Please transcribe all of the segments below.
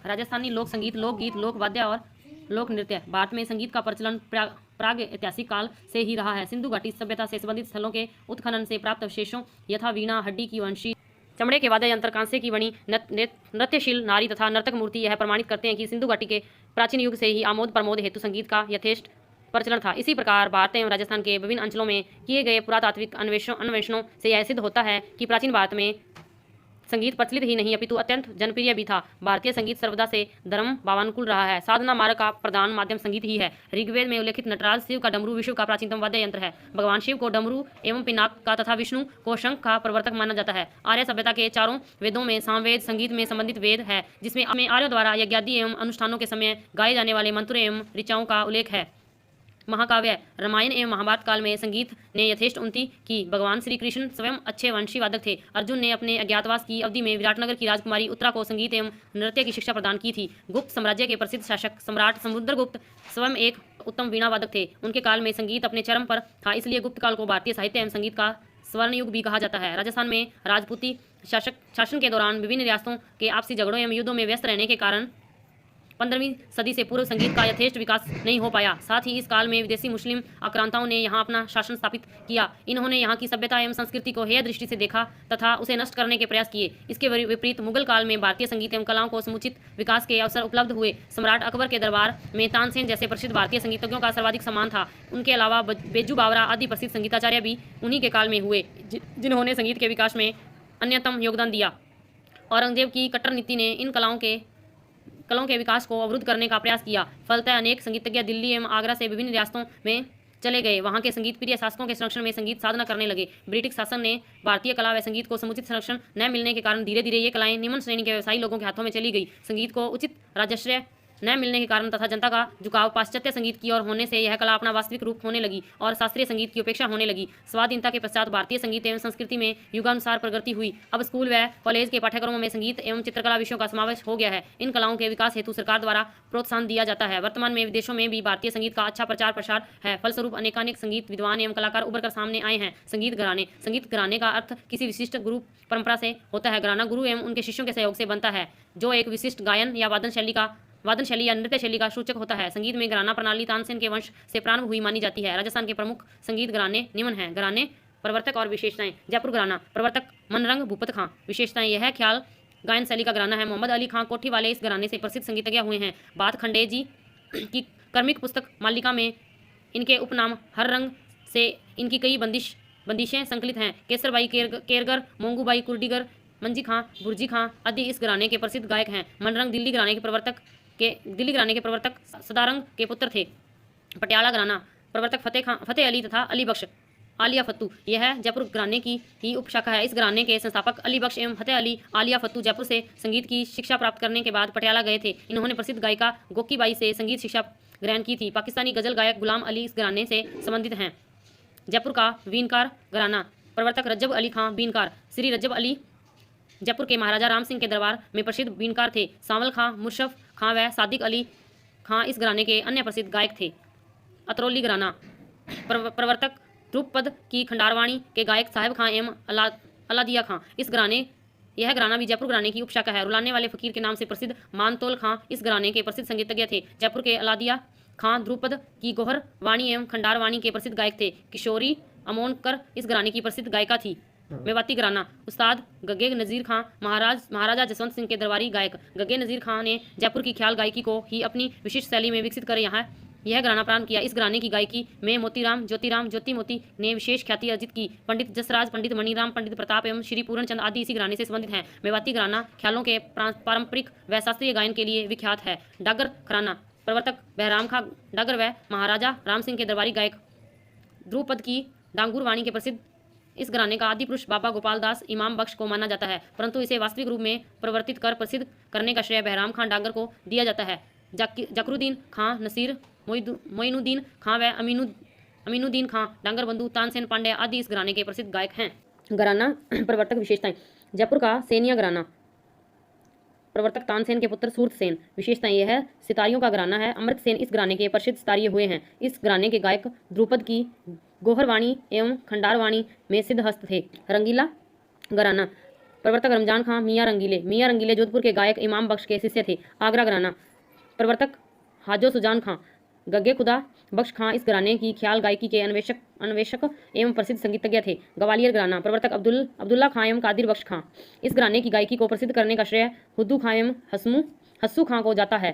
राजस्थानी लोक संगीत, लोकगीत, लोक वाद्य और लोक नृत्य। भारत में संगीत का प्रचलन प्राग ऐतिहासिक काल से ही रहा है। सिंधु घाटी सभ्यता से संबंधित स्थलों के उत्खनन से प्राप्त अवशेषों यथा वीणा, हड्डी की वंशी, चमड़े के वाद्य यंत्र, कांसे की बनी नृत्यशील नारी तथा नर्तक मूर्ति यह प्रमाणित करते हैं कि सिंधु घाटी के प्राचीन युग से ही आमोद प्रमोद हेतु संगीत का यथेष्ट प्रचलन था। इसी प्रकार भारत एवं राजस्थान के विभिन्न अंचलों में किए गए पुरातात्विक अन्वेषणों से यह सिद्ध होता है कि प्राचीन भारत में संगीत प्रचलित ही नहीं अपितु अत्यंत जनप्रिय भी था। भारतीय संगीत सर्वदा से धर्म भावानुकूल रहा है। साधना मार्ग का प्रधान माध्यम संगीत ही है। ऋग्वेद में उल्लेखित नटराज शिव का डमरू विश्व का प्राचीनतम वाद्य यंत्र है। भगवान शिव को डमरू एवं पिनाक का तथा विष्णु को शंख का प्रवर्तक माना जाता है। आर्य सभ्यता के चारों वेदों में सामवेद संगीत में संबंधित वेद है, जिसमें आर्यों द्वारा यज्ञादि एवं अनुष्ठानों के समय गाए जाने वाले मंत्र एवं ऋचाओं का उल्लेख है। महाकाव्य रामायण एवं महाभारत काल में संगीत ने यथेष्ट उन्नति की। भगवान श्री कृष्ण स्वयं अच्छे वंशी वादक थे। अर्जुन ने अपने अज्ञातवास की अवधि में विराटनगर की राजकुमारी उत्तरा को संगीत एवं नृत्य की शिक्षा प्रदान की थी। गुप्त साम्राज्य के प्रसिद्ध शासक सम्राट समुद्रगुप्त स्वयं एक उत्तम वीणा वादक थे। उनके काल में संगीत अपने चरम पर था, इसलिए गुप्त काल को भारतीय साहित्य एवं संगीत का स्वर्ण युग भी कहा जाता है। राजस्थान में राजपूती शासन के दौरान विभिन्न रियासतों के आपसी झगड़ों एवं युद्धों में व्यस्त रहने के कारण 15वीं सदी से पूर्व संगीत का यथेष्ट विकास नहीं हो पाया। साथ ही इस काल में विदेशी मुस्लिम आक्रांताओं ने यहाँ अपना शासन स्थापित किया। इन्होंने यहाँ की सभ्यता एवं संस्कृति को हेय दृष्टि से देखा तथा उसे नष्ट करने के प्रयास किए। इसके विपरीत मुगल काल में भारतीय संगीत एवं कलाओं को समुचित विकास के अवसर उपलब्ध हुए। सम्राट अकबर के दरबार में तानसेन जैसे प्रसिद्ध भारतीय संगीतज्ञों का सर्वाधिक सम्मान था। उनके अलावा बेजू बावरा आदि प्रसिद्ध संगीताचार्य भी उन्हीं के काल में हुए, जिन्होंने संगीत के विकास में अन्यतम योगदान दिया। औरंगजेब की कट्टर नीति ने इन कलाओं के विकास को अवरुद्ध करने का प्रयास किया। फलतः अनेक संगीतज्ञ दिल्ली एवं आगरा से विभिन्न रियासतों में चले गए। वहां के संगीत प्रिय शासकों के संरक्षण में संगीत साधना करने लगे। ब्रिटिश शासन ने भारतीय कला व संगीत को समुचित संरक्षण न मिलने के कारण धीरे धीरे ये कलाएं निम्न श्रेणी के व्यवसायी लोगों के हाथों में चली गई। संगीत को उचित राजस्व न मिलने के कारण तथा जनता का झुकाव पाश्चात्य संगीत की ओर होने से यह कला अपना वास्तविक रूप होने लगी और शास्त्रीय संगीत की उपेक्षा होने लगी। स्वाधीनता के पश्चात भारतीय संगीत एवं संस्कृति में युगानुसार प्रगति हुई। अब स्कूल व कॉलेज के पाठ्यक्रमों में संगीत एवं चित्रकला विषयों का समावेश हो गया है। इन कलाओं के विकास हेतु सरकार द्वारा प्रोत्साहन दिया जाता है। वर्तमान में विदेशों में भी भारतीय संगीत का अच्छा प्रचार प्रसार है। फलस्वरूप अनेकानेक संगीत विद्वान एवं कलाकार उभर कर सामने आए हैं। संगीत घराने का अर्थ किसी विशिष्ट गुरु परंपरा से होता है। घराना गुरु एवं उनके शिष्यों के सहयोग से बनता है, जो एक विशिष्ट गायन या वादन शैली या नृत्य शैली का सूचक होता है। संगीत में घराना प्रणाली तानसेन के वंश से प्रारंभ हुई मानी जाती है। राजस्थान के प्रमुख संगीत घराने निम्न हैं। घराने प्रवर्तक और विशेषताएं। जयपुर घराना प्रवर्तक मनरंग भूपत खां। विशेषताएं यह ख्याल गायन शैली का घराना है। मोहम्मद अली खां कोठी वाले इस घराने से प्रसिद्ध संगीतज्ञ हुए हैं। बात खंडे जी की कर्मिक पुस्तक मालिका में इनके उपनाम हर रंग से इनकी कई बंदिशें संकलित हैं। केसरबाई केरगर, मोंगूबाई कुर्डीगर, मंजी खां, बुर्जी खां आदि इस घराने के प्रसिद्ध गायक हैं। मनरंग दिल्ली घराने के प्रवर्तक सदारंग के पुत्र थे। पटियाला घराना प्रवर्तक फतेह अली तथा अली बख्श आलिया फत्तू। यह जयपुर घराने की ही उपशाखा है। इस घराने के संस्थापक अली बख्श एवं फतेह अली आलिया फत्तू जयपुर से संगीत की शिक्षा प्राप्त करने के बाद पटियाला गए थे। इन्होंने प्रसिद्ध गायिका गोकीबाई से संगीत शिक्षा ग्रहण की थी। पाकिस्तानी गजल गायक गुलाम अली इस घराने से संबंधित हैं। जयपुर का वीणकार घराना प्रवर्तक रज्जब अली खां बीनकार। श्री रज्जब अली जयपुर के महाराजा राम सिंह के दरबार में प्रसिद्ध बीनकार थे। सांवल खां, मुशर्रफ खां व सादिक अली खां इस घराने के अन्य प्रसिद्ध गायक थे। अतरौली घराना प्रवर्तक ध्रुपद की खंडारवाणी के गायक साहिब खां एवं अलादिया खां। यह घराना भी जयपुर घराने की उपशाखा है। रुलाने वाले फकीर के नाम से प्रसिद्ध मानतोल खां इस घराने के प्रसिद्ध संगीतज्ञ थे। जयपुर के अलादिया खां ध्रुपद की गोहर वाणी एवं खंडारवाणी के प्रसिद्ध गायक थे। किशोरी अमोनकर इस घराने की प्रसिद्ध गायिका थी। मेवाती घराना उस्ताद गगे नज़ीर खां महाराजा जसवंत सिंह के दरबारी गायक। गगे नज़ीर खां ने जयपुर की ख्याल गायकी को ही अपनी विशिष्ट शैली में विकसित कर यह घराना प्रारंभ किया। इस घराने की गायकी में मोतीराम ज्योति मोती ने विशेष ख्याति अर्जित की। पंडित जसराज, पंडित मणिराम, पंडित प्रताप एवं श्री पूर्णचंद आदि इसी घराने से संबंधित हैं। मेवाती घराना ख्यालों के पारंपरिक व शास्त्रीय गायन के लिए विख्यात है। डागर घराना प्रवर्तक बहराम खां डागर व महाराजा राम सिंह के दरबारी गायक। ध्रुपद की डांगुर वाणी के प्रसिद्ध इस घराने का आदि पुरुष बाबा गोपाल दास इमाम बख्श को माना जाता है, परंतु इसे वास्तविक रूप में परिवर्तित कर प्रसिद्ध करने का श्रेय बहराम खां डांगर को दिया जाता है। जकरुद्दीन खां, नसीर मोइनुद्दीन खां व अमीनुद्दीन खां डांगर बंधु तानसेन पांडे आदि इस घराने के प्रसिद्ध गायक हैं। घराना प्रवर्तक विशेषताएं। जयपुर का सेनिया घराना प्रवर्तक तानसेन के पुत्र सूरत सेन। विशेषताएं यह सितारियों का घराना है। अमृत सेन इस घराने के प्रसिद्ध सितारिये हुए हैं। इस घराने के गायक ध्रुपद की गोहरवाणी एवं खंडारवाणी में सिद्ध हस्त थे। रंगीला घराना प्रवर्तक रमजान खां मियाँ रंगीले। मियाँ रंगीले जोधपुर के गायक इमाम बख्श के शिष्य थे। आगरा घराना। प्रवर्तक हाजो सुजान खां। गग्गे खुदा बख्श खां इस घराने की ख्याल गायकी के अन्वेषक एवं प्रसिद्ध संगीतज्ञ थे। ग्वालियर घराना। प्रवर्तक अब्दुल्ला खां एवं कादिर बख्श खां। इस घराने की गायकी को प्रसिद्ध करने का श्रेय हुद्दू खां एवं हस्सू खां को जाता है।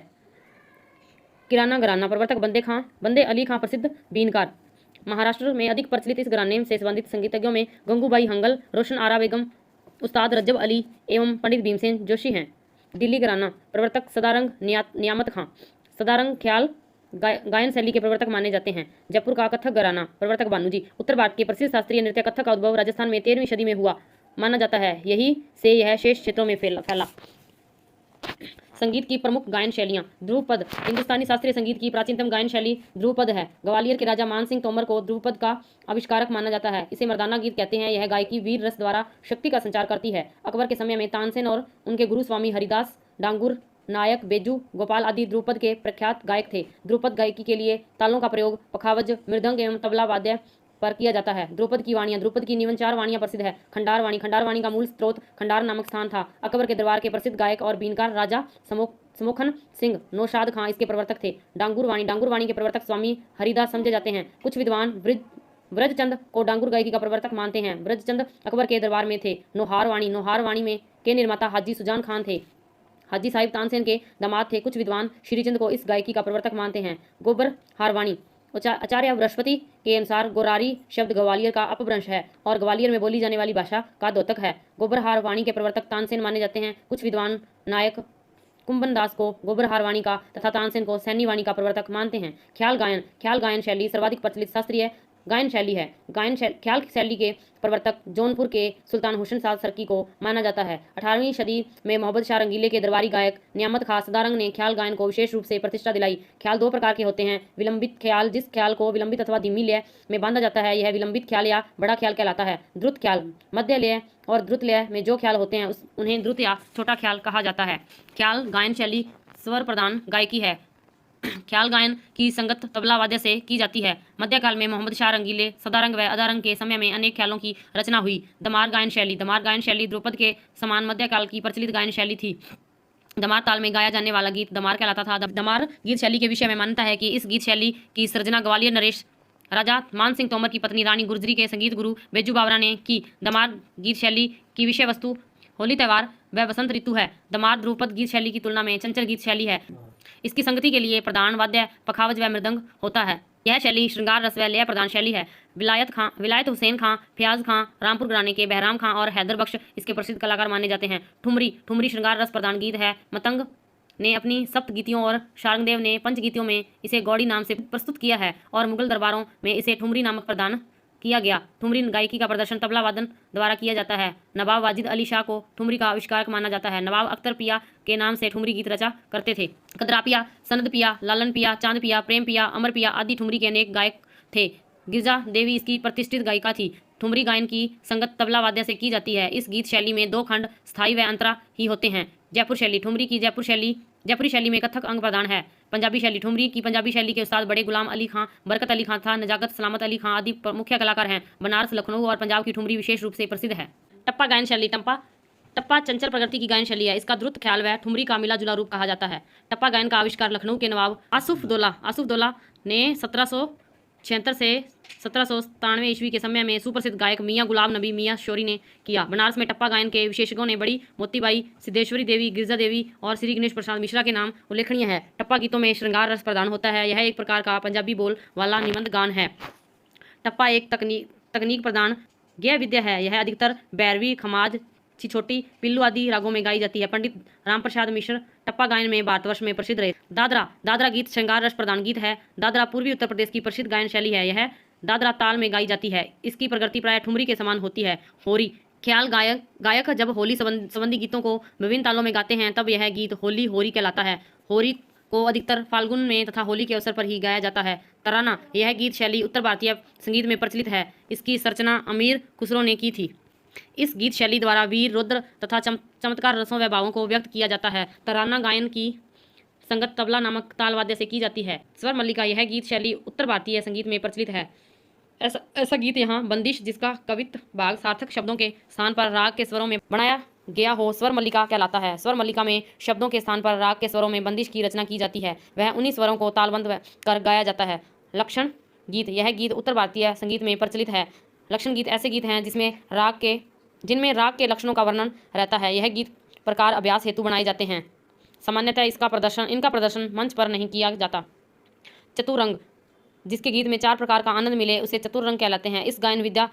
किराना घराना। प्रवर्तक बंदे अली खां प्रसिद्ध बीनकार। महाराष्ट्र में अधिक प्रचलित इस घराने से संबंधित संगीतज्ञों में गंगूबाई हंगल, रोशन आरा बेगम, उस्ताद रज्जब अली एवं पंडित भीमसेन जोशी हैं। दिल्ली घराना। प्रवर्तक सदारंग नियामत खां। सदारंग ख्याल गायन शैली के प्रवर्तक माने जाते हैं। जयपुर का कथक घराना। प्रवर्तक भानुजी। उत्तर भारत के प्रसिद्ध शास्त्रीय नृत्य कथक का उद्भव राजस्थान में 13वीं सदी में हुआ माना जाता है। यही से यह शेष क्षेत्रों में फैला। संगीत की प्रमुख गायन शैलियाँ। ध्रुवपद। हिंदुस्तानी शास्त्रीय संगीत की प्राचीनतम गायन शैली ध्रुवपद है। ग्वालियर के राजा मान सिंह तोमर को ध्रुवपद का आविष्कारक माना जाता है। इसे मर्दाना गीत कहते हैं। यह गायकी वीर रस द्वारा शक्ति का संचार करती है। अकबर के समय में तानसेन और उनके गुरु स्वामी हरिदास डांगुर, नायक, बेजू, गोपाल आदि ध्रुवपद के प्रख्यात गायक थे। ध्रुवपद गायकी के लिए तालों का प्रयोग पखावज, मृदंग एवं तबला वाद्य पर किया जाता है। ध्रुपद की वाणियाँ। ध्रुपद की निम्न 4 वाणियाँ प्रसिद्ध है। खंडार वाणी का मूल स्रोत खंडार नामक स्थान था। अकबर के दरबार के प्रसिद्ध गायक और बीनकार राजा समोखन सिंह नौशाद खां इसके प्रवर्तक थे। डांगुर वाणी के प्रवर्तक स्वामी हरिदास समझे जाते हैं। कुछ विद्वान ब्रजचंद को डांगुर गायकी का प्रवर्तक मानते हैं। ब्रजचंद अकबर के दरबार में थे। नौहार वाणी में के निर्माता हाजी सुजान खान थे। हाजी साहिब तानसेन के दामाद थे। कुछ विद्वान श्रीचंद को इस गायकी का प्रवर्तक मानते हैं। गोबर हारवाणी। आचार्य बृहस्पति के अनुसार गोरारी शब्द ग्वालियर का अपभ्रंश है और ग्वालियर में बोली जाने वाली भाषा का द्योतक है। गोबरहार वाणी के प्रवर्तक तानसेन माने जाते हैं। कुछ विद्वान नायक कुंभन दास को गोबरहार वाणी का तथा तानसेन को सैनी वाणी का प्रवर्तक मानते हैं। ख्याल गायन शैली सर्वाधिक प्रचलित शास्त्रीय गायन शैली है। ख्याल शैली के प्रवर्तक जौनपुर के सुल्तान हुसैन शाह सरकी को माना जाता है। 18वीं सदी में मोहम्मद शाह रंगीले के दरबारी गायक नियामत खां सदारंग ने ख्याल गायन को विशेष रूप से प्रतिष्ठा दिलाई। ख्याल 2 प्रकार के होते हैं। विलंबित ख्याल। जिस ख्याल को विलंबित अथवा धीमी लय में बांधा जाता है यह विलंबित ख्याल या बड़ा ख्याल कहलाता है। द्रुत ख्याल। मध्य लय और द्रुत लय में जो ख्याल होते हैं उन्हें द्रुत या छोटा ख्याल कहा जाता है। ख्याल गायन शैली स्वर प्रधान गायकी है। ख्याल गायन की संगत तबला वाद्य से की जाती है। मध्यकाल में मोहम्मद शाह रंगीले, सदारंग व अदारंग के समय में अनेक ख्यालों की रचना हुई। दमार गायन शैली ध्रुपद के समान मध्यकाल की प्रचलित गायन शैली थी। दमार ताल में गाया जाने वाला गीत दमार कहलाता था। दमार गीत शैली के विषय में मान्यता है कि इस गीत शैली की सृजना ग्वालियर नरेश राजा मान सिंह तोमर की पत्नी रानी गुर्जरी के संगीत गुरु बेजू बावरा ने की। दमार गीत शैली की विषय वस्तु होली त्यौहार व बसंत ऋतु है। दमार ध्रुपद गीत शैली की तुलना में चंचल गीत शैली है। इसकी संगति के लिए प्रधान वाद्य पखावज व मृदंग होता है। यह शैली श्रृंगार रस व लय प्रधान शैली है। विलायत हुसैन खां, फयाज खां, रामपुर घराने के बहराम खां और हैदर बख्श इसके प्रसिद्ध कलाकार माने जाते हैं। ठुमरी श्रृंगार रस प्रधान गीत है। मतंग ने अपनी सप्त गीतियों और शारंगदेव ने पंचगीतियों में इसे गौड़ी नाम से प्रस्तुत किया है और मुगल दरबारों में इसे ठुमरी नामक प्रदान किया गया। ठुमरी गायकी का प्रदर्शन तबला वादन द्वारा किया जाता है। नवाब वाजिद अली शाह को ठुमरी का आविष्कारक माना जाता है। नवाब अख्तर पिया के नाम से ठुमरी गीत रचा करते थे। कदरा पिया, सनद पिया, लालन पिया, चांद पिया, प्रेम पिया, अमर पिया आदि ठुमरी के अनेक गायक थे। गिरजा देवी इसकी प्रतिष्ठित गायिका थी। ठुमरी गायन की संगत तबला वाद्य से की जाती है। इस गीत शैली में 2 खंड स्थायी व अंतरा ही होते हैं। जयपुर शैली। ठुमरी की जयपुरी शैली में कथक अंग प्रधान है। पंजाबी शैली। ठुमरी की पंजाबी शैली के उस्ताद बड़े गुलाम अली खां, बरकत अली खां था नजाकत सलामत अली खां आदि मुख्य कलाकार हैं। बनारस, लखनऊ और पंजाब की ठुमरी विशेष रूप से प्रसिद्ध है। टप्पा गायन शैली। टप्पा चंचल प्रकृति की गायन शैली है। इसका द्रुत ख्याल व ठुमरी का मिला जुला रूप कहा जाता है। टप्पा गायन का आविष्कार लखनऊ के नवाब आसुफ दौला ने 1776 से 1797 ईस्वी के समय में सुप्रसिद्ध गायक मियाँ गुलाम नबी मियाँ शोरी ने किया। बनारस में टप्पा गायन के विशेषज्ञों ने बड़ी मोतीबाई, सिद्धेश्वरी देवी, गिरजा देवी और श्री गणेश प्रसाद मिश्रा के नाम उल्लेखनीय है। टप्पा गीतों में श्रृंगार रस प्रदान होता है। यह एक प्रकार का पंजाबी बोल वाला निबंध गान है। टप्पा एक तकनीक प्रदान गेय विद्या है। यह अधिकतर बैरवी, खमाज, छिछोटी, पिल्लू आदि रागों में गाई जाती है। पंडित रामप्रसाद मिश्र टप्पा गायन में भारतवर्ष में प्रसिद्ध रहे। दादरा गीत श्रृंगार रस प्रधान गीत है। दादरा पूर्वी उत्तर प्रदेश की प्रसिद्ध गायन शैली है। यह दादरा ताल में गाई जाती है। इसकी प्रकृति प्राय ठुमरी के समान होती है। होरी ख्याल गायक जब होली संबंधी गीतों को विभिन्न तालों में गाते हैं तब यह गीत होरी कहलाता है। होरी को अधिकतर फाल्गुन में तथा होली के अवसर पर ही गाया जाता है। तराना यह गीत शैली उत्तर भारतीय संगीत में प्रचलित है। इसकी रचना अमीर खुसरो ने की थी। इस गीत शैली द्वारा वीर, रुद्र तथा चमत्कार रसों व भावों को व्यक्त किया जाता है। तराना गायन की संगत तबला नामक ताल वाद्य से की जाती है। स्वर मल्लिका यह गीत शैली उत्तर भारतीय संगीत में प्रचलित है। ऐसा गीत यहाँ बंदिश जिसका कवित्व भाग सार्थक शब्दों के स्थान पर राग के स्वरों में बनाया गया हो स्वर मल्लिका कहलाता है। स्वर मल्लिका में शब्दों के स्थान पर राग के स्वरों में बंदिश की रचना की जाती है। वह उन्हीं स्वरों को तालबंद कर गाया जाता है। लक्षण गीत, यह गीत उत्तर भारतीय संगीत में प्रचलित है। लक्षण गीत ऐसे गीत हैं जिनमें राग के लक्षणों का वर्णन रहता है। यह गीत प्रकार अभ्यास हेतु बनाए जाते हैं। सामान्यतः इनका प्रदर्शन मंच पर नहीं किया जाता। चतुरंग, जिसके गीत में 4 प्रकार का आनंद मिले उसे चतुरंग कहलाते हैं। इस गायन विद्या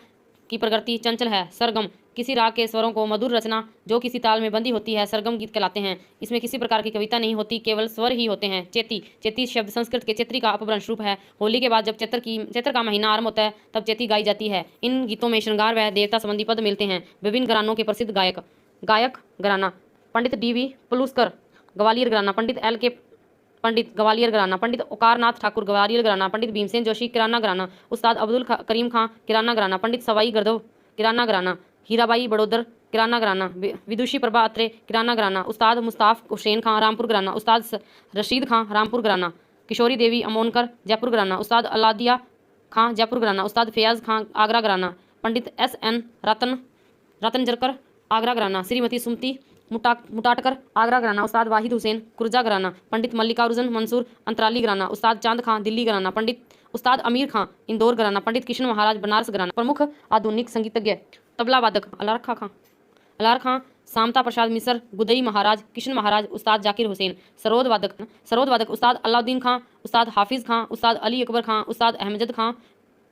की प्रकृति चंचल है। सरगम, किसी राग के स्वरों को मधुर रचना जो किसी ताल में बंधी होती है सरगम गीत कहलाते हैं। इसमें किसी प्रकार की कविता नहीं होती, केवल स्वर ही होते हैं। चेती शब्द संस्कृत के चेत्री का अपभ्रंश रूप है। होली के बाद जब चैत्र का महीना आरंभ होता है तब चेती गाई जाती है। इन गीतों में श्रृंगार व देवता संबंधी पद मिलते हैं। विभिन्न घरानों के प्रसिद्ध गायक घराना, पंडित डी.वी. पलुस्कर ग्वालियर घराना, पंडित ग्वालियर घराना, पंडित ओकारनाथ ठाकुर ग्वालियर घराना, पंडित भीमसेन जोशी किराना घराना, उस्ताद अब्दुल करीम खां किराना घराना, पंडित सवाई गर्दव किराना घराना, हीराबाई बड़ोदर किराना घराना, विदुषी प्रभा अत्रे किराना घराना, उस्ताद मुस्ताफ हुसैन खां रामपुर घराना, उस्ताद रशीद खां रामपुर घराना, किशोरी देवी अमोनकर जयपुर घराना, उस्ताद अलादिया खां जयपुर घराना, उस्ताद फैयाज खां आगरा घराना, पंडित S.N. रतनजरकर आगरा घराना, श्रीमती सुमति मुटाटकर आगरा घराना, उस्ताद वाहिद हुसैन कुर्जा घराना, पंडित मल्लिकार्जुन मंसूर अंतराली घराना, उस्ताद चांद खां दिल्ली घराना, उस्ताद अमीर खां इंदौर घराना, पंडित कृष्ण महाराज बनारस घराना। प्रमुख आधुनिक संगीतज्ञ तबला वादक अलार खां, सामता प्रसाद मिसर, गुदई महाराज, किशन महाराज, उस्ताद जाकिर हुसैन। सरोद वादक उस्ताद अलाउद्दीन खां, उस्ताद हाफिज खां, उस्ताद अली अकबर खां, उस्ताद अहमद खां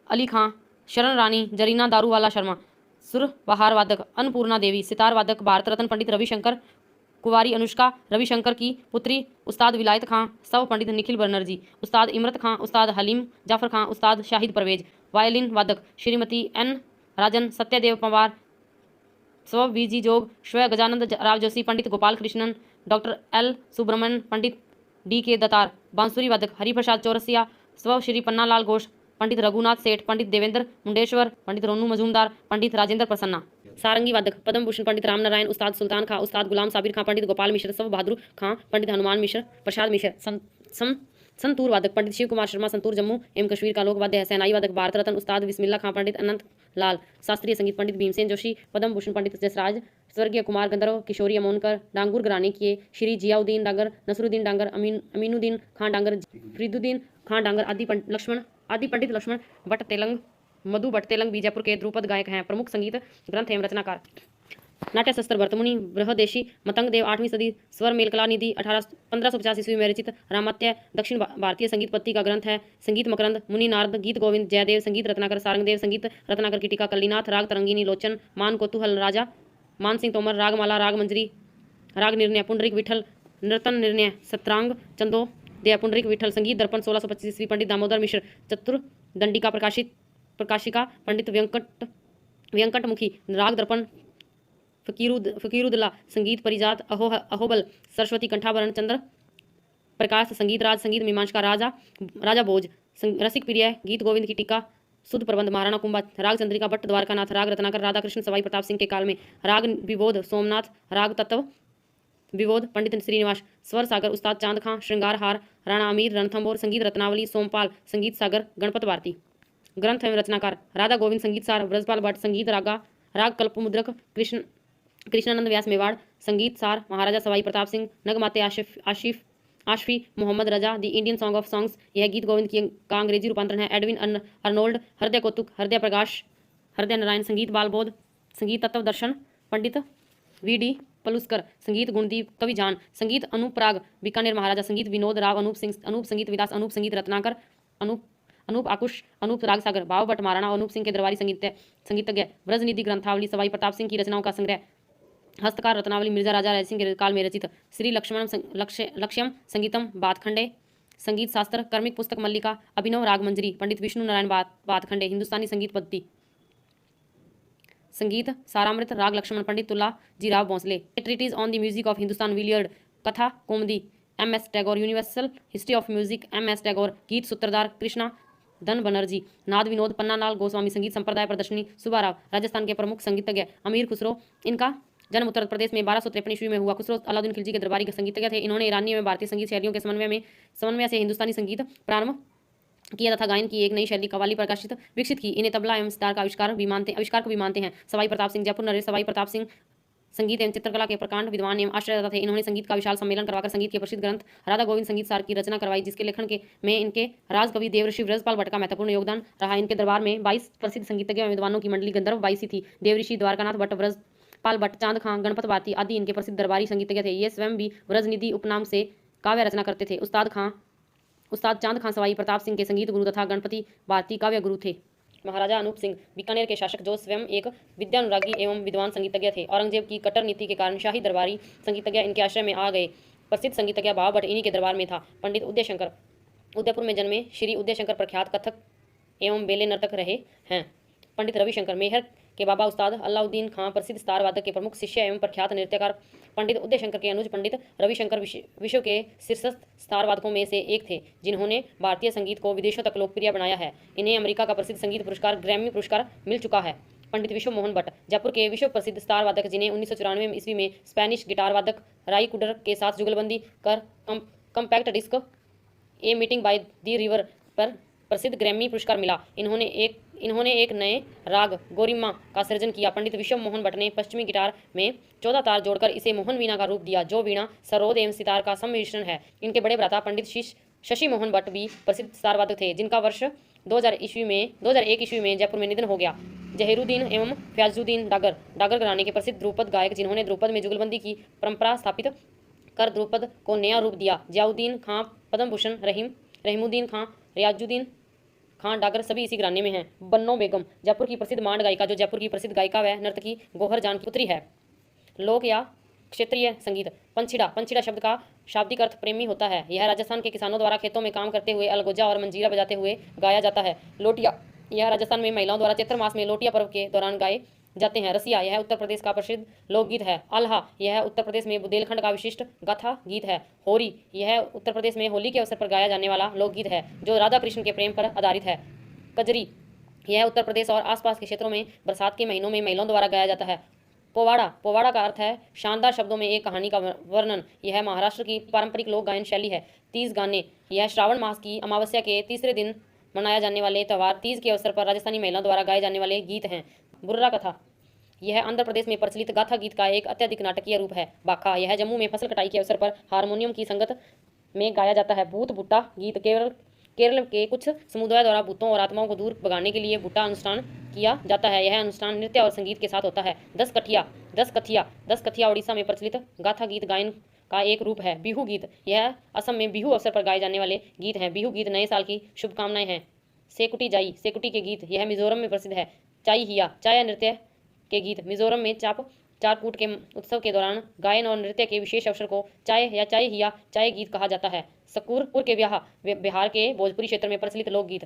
अली खां, शरण रानी जरीना दारूवाला शर्मा। सुर बहार वादक अन्नपूर्णा देवी। सितार वादक भारत रत्न पंडित रविशंकर, कुंवारी अनुष्का रविशंकर की पुत्री उस्ताद विलायत खां, सब पंडित निखिल बनर्जी, उस्ताद इमरत खां, उस्ताद हलीम जाफर खां, उस्ताद शाहिद परवेज। वायलिन वादक श्रीमती N. राजन, सत्यदेव पवार, स्व वीजी जोग, श्व गजानंद राव जोशी, पंडित गोपाल कृष्णन, डॉक्टर L. सुब्रमण्यन, पंडित D.K. दतार। बांसुरी वादक हरिप्रसाद चौरसिया, स्व श्री पन्नालाल घोष, पंडित रघुनाथ सेठ, पंडित देवेंद्र मुंडेश्वर, पंडित रोनू मजूमदार, पंडित राजेंद्र प्रसन्ना। सारंगी वादक पद्म भूषण पंडित राम नारायण, उस्ताद सुल्तान खां, उस्ताद गुलाम साबिर खां, पंडित गोपाल मिश्र, सब बहादुर खां, पंडित हनुमान मिश्र, प्रसाद मिश्र। संतूर वादक पंडित शिव कुमार शर्मा, संतूर जम्मू एवं कश्मीर का लोक वाद्य है। सेनाई वादक भारत रत्न उस्ताद बिस्मिल्ला खां, पंडित अनंत लाल। शास्त्रीय संगीत पंडित भीमसेन जोशी, पद्म भूषण पंडित जसराज, स्वर्गीय कुमार गंधर्व, किशोरी अमोनकर, डांगुर घराने के श्री जियाउद्दीन डांगर, नसरुद्दीन डांगर, अमीनुद्दीन खां डांगर, फरीदुद्दीन खां डांगर आदि पंडित लक्ष्मण भट्ट तेलंग, मधु भट्ट तेलंग बीजापुर के ध्रुपद गायक हैं। प्रमुख संगीत ग्रंथ एवं रचनाकार नाट्य शस्त्र भरतमुनि बृहदेशी, मतंग देव 8वीं सदी, स्वर मेलकला निधि 1550 ईस्वी में रचित रामात्य दक्षिण भारतीय संगीत पत्ति का ग्रंथ है। संगीत मकरंद, मुनि नारद, गीत गोविंद जयदेव, संगीत रत्नाकर सारंगदेव, संगीत रत्नाकर की टीका कल्लीनाथ, राग तरंगिनी लोचन, मान कोतूहल राजा मान सिंह तोमर, रागमाला, राग मंजरी, राग निर्णय, पुंडरिक विठल, नर्तन निर्णय, सत्रांग चंदो दया, पुंडरिक विठल। संगीत दर्पण 1625 ईस्वी, पंडित दामोदर मिश्र, चतुर्दंडिका प्रकाशिका, पंडित व्यंकटमुखी, राग दर्पण फकीरुद्दौला। संगीत परिजात अहोबल, सरस्वती कंठाभरण, चंद्र प्रकाश। संगीत राज, संगीत मीमांसा, राजा भोज। रसिक प्रिय, गीत गोविंद की टीका, शुद्ध प्रबंध, महाराणा कुंभा। राग चंद्रिका भट्ट द्वारकानाथ, राग रत्नाकर राधा कृष्ण सवाई प्रताप सिंह के काल में। राग विबोध सोमनाथ, राग तत्व विबोध पंडित श्रीनिवास। स्वर सागर, उस्ताद चांद खां, श्रृंगार हार राणा अमीर रणथंभौर। संगीत रत्नावली सोमपाल, संगीत सागर गणपत भारती। ग्रंथ एवं रचनाकार राधा गोविंद, संगीत सार ब्रजपाल भट्ट, संगीत राग कल्पमुद्रक कृष्णानंद व्यास Mewar. Sangeet Saar Maharaja Sawai Pratap Singh, Naghmate Asifi Mohammad Raza, the Indian song of songs. यह गीत गोविंद का अंग्रेजी रूपांतरण है। एडविन अर्नोल्ड, हृदय कौतुक, हृदय प्रकाश, हृदय नारायण। संगीत बालबोध, संगीत तत्व दर्शन, पंडित V.D. पलुस्कर। संगीत गुणदीप कविजान। संगीत अनूप प्राग बीकानेर महाराजा। संगीत विनोद राव अनूप सिंह, अनूप संगीत विलास अनूप, संगीत रत्नाकर अनूप आकुश, अनूप राग सागर, भाव भट्ट महाराणा अनूप सिंह के दरबारी संगीतज्ञ। व्रजनिधि ग्रंथावली सवाई प्रताप सिंह की रचनाओं का संग्रह। हस्तकार रत्नावली मिर्जा राजा राय सिंह के काल में रचित। श्री लक्ष्यम संगीतम बातखंडे। संगीत शास्त्र कर्मिक पुस्तक मल्लिका, अभिनव राग मंजरी, पंडित विष्णु नारायण बातखंडे। हिंदुस्तानी संगीत पद्धति। संगीत सारामृत, राग Lakshman, Pandit Tula ji Rao Bhonsle. Treatise on the music of Hindustan Willard, Katha Kaumudi M.S. Tagore. Universal history of music M.S. Tagore. Geet Sutradhar Krishna धन बनर्जी। नाद विनोद पन्नालाल गोस्वामी। संगीत संप्रदाय प्रदर्शनी सुब्बाराव। राजस्थान के प्रमुख संगीतज्ञ अमीर खुसरो। इनका जन्म उत्तर प्रदेश में 1253 ईस्वी में हुआ। खुसरो अलाउद्दीन खिलजी के दरबारी के संगीतज्ञ थे। इन्होंने ईरानी में भारतीय संगीत शैलियों के समन्वय से हिंदुस्तानी संगीत प्रारंभ किया तथा गायन की एक नई शैली कव्वाली विकसित की। इन्हें तबला एवं सितार का आविष्कार को भी मानते हैं। सवाई प्रताप सिंह जयपुर नरेश सवाई प्रताप सिंह संगीत एवं चित्रकला के प्रकांड विद्वान एवं आश्चर्यदाता थे। इन्होंने संगीत का विशाल सम्मेलन करवाकर संगीत के प्रसिद्ध ग्रंथ राधा गोविंद संगीत सार की रचना करवाई, जिसके लेखन के में इनके राजकवि देवऋषि व्रजपाल भट्ट का महत्वपूर्ण योगदान रहा। इनके दरबार में 22 प्रसिद्ध संगीतज्ञ एवं विद्वानों की मंडली गंधर्व 22 थी। देवऋषि द्वारकानाथ भट्ट, व्रजपाल भट्ट, चांद खां, गणपत बाती आदि इनके प्रसिद्ध दरबारी संगीतज्ञ थे। ये स्वयं भी व्रजनिधि उपनाम से काव्य रचना करते थे। उस्ताद चांद खां सवाई प्रताप सिंह के संगीत गुरु तथा गणपति भारती काव्य गुरु थे। महाराजा अनूप सिंह बीकानेर के शासक, जो स्वयं एक विद्यानुरागी एवं विद्वान संगीतज्ञ थे। औरंगजेब की कट्टर नीति के कारण शाही दरबारी संगीतज्ञ इनके आश्रय में आ गए। प्रसिद्ध संगीतज्ञ भाव भट्ट इन्हीं के दरबार में था। पंडित उदयशंकर उदयपुर में जन्मे श्री उदयशंकर प्रख्यात कथक एवं बेले नर्तक रहे हैं। पंडित रविशंकर मेहर के बाबा उस्ताद अलाउद्दीन खां प्रसिद्ध स्तार वादक के प्रमुख शिष्य एवं प्रख्यात नृत्यकार। पंडित उदयशंकर के अनुज पंडित रविशंकर विश्व के शीर्षस्थ स्तार वादकों में से एक थे, जिन्होंने भारतीय संगीत को विदेशों तक लोकप्रिय बनाया है। इन्हें अमेरिका का प्रसिद्ध संगीत पुरस्कार ग्रैमी पुरस्कार मिल चुका है। पंडित विश्व मोहन भट्ट जयपुर के विश्व प्रसिद्ध स्तार वादक, जिन्हें 1994 ईस्वी में स्पेनिश गिटार वादक राई कुडर के साथ जुगलबंदी कर compact disc a meeting by the river पर प्रसिद्ध ग्रैमी पुरस्कार मिला। इन्होंने एक नए राग गोरिम्मा का सृजन किया। पंडित विश्व मोहन भट्ट ने पश्चिमी गिटार में 14 तार जोड़कर इसे मोहन वीणा का रूप दिया, जो वीणा सरोद एवं सितार का सम्मिश्रण है। इनके बड़े भ्राता पंडित शशि मोहन भट्ट भी प्रसिद्ध स्तार वादक थे, जिनका वर्ष 2001 ईस्वी में जयपुर में निधन हो गया। जहीरुद्दीन एवं फयाजुद्दीन डागर घराने के प्रसिद्ध ध्रुपद गायक, जिन्होंने ध्रुपद में जुगलबंदी की परंपरा स्थापित कर ध्रुपद को नया रूप दिया। जियाउद्दीन खां, पद्म भूषण, रहीमुद्दीन खां, रियाजुद्दीन खां डागर सभी इसी घराने में हैं। बन्नो बेगम जयपुर की प्रसिद्ध मांड गायिका, जो जयपुर की प्रसिद्ध गायिका व नर्तकी गौहर जान की पुत्री है। लोक या क्षेत्रीय संगीत। पंछीड़ा शब्द का शाब्दिक अर्थ प्रेमी होता है। यह राजस्थान के किसानों द्वारा खेतों में काम करते हुए अलगोजा और मंजीरा बजाते हुए गाया जाता है। लोटिया, यह राजस्थान में महिलाओं द्वारा चैत्र मास में लोटिया पर्व के दौरान गाए जाते हैं। रसिया, यह उत्तर प्रदेश का प्रसिद्ध लोकगीत है। आल्हा, यह उत्तर प्रदेश में बुंदेलखंड का विशिष्ट गाथा गीत है। होरी, यह उत्तर प्रदेश में होली के अवसर पर गाया जाने वाला लोकगीत है, जो राधा कृष्ण के प्रेम पर आधारित है। कजरी, यह उत्तर प्रदेश और आसपास के क्षेत्रों में बरसात के महीनों में महिलाओं द्वारा गाया जाता है। पोवाड़ा का अर्थ है शानदार शब्दों में एक कहानी का वर्णन। यह महाराष्ट्र की पारंपरिक लोक गायन शैली है। तीज गाने, यह श्रावण मास की अमावस्या के तीसरे दिन मनाया जाने वाले त्यौहार तीज के अवसर पर राजस्थानी महिलाओं द्वारा गाए जाने वाले गीत हैं। बुर्रा कथा, यह आंध्र प्रदेश में प्रचलित गाथा गीत का एक अत्यधिक नाटकीय रूप है। बाखा, यह जम्मू में फसल कटाई के अवसर पर हारमोनियम की संगत में गाया जाता है। भूत भुट्टा गीत, केरल के कुछ समुदायों द्वारा भूतों और आत्माओं को दूर भगाने के लिए भुट्टा अनुष्ठान किया जाता है। यह अनुष्ठान नृत्य और संगीत के साथ होता है। दस कथिया उड़ीसा में प्रचलित गाथा गीत गायन का एक रूप है। बिहू गीत, यह असम में बिहू अवसर पर गाए जाने वाले गीत हैं। बिहू गीत नए साल की शुभकामनाएं हैं। सेकुटी के गीत, यह मिजोरम में प्रसिद्ध है। चाया नृत्य के गीत, मिजोरम में चारकूट के उत्सव के दौरान गायन और नृत्य के विशेष अवसर को चाय गीत कहा जाता है। सकुरपुर के बिहार के भोजपुरी क्षेत्र में प्रचलित लोकगीत।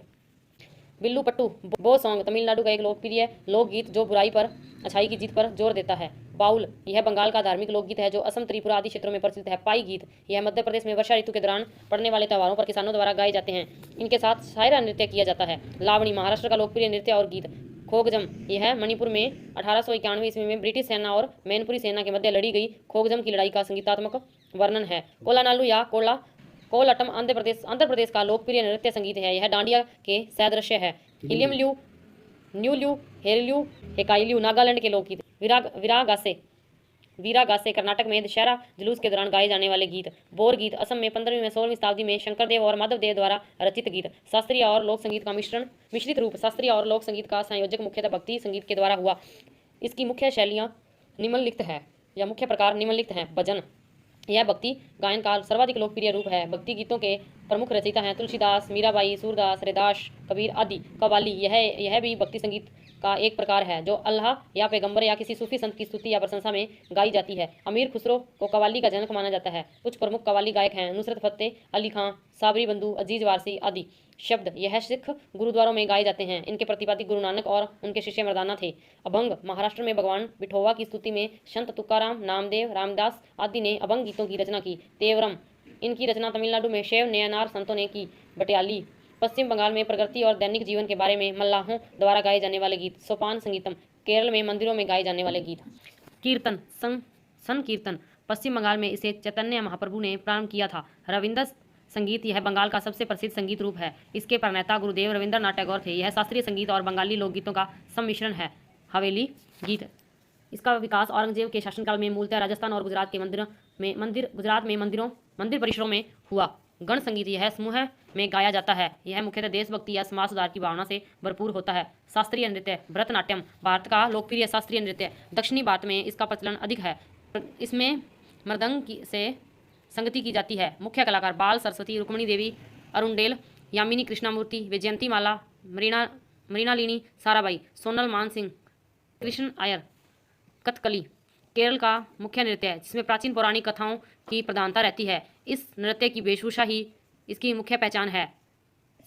बिल्लू पट्टू बो सॉन्ग, तमिलनाडु का एक लोकप्रिय लोकगीत जो बुराई पर अच्छाई की जीत पर जोर देता है। बाउल, यह बंगाल का धार्मिक लोकगीत है जो असम, त्रिपुरा आदि क्षेत्रों में प्रचलित है। पाई गीत, यह मध्य प्रदेश में वर्षा ऋतु के दौरान पड़ने वाले त्योहारों पर किसानों द्वारा गाए जाते हैं। इनके साथ शायरा नृत्य किया जाता है। लावणी, महाराष्ट्र का लोकप्रिय नृत्य और गीत। खोगजम, यह मणिपुर में 1891 ईस्वी में ब्रिटिश सेना और मैनपुरी सेना के मध्य लड़ी गई खोगजम की लड़ाई का संगीतात्मक वर्णन है। कोलानालू या कोलाटम आंध्र प्रदेश का लोकप्रिय नृत्य संगीत है। यह डांडिया के सदृश्य है। इलियमल्यू, न्यूल्यू, हेरल्यू, हेकाइल्यू नागालैंड के लोकगीत। वीरागासे कर्नाटक में दशहरा जुलूस के दौरान गाए जाने वाले गीत। बोर गीत, असम में 15वीं में 16वीं शताब्दी में शंकरदेव और माधवदेव द्वारा रचित गीत। शास्त्रीय और लोक संगीत का मिश्रित रूप। शास्त्रीय और लोक संगीत का संयोजक मुख्यतः भक्ति संगीत के द्वारा हुआ। इसकी मुख्य शैलियाँ निम्नलिखित है या मुख्य प्रकार निम्नलिखित हैं। भजन, यह भक्ति गायन का सर्वाधिक लोकप्रिय रूप है। भक्ति गीतों के प्रमुख रचयिता हैं तुलसीदास, मीराबाई, सूरदास, रैदास, कबीर आदि। कव्वाली, यह भी भक्ति संगीत का एक प्रकार है जो अल्लाह या पैगंबर या किसी सूफी संत की स्तुति या प्रशंसा में गाई जाती है। अमीर खुसरो को कव्वाली का जनक माना जाता है। कुछ प्रमुख कव्वाली गायक हैं नुसरत फतेह अली खां, साबरी बंधु, अजीज वारसी आदि। शब्द, यह सिख गुरुद्वारों में गाए जाते हैं। इनके प्रतिपादी गुरु नानक और उनके शिष्य मर्दाना थे। अभंग, महाराष्ट्र में भगवान विठोवा की स्तुति में संत तुकाराम, नामदेव, रामदास आदि ने अभंग गीतों की रचना की। तेवरम, इनकी रचना तमिलनाडु में शैव नयनार संतों ने की। बटियाली, पश्चिम बंगाल में प्रकृति और दैनिक जीवन के बारे में मल्लाहों द्वारा गाए जाने वाले गीत। सोपान संगीतम, केरल में मंदिरों में गाए जाने वाले गीत। कीर्तन, संकीर्तन, पश्चिम बंगाल में इसे चैतन्य महाप्रभु ने प्रारंभ किया था। रविंद्र संगीत, यह बंगाल का सबसे प्रसिद्ध संगीत रूप है। इसके प्रणेता गुरुदेव रविंद्रनाथ टैगोर थे। यह शास्त्रीय संगीत और बंगाली लोकगीतों का सम्मिश्रण है। हवेली गीत, इसका विकास औरंगजेब के शासनकाल में मूलतः राजस्थान और गुजरात के मंदिर परिसरों में हुआ। गण संगीत यह समूह में गाया जाता है। यह मुख्यतः देशभक्ति या समाज सुधार की भावना से भरपूर होता है। शास्त्रीय नृत्य भरतनाट्यम भारत का लोकप्रिय शास्त्रीय नृत्य। दक्षिणी भारत में इसका प्रचलन अधिक है। इसमें मृदंग से संगति की जाती है। मुख्य कलाकार बाल सरस्वती, रुक्मणी देवी, अरुणडेल, यामिनी कृष्णामूर्ति, विजयंती माला, मृणालिनी, साराबाई, सोनल मानसिंह, कृष्ण आयर। कथकली केरल का मुख्य नृत्य है जिसमें प्राचीन पौराणिक कथाओं की प्रधानता रहती है। इस नृत्य की वेशभूषा ही इसकी मुख्य पहचान है।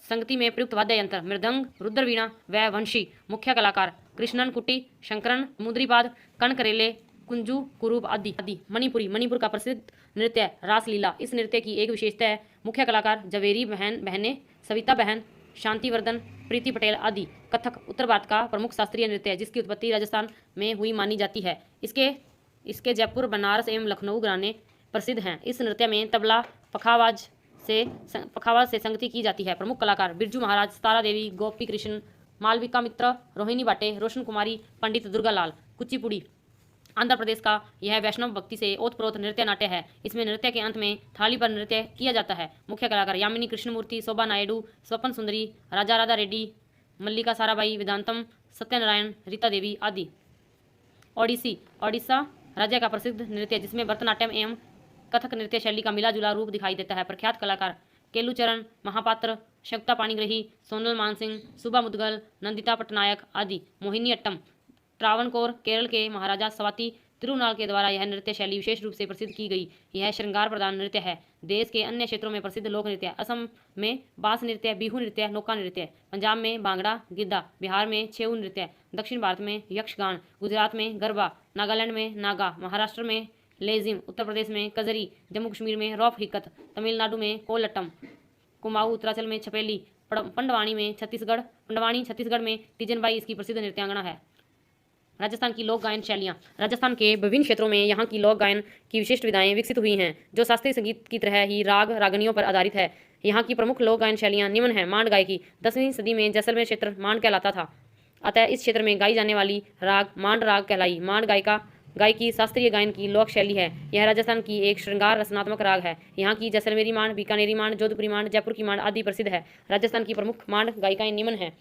संगति में प्रयुक्त वाद्य यंत्र मृदंग, रुद्रवीणा व वंशी। मुख्य कलाकार कृष्णन कुट्टी, शंकरन, मुद्रीपाद, कनकरेले, कुंजू, कुरूप आदि। मणिपुर का प्रसिद्ध नृत्य रासलीला। इस नृत्य की एक विशेषता है मुख्य कलाकार जवेरी बहनें, सविता बहन, शांतिवर्धन, प्रीति पटेल आदि। कथक उत्तर भारत का प्रमुख शास्त्रीय नृत्य है जिसकी उत्पत्ति राजस्थान में हुई मानी जाती है। इसके जयपुर, बनारस एवं लखनऊ घराने प्रसिद्ध हैं। इस नृत्य में तबला पखावाज से संगति की जाती है। प्रमुख कलाकार बिरजू महाराज, तारा देवी, गोपी कृष्ण, मालविका मित्र, रोहिणी बाटे, रोशन कुमारी, पंडित दुर्गालाल। कुचिपुड़ी आंध्र प्रदेश का यह वैष्णव भक्ति से ओतप्रोत नृत्य नाट्य है। इसमें नृत्य के अंत में थाली पर नृत्य किया जाता है। मुख्य कलाकार यामिनी कृष्णमूर्ति, शोभा नायडू, स्वपन सुंदरी, राजा राधा रेड्डी, मल्लिका साराबाई, वेदांतम, सत्यनारायण, रीता देवी आदि। ओडिशा राज्य का प्रसिद्ध नृत्य जिसमें भरतनाट्यम एवं कथक नृत्य शैली का मिला जुला रूप दिखाई देता है। प्रख्यात कलाकार केलुचरण महापात्र, शक्ता पाणिग्रही, सोनल मानसिंह, सुबा मुदगल, नंदिता पटनायक आदि। मोहिनी अट्टम ट्रावणकोर केरल के महाराजा स्वाति तिरुनाल के द्वारा यह नृत्य शैली विशेष रूप से प्रसिद्ध की गई। यह श्रृंगार प्रधान नृत्य है। देश के अन्य क्षेत्रों में प्रसिद्ध लोक नृत्य असम में बास नृत्य, बिहू नृत्य, नौका नृत्य, पंजाब में भांगड़ा गिद्दा, बिहार में छेऊ नृत्य, दक्षिण भारत में यक्षगान, गुजरात में गरबा, नागालैंड में नागा, महाराष्ट्र में लेजिम, उत्तर प्रदेश में कजरी, जम्मू कश्मीर में रौफ हिकत, तमिलनाडु में कोलट्टम, कुमाऊं उत्तरांचल में छपेली, पंडवानी छत्तीसगढ़ में तीजनबाई इसकी प्रसिद्ध नृत्यांगना है। राजस्थान की लोक गायन शैलियाँ। राजस्थान के विभिन्न क्षेत्रों में यहाँ की लोक गायन की विशिष्ट विधाएं विकसित हुई हैं जो शास्त्रीय संगीत की तरह ही राग रागनियों पर आधारित है। यहाँ की प्रमुख लोक गायन शैलियाँ निम्न हैं। मांड गायकी 10वीं सदी में जैसलमेर क्षेत्र मांड कहलाता था, अतः इस क्षेत्र में गाई जाने वाली राग मांड राग कहलाई। मांड गायकी शास्त्रीय गायन की लोक शैली है। यह राजस्थान की एक श्रृंगार रचनात्मक राग है। यहाँ की जैसलमेरी मांड, बीकानेरी मांड, जोधपुरी मांड, जयपुर की मांड आदि प्रसिद्ध है। राजस्थान की प्रमुख मांड गायिकाएं निम्न हैं।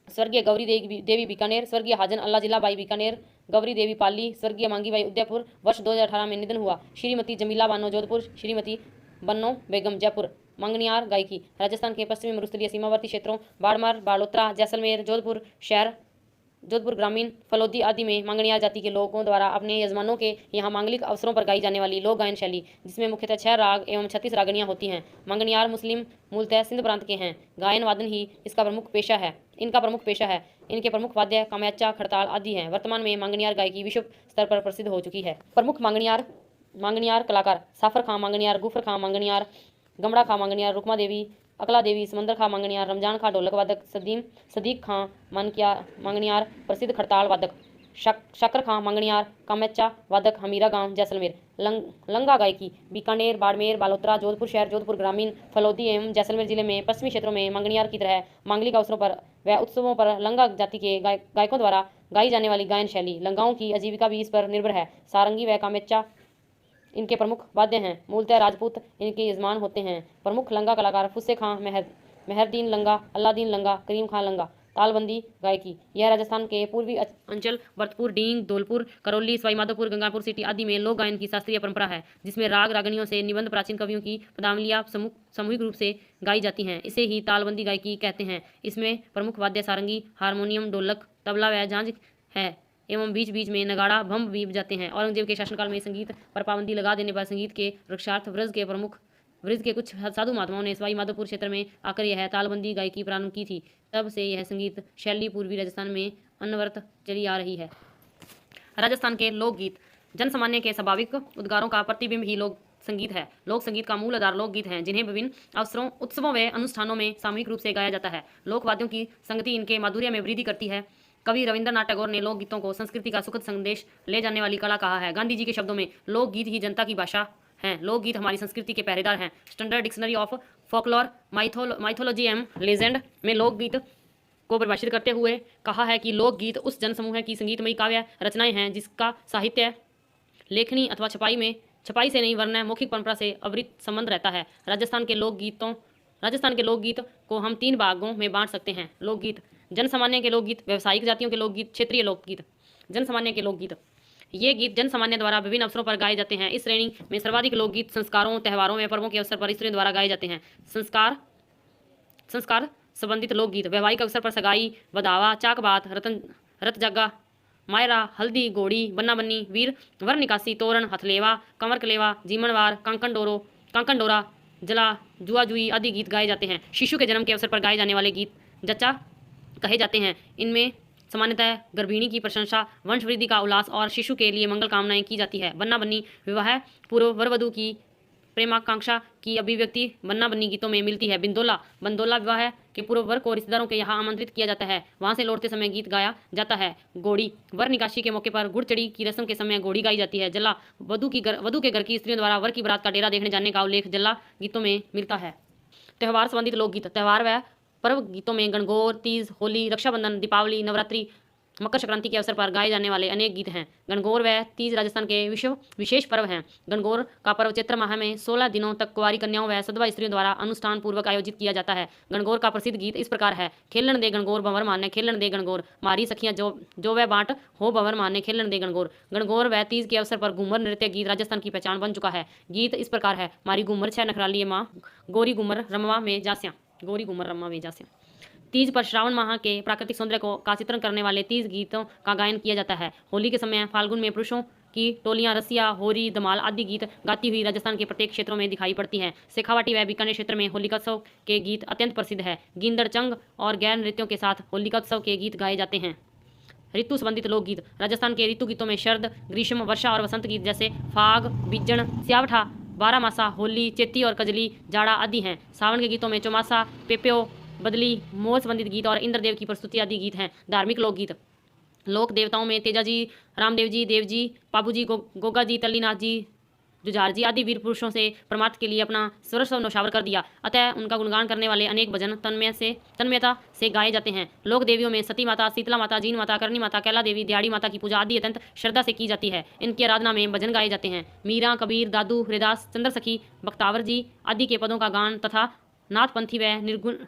स्वर्गीय गौरी देवी बीकानेर, स्वर्गीय हाजन अल्लाह जिला बाई बीकानेर, गौरी देवी पाली, स्वर्गीय मांगी बाई उदयपुर, वर्ष 2018 में निधन हुआ। श्रीमती जमीला बानो जोधपुर, श्रीमती बन्नो बेगम जयपुर। मंगनियार गायकी राजस्थान के पश्चिमी मरुस्थलीय सीमावर्ती क्षेत्रों बाड़मेर, बालोतरा, जैसलमेर, जोधपुर शहर, जोधपुर ग्रामीण, फलोदी आदि में मंगनियार जाति के लोगों द्वारा अपने यजमानों के यहाँ मांगलिक अवसरों पर गाई जाने वाली लोक गायन शैली जिसमें मुख्यतः 6 राग एवं 36 रागनियाँ होती हैं। मंगनियार मुस्लिम मूलतः सिंध प्रांत के हैं। गायन वादन ही इनका प्रमुख पेशा है। इनके प्रमुख वाद्य कामयाचा, खड़ताल आदि हैं। वर्तमान में मंगनियार गायकी विश्व स्तर पर प्रसिद्ध हो चुकी है। प्रमुख मंगनियार कलाकार साफर खां मंगनियार, गुफर खां मंगनियार, गमड़ा खां मंगनियार, रुकमा देवी, अकला देवी, समंदर खां मंगनियार, रमजान खां ढोलक वादक, सदीक खां मंगनियार प्रसिद्ध खड़ताल वादक, शक्कर खां मंगनियार कामैचा वादक, हमीरा गांव जैसलमेर। लंगा गायकी बीकानेर, बाड़मेर, बालोतरा, जोधपुर शहर, जोधपुर ग्रामीण, फलोदी एवं जैसलमेर जिले में पश्चिमी क्षेत्रों में मंगनियार की तरह मांगलिक अवसरों पर व उत्सवों पर लंगा जाति के गायकों द्वारा गाई जाने वाली गायन शैली। लंगाओं की आजीविका भी इस पर निर्भर है। सारंगी व कामैचा इनके प्रमुख वाद्य हैं। मूलतः राजपूत इनके यजमान होते हैं। प्रमुख लंगा कलाकार फुस्से खां मेहरदीन लंगा, अल्लादीन लंगा, करीम खां लंगा। तालबंदी गायकी यह राजस्थान के पूर्वी अंचल भरतपुर, डींग, धौलपुर, करौली, सवाईमाधोपुर, गंगापुर सिटी आदि में लोक गायन की शास्त्रीय परंपरा है जिसमें राग रागनियों से निबंध प्राचीन कवियों की पदावलियाँ सामूहिक रूप से गाई जाती हैं। इसे ही तालबंदी गायकी कहते हैं। इसमें प्रमुख वाद्य सारंगी, हारमोनियम, ढोलक, तबला व झांझ है एवं बीच बीच में नगाड़ा भंभ भी बजाते हैं। औरंगजेब के शासनकाल में संगीत पर पाबंदी लगा देने पर संगीत के रक्षार्थ व्रज के कुछ साधु महात्माओं ने सवाई माधोपुर क्षेत्र में आकर यह तालबंदी गायकी प्रारंभ की थी। तब से यह संगीत शैली पूर्वी राजस्थान में अनवरत चली आ रही है। राजस्थान के लोकगीत जन सामान्य के स्वाभाविक उद्गारों का प्रतिबिंब ही लोक संगीत है। लोक संगीत का मूल आधार लोकगीत हैं जिन्हें विभिन्न अवसरों, उत्सवों व अनुष्ठानों में सामूहिक रूप से गाया जाता है। लोकवाद्यों की संगति इनके माधुर्य में वृद्धि करती है। कवि रविंद्रनाथ टैगोर ने लोकगीतों को संस्कृति का सुखद संदेश ले जाने वाली कला कहा है। गांधी जी के शब्दों में लोकगीत ही जनता की भाषा हैं। लोकगीत हमारी संस्कृति के पहरेदार हैं। Standard dictionary of folklore, mythology and legend में लोकगीत को परिभाषित करते हुए कहा है कि लोकगीत उस जनसमूह की संगीतमयी काव्य रचनाएं हैं जिसका साहित्य, लेखनी अथवा छपाई से नहीं वरन मौखिक परंपरा से अविरत संबंध रहता है। राजस्थान के लोकगीत को हम 3 भागों में बांट सकते हैं। लोकगीत, जनसामान्य के लोकगीत, व्यावसायिक जातियों के लोकगीत, क्षेत्रीय लोकगीत। जनसामान्य के लोकगीत, ये गीत जनसामान्य द्वारा विभिन्न अवसरों पर गाए जाते हैं। इस श्रेणी में सर्वाधिक लोकगीत संस्कारों, त्योहारों व पर्वों के अवसर पर स्त्रियों द्वारा गाए जाते हैं। संस्कार संबंधित लोकगीत, वैवाहिक अवसर पर सगाई, बधावा, चाकबात, रत जग्गा, मायरा, हल्दी, घोड़ी, बन्ना बन्नी, वीर वर निकासी, तोरण, हथलेवा, कंवर कलेवा, जीमनवार, कांकन डोरा, जला, जुआ जुई आदि गीत गाए जाते हैं। शिशु के जन्म के अवसर पर गाए जाने वाले गीत जच्चा कहे जाते हैं। इनमें सामान्यतः गर्भिणी की प्रशंसा, वंशवृद्धि का उल्लास और शिशु के लिए मंगल कामनाएं की जाती है। बन्ना बन्नी, विवाह पूर्व वर वधू की प्रेमाकांक्षा की अभिव्यक्ति बन्ना बन्नी गीतों में मिलती है। बंदोला, विवाह के पूर्व वर को रिश्तेदारों के यहाँ आमंत्रित किया जाता है, वहां से लौटते समय गीत गाया जाता है। घोड़ी, वर निकासी के मौके पर गुड़चड़ी की रस्म के समय घोड़ी गाई जाती है। जला, वधु के घर की स्त्रियों द्वारा वर की बारात का डेरा देखने जाने का उल्लेख जला गीतों में मिलता है। त्यौहार संबंधित लोकगीत, त्यौहार व पर्व गीतों में गणगौर, तीज, होली, रक्षाबंधन, दीपावली, नवरात्रि, मकर संक्रांति के अवसर पर गाए जाने वाले अनेक गीत हैं। गणगौर व तीज राजस्थान के विशेष पर्व हैं। गणगौर का पर्व चैत्र माह में 16 दिनों तक कुंवारी कन्याओं व सधवा स्त्रियों द्वारा अनुष्ठान पूर्वक आयोजित किया जाता है। गणगौर का प्रसिद्ध गीत इस प्रकार है। खेलन दे गणगौर भंवर माने, खेलन दे गणगौर, मारी सखियां जो वह बांट हो भंवर माने, खेलन दे गणगौर। गणगौर व तीज के अवसर पर घूमर नृत्य गीत राजस्थान की पहचान बन चुका है। गीत इस प्रकार है। मारी घूमर छह नखराली माँ, गोरी घूमर रमवा में जास्या। तीज पर श्रावण माह के प्राकृतिक सौंदर्य का चित्रण करने वाले तीज गीतों का गायन किया जाता है। होली के समय फाल्गुन में पुरुषों की टोलियां रसिया, होरी, धमाल आदि गीत गाती हुई राजस्थान के प्रत्येक क्षेत्रों में दिखाई पड़ती हैं। शेखावाटी व बीकानेर क्षेत्र में होलिकोत्सव के गीत अत्यंत प्रसिद्ध है। गींदड़, चंग और गैर नृत्यों के साथ होलिकोत्सव के गीत गाए जाते हैं। ऋतु संबंधित लोकगीत, राजस्थान के ऋतु गीतों में शरद, ग्रीष्म, वर्षा और वसंत गीत जैसे फाग, बिज्जण, स्यावठा, बारामासा, होली, चेती और कजली, जाड़ा आदि हैं। सावन के गीतों में चौमासा, पेप्यो, बदली, मोर संबंधित गीत और इंद्रदेव की प्रस्तुति आदि गीत हैं। धार्मिक लोकगीत, लोक देवताओं में तेजाजी, रामदेव जी, देवजी, पाबूजी, गोगा जी, तल्लीनाथ जी, जुझार जी आदि वीर पुरुषों से परमार्थ के लिए अपना सर्वस्व नौशावर कर दिया, अतः उनका गुणगान करने वाले अनेक भजन तन्मयता से गाए जाते हैं। लोक देवियों में सती माता, शीतला माता, जीन माता, करणी माता, कैला देवी, दिहाड़ी माता की पूजा आदि अत्यंत श्रद्धा से की जाती है। इनकी आराधना में भजन गाए जाते हैं। मीरा, कबीर, दादू, हरिदास, चंद्र सखी, बख्तावर जी आदि के पदों का गान तथा नाथपंथी व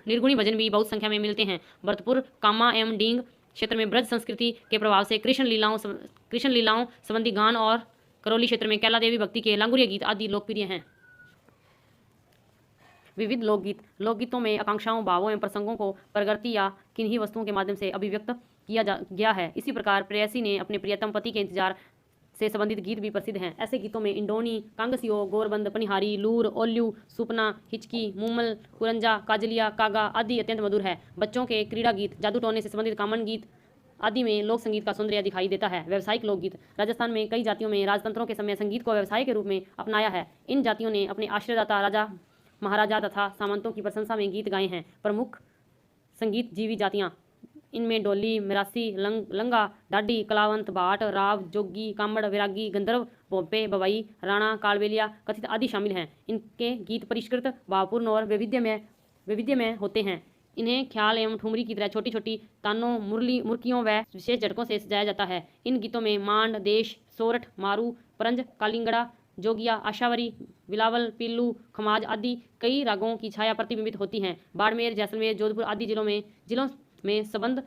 निर्गुणी भजन भी बहुत संख्या में मिलते हैं। भरतपुर, कामा एवं डींग क्षेत्र में ब्रज संस्कृति के प्रभाव से कृष्ण लीलाओं संबंधी गान और करौली क्षेत्र में कैला देवी भक्ति के लांगुरिया गीत आदि लोकप्रिय हैं। विविध लोकगीतों में आकांक्षाओं, भावों एवं प्रसंगों को प्रकृति या किन्हीं वस्तुओं के माध्यम से अभिव्यक्त किया गया है। इसी प्रकार प्रेयसी ने अपने प्रियतम पति के इंतजार से संबंधित गीत भी प्रसिद्ध हैं। ऐसे गीतों में इंडोनी, कांगसियो, गोरबंद, पनिहारी, लूर, ओल्यू, सुपना, हिचकी, मुमल, कुरंजा, काजलिया, कागा आदि अत्यंत मधुर है। बच्चों के क्रीड़ा गीत, जादू टोने से संबंधित कामन गीत आदि में लोक संगीत का सौंदर्य दिखाई देता है। व्यावसायिक लोकगीत, राजस्थान में कई जातियों में राजतंत्रों के समय संगीत को व्यवसाय के रूप में अपनाया है। इन जातियों ने अपने आश्रयदाता राजा, महाराजा तथा सामंतों की प्रशंसा में गीत गाए हैं। प्रमुख संगीत जीवी जातियाँ, इनमें डोली, मिरासी, लंगा, डाडी, कलावंत, भाट, राव, जोगी, कामड़, विरागी, गंधर्व, भोपे, बवाई, राणा, कालबेलिया, कथित आदि शामिल हैं। इनके गीत परिष्कृत, भावपूर्ण और वैविध्यमय होते हैं। इन्हें ख्याल एवं ठुमरी की तरह छोटी छोटी तानों, मुर्कियों व विशेष झटकों से सजाया जाता है। इन गीतों में मांड, देश, सोरठ, मारू, परंज, कालिंगड़ा, जोगिया, आशावरी, बिलावल, पिल्लू, खमाज आदि कई रागों की छाया प्रतिबिंबित होती हैं। बाड़मेर, जैसलमेर, जोधपुर आदि जिलों में संबंध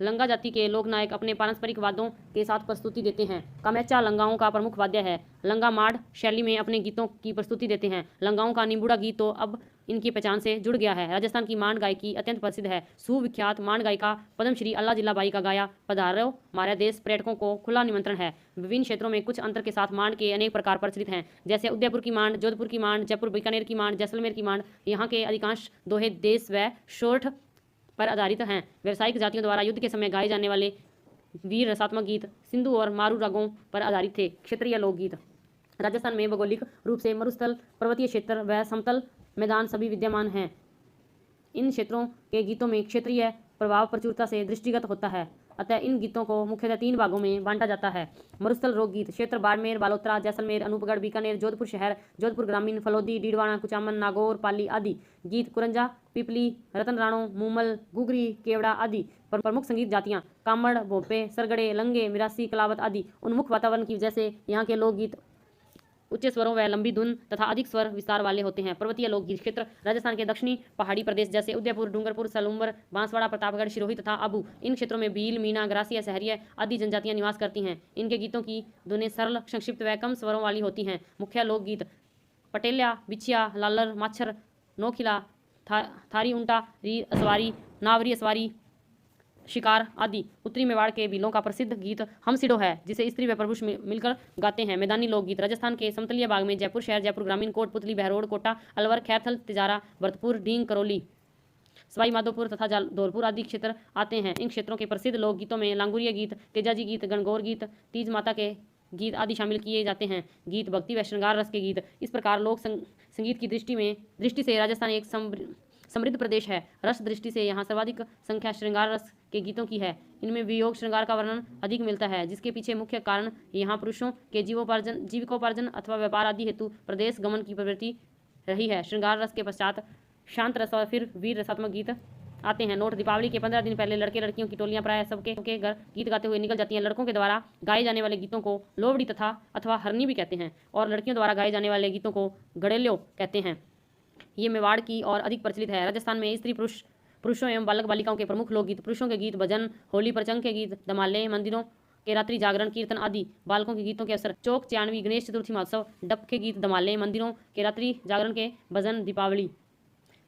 लंगा जाति के लोक नायक अपने पारंपरिक वाद्यों के साथ प्रस्तुति देते हैं। कामेचा लंगाओं का प्रमुख वाद्य है। लंगा माड़ शैली में अपने गीतों की प्रस्तुति देते हैं। लंगाओं का निंबुड़ा गीत तो अब इनकी पहचान से जुड़ गया है। राजस्थान की मांड गायकी अत्यंत प्रसिद्ध है। सुविख्यात मांड गायिका पद्मश्री अल्ला जिल्लाबाई का गाया पधारो हमारे देश पर्यटकों को खुला निमंत्रण है। विभिन्न क्षेत्रों में कुछ अंतर के साथ मांड के अनेक प्रकार प्रचलित हैं, जैसे उदयपुर की मांड, जोधपुर की मांड, जयपुर बीकानेर की मांड, जैसलमेर की मांड। यहाँ के अधिकांश दोहे देश व शोरठ पर आधारित हैं। व्यावसायिक जातियों द्वारा युद्ध के समय गाए जाने वाले वीर रसात्मक गीत सिंधु और मारू रागों पर आधारित थे। क्षेत्रीय लोकगीत, राजस्थान में भौगोलिक रूप से मरुस्थल, पर्वतीय क्षेत्र व समतल मैदान सभी विद्यमान हैं। इन क्षेत्रों के गीतों में क्षेत्रीय प्रभाव प्रचुरता से दृष्टिगत होता है। अतः इन गीतों को मुख्यतः 3 भागों में बांटा जाता है। मरुस्थल लोक गीत क्षेत्र बाड़मेर, बालोतरा, जैसलमेर, अनूपगढ़, बीकानेर, जोधपुर शहर, जोधपुर ग्रामीण, फलोदी, डीडवाना, कुचामन, नागौर, पाली आदि। गीत कुरंजा, पिपली, रतन राणो, मूमल, गुगरी, केवड़ा आदि प्रमुख संगीत जातियाँ कामड़, भोपे, सरगड़े, लंगे, मिरासी, कलावत आदि। उन्मुख वातावरण की वजह से यहाँ के लोकगीत उच्च स्वरों व लंबी धुन तथा अधिक स्वर विस्तार वाले होते हैं। पर्वतीय लोकगीत क्षेत्र राजस्थान के दक्षिणी पहाड़ी प्रदेश जैसे उदयपुर, डूंगरपुर, सलूम्बर, बांसवाड़ा, प्रतापगढ़, सिरोही तथा आबू। इन क्षेत्रों में भील, मीना, ग्रासिया, सहरिया आदि जनजातियां निवास करती हैं। इनके गीतों की धुनें सरल, संक्षिप्त व कम स्वरों वाली होती हैं। मुख्य लोकगीत पटेल्या, बिछिया, लालर, माछर, नौखिला, थारी उंटा, री असवारी, नावरी असवारी, शिकार आदि। उत्तरी मेवाड़ के भीलों का प्रसिद्ध गीत हम सिडो है, जिसे स्त्री व पुरुष मिलकर गाते हैं। मैदानी लोकगीत राजस्थान के समतलीय भाग में जयपुर शहर, जयपुर ग्रामीण, कोटपुतली, बहरोड, कोटा, अलवर, खैरथल, तिजारा, भरतपुर, डींग, करौली, सवाई माधोपुर तथा धौलपुर आदि क्षेत्र आते हैं। इन क्षेत्रों के प्रसिद्ध लोकगीतों में लांगुरिया गीत, तेजाजी गीत, गणगौर गीत, तीज माता के गीत आदि शामिल किए जाते हैं। गीत भक्ति व श्रृंगार रस के गीत। इस प्रकार लोक संगीत की दृष्टि से राजस्थान एक समृद्ध प्रदेश है। रस दृष्टि से यहाँ सर्वाधिक संख्या श्रृंगार रस के गीतों की है। इनमें वियोग श्रृंगार का वर्णन अधिक मिलता है, जिसके पीछे मुख्य कारण यहाँ पुरुषों के जीविकोपार्जन अथवा व्यापार आदि हेतु प्रदेश गमन की प्रवृत्ति रही है। श्रृंगार रस के पश्चात शांत रस और फिर वीर रसात्मक गीत आते हैं। नोट: दीपावली के 15 दिन पहले लड़के लड़कियों की टोलियां प्राय सबके घर गीत गाते हुए निकल जाती हैं। लड़कों के द्वारा गाए जाने वाले गीतों को लोवड़ी तथा अथवा हरनी भी कहते हैं और लड़कियों द्वारा गाए जाने वाले गीतों को गड़ेल्यो कहते हैं। ये मेवाड़ की और अधिक प्रचलित है। राजस्थान में स्त्री पुरुषों एवं बालक बालिकाओं के प्रमुख लोकगीत: पुरुषों के गीत भजन, होली प्रचंग के गीत, धमाले, मंदिरों के रात्रि जागरण, कीर्तन आदि। बालकों के गीतों के अवसर चौक चांदवी, गणेश चतुर्थी महोत्सव, डप के गीत, धमाले, मंदिरों के रात्रि जागरण के भजन, दीपावली।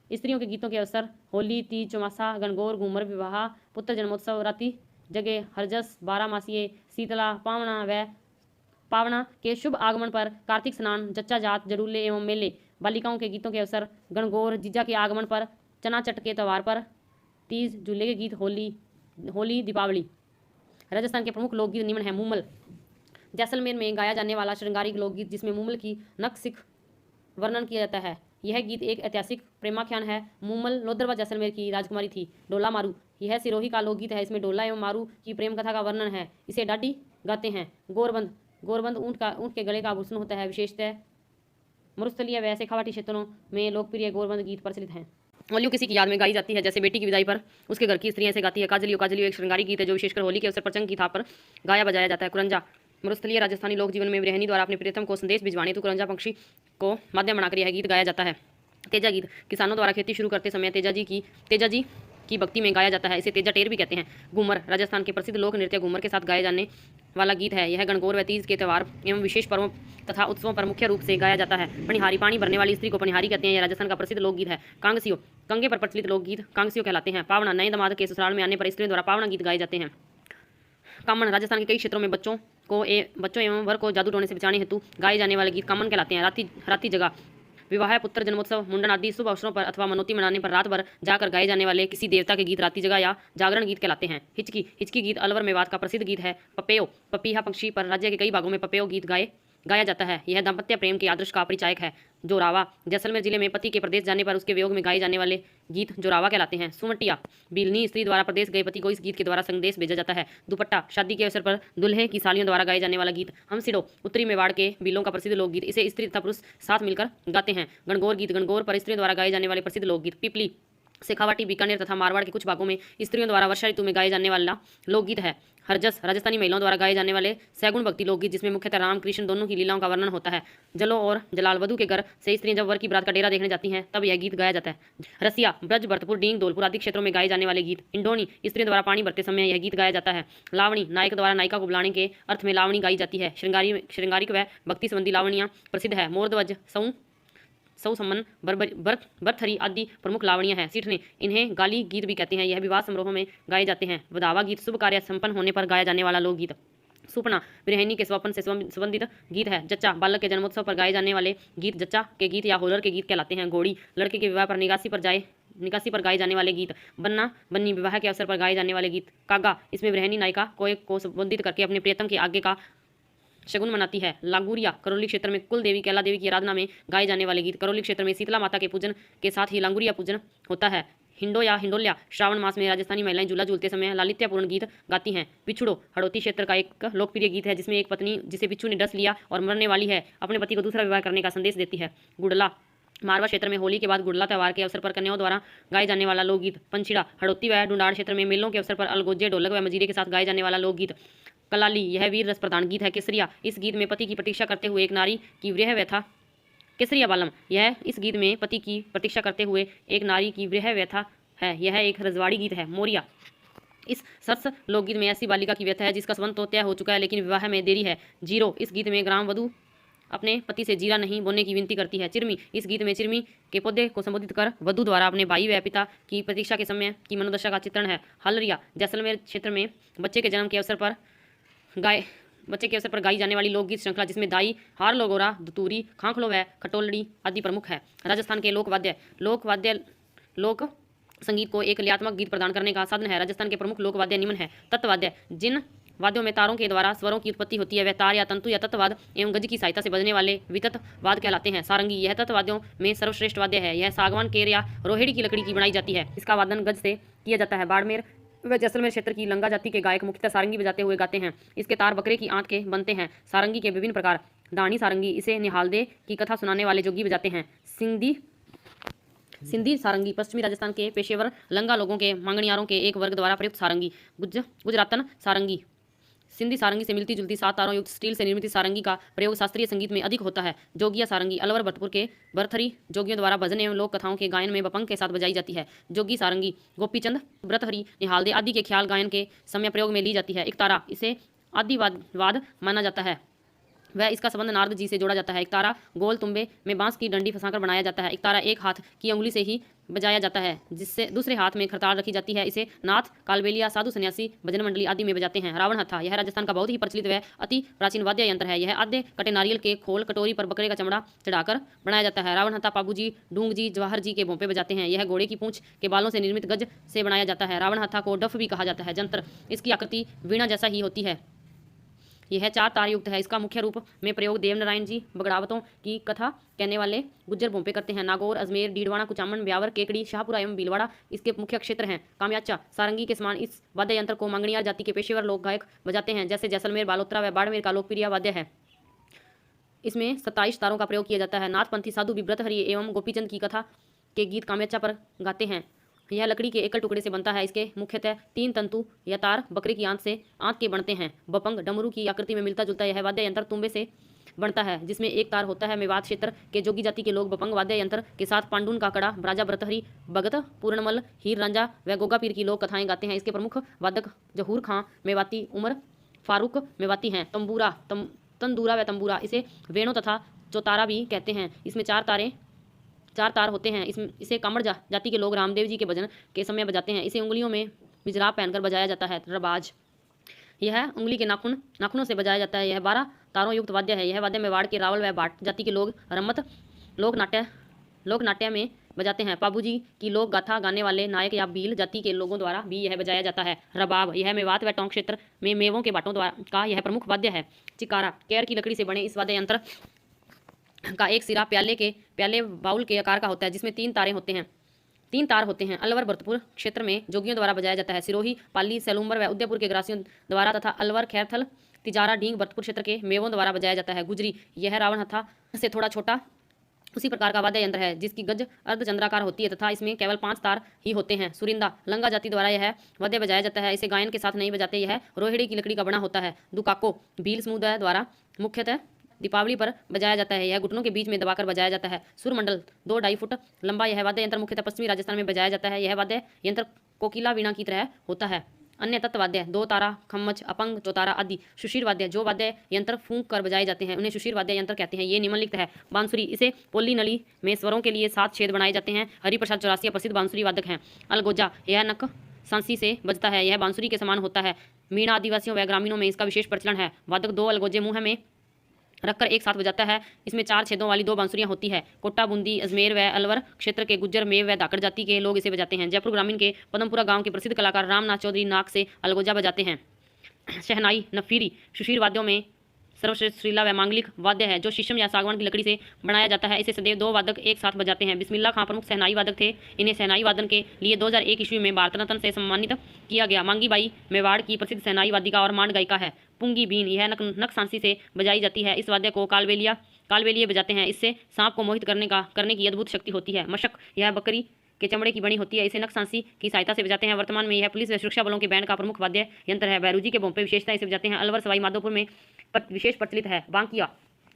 स्त्रियों के गीतों के अवसर होली, तीज, चौमासा, गणगौर, घूमर, विवाह, पुत्र जन्मोत्सव, राति जगे, हरजस, बारामासिये, शीतला, पावना के शुभ आगमन पर, कार्तिक स्नान, जच्चा जात, जड़ूले एवं मेले। बालिकाओं के गीतों के अवसर गणगौर, जीजा के आगमन पर, चना चट के त्यौहार पर, तीज, झूले के गीत, होली, दीपावली। राजस्थान के प्रमुख लोकगीत निम्न हैं। मूमल जैसलमेर में गाया जाने वाला श्रृंगारिक लोकगीत जिसमें मूमल की नक्सिक वर्णन किया जाता है। यह गीत एक ऐतिहासिक प्रेमाख्यान है। मूमल लोदरवा जैसलमेर की राजकुमारी थी। डोला मारू यह सिरोही का लोकगीत है। इसमें डोला एवं मारू की प्रेम कथा का वर्णन है। इसे डाडी गाते हैं। गोरबंद ऊँट के गले का आभूषण होता है। विशेषतः मरुस्थलीय व शेखावाटी क्षेत्रों में लोकप्रिय गोरबंद गीत प्रचलित हैं। होली किसी की याद में गाई जाती है, जैसे बेटी की विदाई पर उसके घर की स्त्रियां ऐसे गाती है। काजलियो एक श्रृंगारी गीत है जो विशेषकर होली के अवसर पर चंग की थाप पर गाया बजाया जाता है। कुरंजा मरुस्थलीय राजस्थानी लोक जीवन में गृहिणी द्वारा अपने प्रियतम को संदेश भिजवाने हेतु कुरंजा पक्षी को माध्यम बनाकर यह गीत गाया जाता है। तेजा गीत किसानों द्वारा खेती शुरू करते समय तेजाजी की भक्ति में गाया जाता है। इसे तेजा टेर भी कहते हैं। घूमर राजस्थान के प्रसिद्ध लोक नृत्य घूमर के साथ गाए जाने वाला गीत है। यह गणगौर व तीज के त्यौहार एवं विशेष पर्वों तथा उत्सवों पर मुख्य रूप से गाया जाता है। पनिहारी पानी भरने वाली स्त्री को पनिहारी कहते हैं। यह राजस्थान का प्रसिद्ध लोकगीत है। कांगसियो कंगे पर प्रचलित लोकगीत कांगसियो कहलाते हैं। पावना नए दामाद के ससुराल में आने पर स्त्रियों द्वारा पावना गीत गाए जाते हैं। कामन राजस्थान के कई क्षेत्रों में बच्चों एवं वर को जादू टोने से बचाने हेतु गाए जाने वाले गीत कामन कहलाते हैं। राती जगह विवाह, पुत्र जन्मोत्सव, मुंडन आदि शुभ अवसरों पर अथवा मनोती मनाने पर रात भर जाकर गाए जाने वाले किसी देवता के गीत राती जगह या जागरण गीत कहलाते हैं। हिचकी गीत अलवर मेवात का प्रसिद्ध गीत है। पपेयो पपीहा पक्षी पर राज्य के कई भागों में पपेयो गीत गाया जाता है। यह दाम्पत्य प्रेम के आदर्श का परिचायक है। जोरावा जैसलमेर जिले में पति के प्रदेश जाने पर उसके वियोग में गाए जाने वाले गीत जोरावा कहलाते हैं। सुमटिया बिलनी स्त्री द्वारा प्रदेश गए पति को इस गीत के द्वारा संदेश भेजा जाता है। दुपट्टा शादी के अवसर पर दुल्हे की सालियों द्वारा गाए जाने वाला गीत। हमसिडो उत्तरी मेवाड़ के बिलों का प्रसिद्ध लोकगीत। इसे स्त्री तथा पुरुष साथ मिलकर गाते हैं। गणगौर गीत गणगौर पर स्त्रियों द्वारा गाए जाने वाले प्रसिद्ध लोकगीत। पिपली शेखावाटी बीकानेर तथा मारवाड़ के कुछ भागों में स्त्रियों द्वारा वर्षा ऋतु में गाए जाने वाला लोकगीत है। हरजस राजस्थानी महिलाओं द्वारा गाए जाने वाले सैगुण भक्ति लोकगीत जिसमें मुख्यतः राम कृष्ण दोनों की लीलाओं का वर्णन होता है। जलो और जलाल वधु के घर से स्त्रियां जब वर की बरात का डेरा देखने जाती हैं तब यह गीत गाया जाता है। रसिया ब्रज भरतपुर डींग धौलपुर आदि क्षेत्रों में गाए जाने वाले गीत। इंडोनी स्त्रियों द्वारा पानी भरते समय यह गीत गाया जाता है। लावणी नायक द्वारा नायिका को बुलाने के अर्थ में लावणी गाई जाती है। श्रृंगारिक व भक्ति संबंधी लावणियाँ प्रसिद्ध है। मोरध्वज सौ सम्मन बरथरी आदि प्रमुख लावणियाँ हैं। सीठने इन्हें गाली गीत भी कहते हैं। यह विवाह समारोह में गाए जाते हैं। वधावा गीत शुभ कार्य संपन्न होने पर गाया जाने वाला लोकगीत। सुपना गृहिणी के स्वप्न से संबंधित गीत है। जच्चा बालक के जन्मोत्सव पर गाए जाने वाले गीत जच्चा के गीत या होलर के गीत कहलाते हैं। घोड़ी लड़के के विवाह पर निकासी पर गाए जाने वाले गीत। बन्ना बन्नी विवाह के अवसर पर गाए जाने वाले गीत। कागा इसमें गृहिणी नायिका को संबोधित करके अपने प्रियतम के आगे का शगुन मनाती है। लागुरिया करौली क्षेत्र में कुल देवी कैला देवी की आराधना में गाए जाने वाले गीत। करौली क्षेत्र में शीतला माता के पूजन के साथ ही लांगुरिया पूजन होता है। हिंडो या हिंडोल्या श्रावण मास में राजस्थानी महिलाएं झूला झूलते समय लालित्यपूर्ण गीत गाती हैं। बिछुड़ो हड़ौती क्षेत्र का एक लोकप्रिय गीत है जिसमें एक पत्नी जिसे बिच्छू ने डस लिया और मरने वाली है अपने पति को दूसरा विवाह करने का संदेश देती है। गुड़ला मारवा क्षेत्र में होली के बाद गुड़ला त्यौहार के अवसर पर कन्याओं द्वारा गाए जाने वाला लोकगीत। पंछिड़ा हड़ौती व ढूंढाड़ क्षेत्र में मेलों के अवसर पर अलगोजे ढोलक व मजीरे के साथ गाए जाने वाला लोकगीत। कलाली यह वीर रस प्रधान गीत है। केसरिया इस गीत में पति की प्रतीक्षा करते हुए एक नारी की विरह व्यथा। केसरिया बालम यह इस गीत में पति की प्रतीक्षा करते हुए एक नारी की विरह व्यथा है। यह एक रजवाड़ी गीत है। मोरिया इस सरस लोकगीत में ऐसी बालिका की व्यथा है जिसका संबंध तो तय हो चुका है लेकिन विवाह में देरी है। जीरो इस गीत में ग्राम वधु अपने पति से जीरा नहीं बोने की विनती करती है। चिरमी इस गीत में चिरमी के पौधे को संबोधित कर वधु द्वारा अपने भाई व पिता की प्रतीक्षा के समय की मनोदशा का चित्रण है। हलरिया जैसलमेर क्षेत्र में बच्चे के अवसर पर गाई जाने वाली लोकगीत श्रृंखला जिसमें दाई हार लोगोरा धतूरी खांखलो व खटोलड़ी आदि प्रमुख है। राजस्थान के लोक संगीत को एक कलात्मक गीत प्रदान करने का साधन है। राजस्थान के प्रमुख लोकवाद्य निम्न है। तत्ववाद्य जिन वाद्यों में तारों के द्वारा स्वरों की उत्पत्ति होती है वह तार या तंतु या तत्ववाद एवं गज की सहायता से बजने वाले विततवाद कहलाते हैं। सारंगी यह तत्ववाद्यों में सर्वश्रेष्ठ वाद्य है। यह सागवान केर या रोहिड़ी की लकड़ी की बनाई जाती है। इसका वादन गज से किया जाता है। बाड़मेर व जैसलमेर क्षेत्र की लंगा जाति के गायक मुख्यतः सारंगी बजाते हुए गाते हैं। इसके तार बकरे की आंत के बनते हैं। सारंगी के विभिन्न प्रकार। दानी सारंगी इसे निहालदे की कथा सुनाने वाले जोगी बजाते हैं। सिंधी सारंगी पश्चिमी राजस्थान के पेशेवर लंगा लोगों के मांगणियारों के एक वर्ग द्वारा प्रयुक्त सारंगी। गुजरातन सारंगी सिंधी सारंगी से मिलती जुलती 7 तारों युक्त स्टील से निर्मित सारंगी का प्रयोग शास्त्रीय संगीत में अधिक होता है। जोगिया सारंगी अलवर भरतपुर के बरथरी जोगियों द्वारा भजन एवं लोक कथाओं के गायन में बपंग के साथ बजाई जाती है। जोगी सारंगी गोपीचंद ब्रतहरी निहालदे आदि के ख्याल गायन के समय प्रयोग में ली जाती है। एक तारा इसे आदिवाद माना जाता है वह इसका संबंध नारद जी से जोड़ा जाता है। एक तारा गोल तुम्बे में बांस की डंडी फंसाकर बनाया जाता है। एक तारा एक हाथ की अंगुली से ही बजाया जाता है जिससे दूसरे हाथ में खरताल रखी जाती है। इसे नाथ कालबेलिया साधु सन्यासी भजन मंडली आदि में बजाते हैं। रावण हत्था यह राजस्थान का बहुत ही प्रचलित व अति प्राचीन वाद्य यंत्र है। यह आधे कटे नारियल के खोल कटोरी पर बकरे का चमड़ा चढ़ाकर बनाया जाता है। रावण हत्था पाबूजी डूंग जी जवाहर जी के भोंपे बजाते हैं। यह घोड़े की पूंछ के बालों से निर्मित गज से बनाया जाता है। रावण हत्था को डफ भी कहा जाता है। जंत्र इसकी आकृति वीणा जैसा ही होती है। यह 4 तार युक्त है। इसका मुख्य रूप में प्रयोग देवनारायण जी बगड़ावतों की कथा कहने वाले गुज्जर भोंपे करते हैं। नागौर अजमेर डीडवाना कुचामन ब्यावर केकड़ी शाहपुरा एवं भीलवाड़ा इसके मुख्य क्षेत्र हैं। कामयाचा सारंगी के समान इस वाद्य यंत्र को मांगणियार जाति के पेशेवर लोक गायक बजाते हैं। जैसे जैसलमेर बालोतरा व बाड़मेर का लोकप्रिय वाद्य है। इसमें 27 तारों का प्रयोग किया जाता है। नाथपंथी साधु बिब्रतहरि एवं गोपीचंद की कथा के गीत कामयाचा पर गाते हैं। यह लकड़ी के एकल टुकड़े से बनता है। इसके मुख्यतः 3 तंतु या तार बकरे की आंत के बनते हैं। बपंग डमरू की आकृति में मिलता जुलता यह वाद्य यंत्र तुम्बे से बनता है जिसमें एक तार होता है। मेवात क्षेत्र के जोगी जाति के लोग बपंग वाद्य यंत्र के साथ पांडुन का कड़ा राजा ब्रतहरी भगत पूर्णमल हीर रांझा व गोगा पीर की लोक कथाएं गाते हैं। इसके प्रमुख वादक जहूर खां मेवाती उमर फारूक मेवाती हैं। तंदूरा व तंबूरा इसे वेणु तथा चौतारा भी कहते हैं। इसमें 4 तार होते हैं। इसे कामड़ जाति के लोग रामदेव जी के भजन के समय बजाते हैं। इसे उंगलियों में मिजराब पहनकर बजाया जाता है। रबाज यह उंगली के नाखूनों से बजाया जाता है। यह 12 तारों युक्त वाद्य है। यह वाद्य मेवाड़ के रावल व भाट जाति के लोग रम्मत लोकनाट्य में बजाते हैं। पाबूजी की लोक गाथा गाने वाले नायक या भील जाति के लोगों द्वारा भी यह बजाया जाता है। रबाब यह मेवात व टोंक क्षेत्र में मेवों के बाटों द्वारा का यह प्रमुख वाद्य है। चिकारा केर की लकड़ी से बने इस वाद्य यंत्र का एक सिरा प्याले बाउल के आकार का होता है जिसमें 3 तार होते हैं। अलवर भरतपुर क्षेत्र में जोगियों द्वारा बजाया जाता है। सिरोही पाली सैलूम्बर व उदयपुर के ग्रासियों द्वारा तथा अलवर खैरथल तिजारा ढींग भरतपुर क्षेत्र के मेवों द्वारा बजाया जाता है। गुजरी यह रावण हत्था से थोड़ा छोटा उसी प्रकार का वाद्य यंत्र है जिसकी गज अर्धचंद्राकार होती है तथा इसमें केवल 5 तार ही होते हैं। सुरिंदा लंगा जाति द्वारा यह वाद्य बजाया जाता है। इसे गायन के साथ नहीं बजाते। यह रोहिड़ी की लकड़ी का बना होता है। दुकाको भील समुदाय द्वारा मुख्यतः दीपावली पर बजाया जाता है। यह घुटनों के बीच में दबाकर बजाया जाता है। सुरमंडल 2-2.5 फुट लंबा यह वाद्य यंत्र मुख्यतः पश्चिमी राजस्थान में बजाया जाता है। यह वाद्य यंत्र कोकिला वीणा की तरह होता है। अन्य तत्ववाद्य 2 तारा खम्मच अपंग चौतारा आदि। सुशीर वाद्य जो वाद्य यंत्र फूंक कर बजाए जाते हैं उन्हें सुशीर वाद्य यंत्र कहते हैं। ये निम्नलिखित है। बांसुरी इसे पोली नली में स्वरों के लिए 7 छेद बनाए जाते हैं। हरिप्रसाद चौरासिया प्रसिद्ध बांसुरी वादक हैं। अलगोजा यह नक सांसी से बजता है। यह बांसुरी के समान होता है। मीणा आदिवासियों व ग्रामीणों में इसका विशेष प्रचलन है। वादक 2 अलगोजे मुंह में रखकर एक साथ बजाता है। इसमें 4 छेदों वाली 2 बांसुरियां होती है। कोटा बूंदी अजमेर व अलवर क्षेत्र के गुज्जर मेव व धाकड़ जाति के लोग इसे बजाते हैं। जयपुर ग्रामीण के पदमपुरा गांव के प्रसिद्ध कलाकार रामनाथ चौधरी नाक से अलगोजा बजाते हैं। शहनाई नफीरी सुशीर वाद्यों में सर्वश्रेष्ठ सुरीला व मांगलिक वाद्य है जो शीशम या सागवान की लकड़ी से बनाया जाता है। इसे सदैव 2 वादक एक साथ बजाते हैं। बिस्मिल्लाह खां प्रमुख शहनाई वादक थे। इन्हें शहनाई वादन के लिए 2001 ईस्वी में भारत रत्न से सम्मानित किया गया। मांगी बाई मेवाड़ की प्रसिद्ध शहनाई वादिका और मांड गायिका है। पुंगी बीन यह नक्सांसी से बजाई जाती है। इस वाद्य को कालबेलिए बजाते हैं। इससे सांप को मोहित करने की अद्भुत शक्ति होती है। मशक यह बकरी के चमड़े की बनी होती है। इसे नक्सांसी की सहायता से बजाते हैं। वर्तमान में यह पुलिस व सुरक्षा बलों के बैंड का प्रमुख वाद्य यंत्र है। बैरूजी के भोंपे विशेषता इसे बजाते हैं। अलवर सवाई माधोपुर में विशेष प्रचलित है। बांकिया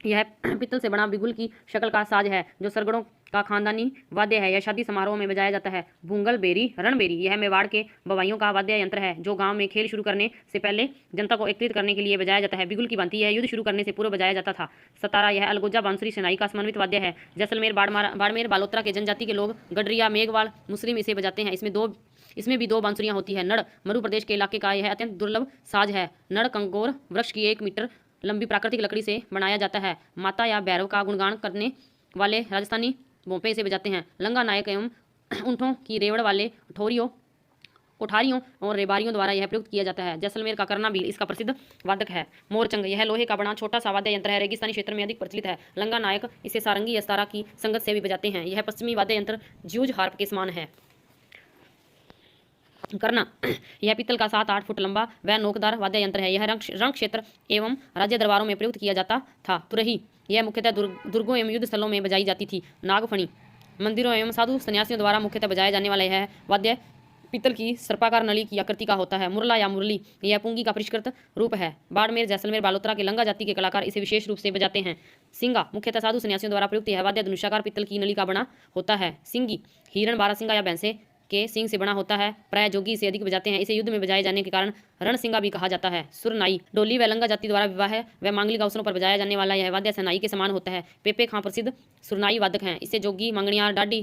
यह पित्तल से बना बिगुल की शक्ल का साज है जो सरगड़ों का खानदानी वाद्य है। यह शादी समारोह में बजाया जाता है। भूंगल बेरी रणबेरी यह मेवाड़ के बवाइयों का वाद्य यंत्र है जो गांव में खेल शुरू करने से पहले जनता को एकत्रित करने के लिए बजाया जाता है। बिगुल की भांति यह युद्ध शुरू करने से पूर्व बजाया जाता था। सतारा यह अलगोजा बांसुरी सेनाई का समन्वित वाद्य है। जैसलमेर बाड़मेर बालोतरा के जनजाति के लोग गडरिया मेघवाल मुस्लिम इसे बजाते हैं। इसमें भी 2 बांसुरियां होती है। नड़ मरु प्रदेश के इलाके का यह अत्यंत दुर्लभ साज है। नड़ कंगोर वृक्ष की 1 मीटर लंबी प्राकृतिक लकड़ी से बनाया जाता है। माता या भैरव का गुणगान करने वाले राजस्थानी भोंपे इसे बजाते हैं। लंगा नायक एवं ऊँटों की रेवड़ वाले कोठारियों और रेबारियों द्वारा यह प्रयुक्त किया जाता है। जैसलमेर का करना भी इसका प्रसिद्ध वादक है। मोरचंग यह लोहे का बना छोटा सा वाद्य यंत्र है। रेगिस्तानी क्षेत्र में अधिक प्रचलित है। लंगा नायक इसे सारंगी या सतारा की संगत से भी बजाते हैं। यह पश्चिमी वाद्य यंत्र ज्यूज हार्प के समान है। करना यह पीतल का 7-8 फुट लंबा व नोकदार वाद्य यंत्र है। यह रंग क्षेत्र एवं राज्य दरबारों में प्रयुक्त किया जाता था। तुरही यह मुख्यतः दुर्गों एवं युद्ध स्थलों में बजाई जाती थी। नागफणी मंदिरों एवं साधु सन्यासियों द्वारा मुख्यतः बजाया जाने वाला यह वाद्य पीतल की सर्पाकार नली की आकृति का होता है। मुरला या मुरली यह पुंगी का परिष्कृत रूप है। बाड़मेर जैसलमेर बालोतरा के लंगा जाति के कलाकार इसे विशेष रूप से बजाते हैं। सिंगा मुख्यतः साधु सन्यासियों द्वारा प्रयुक्त यह वाद्य धनुषाकार पीतल की नली का बना होता है। सिंगी हिरण बारासिंगा या भैंसे के सिंग से बना होता है। प्राय जोगी इसे अधिक बजाते हैं। इसे युद्ध में बजाए जाने के कारण रणसिंगा भी कहा जाता है। सुरनाई डोली व लंगा जाति द्वारा विवाह व मांगलिक अवसरों पर बजाया जाने वाला यह वाद्य सेनाई के समान होता है। पेपे खां प्रसिद्ध सुरनाई वादक हैं। इसे जोगी मंगनियार डाडी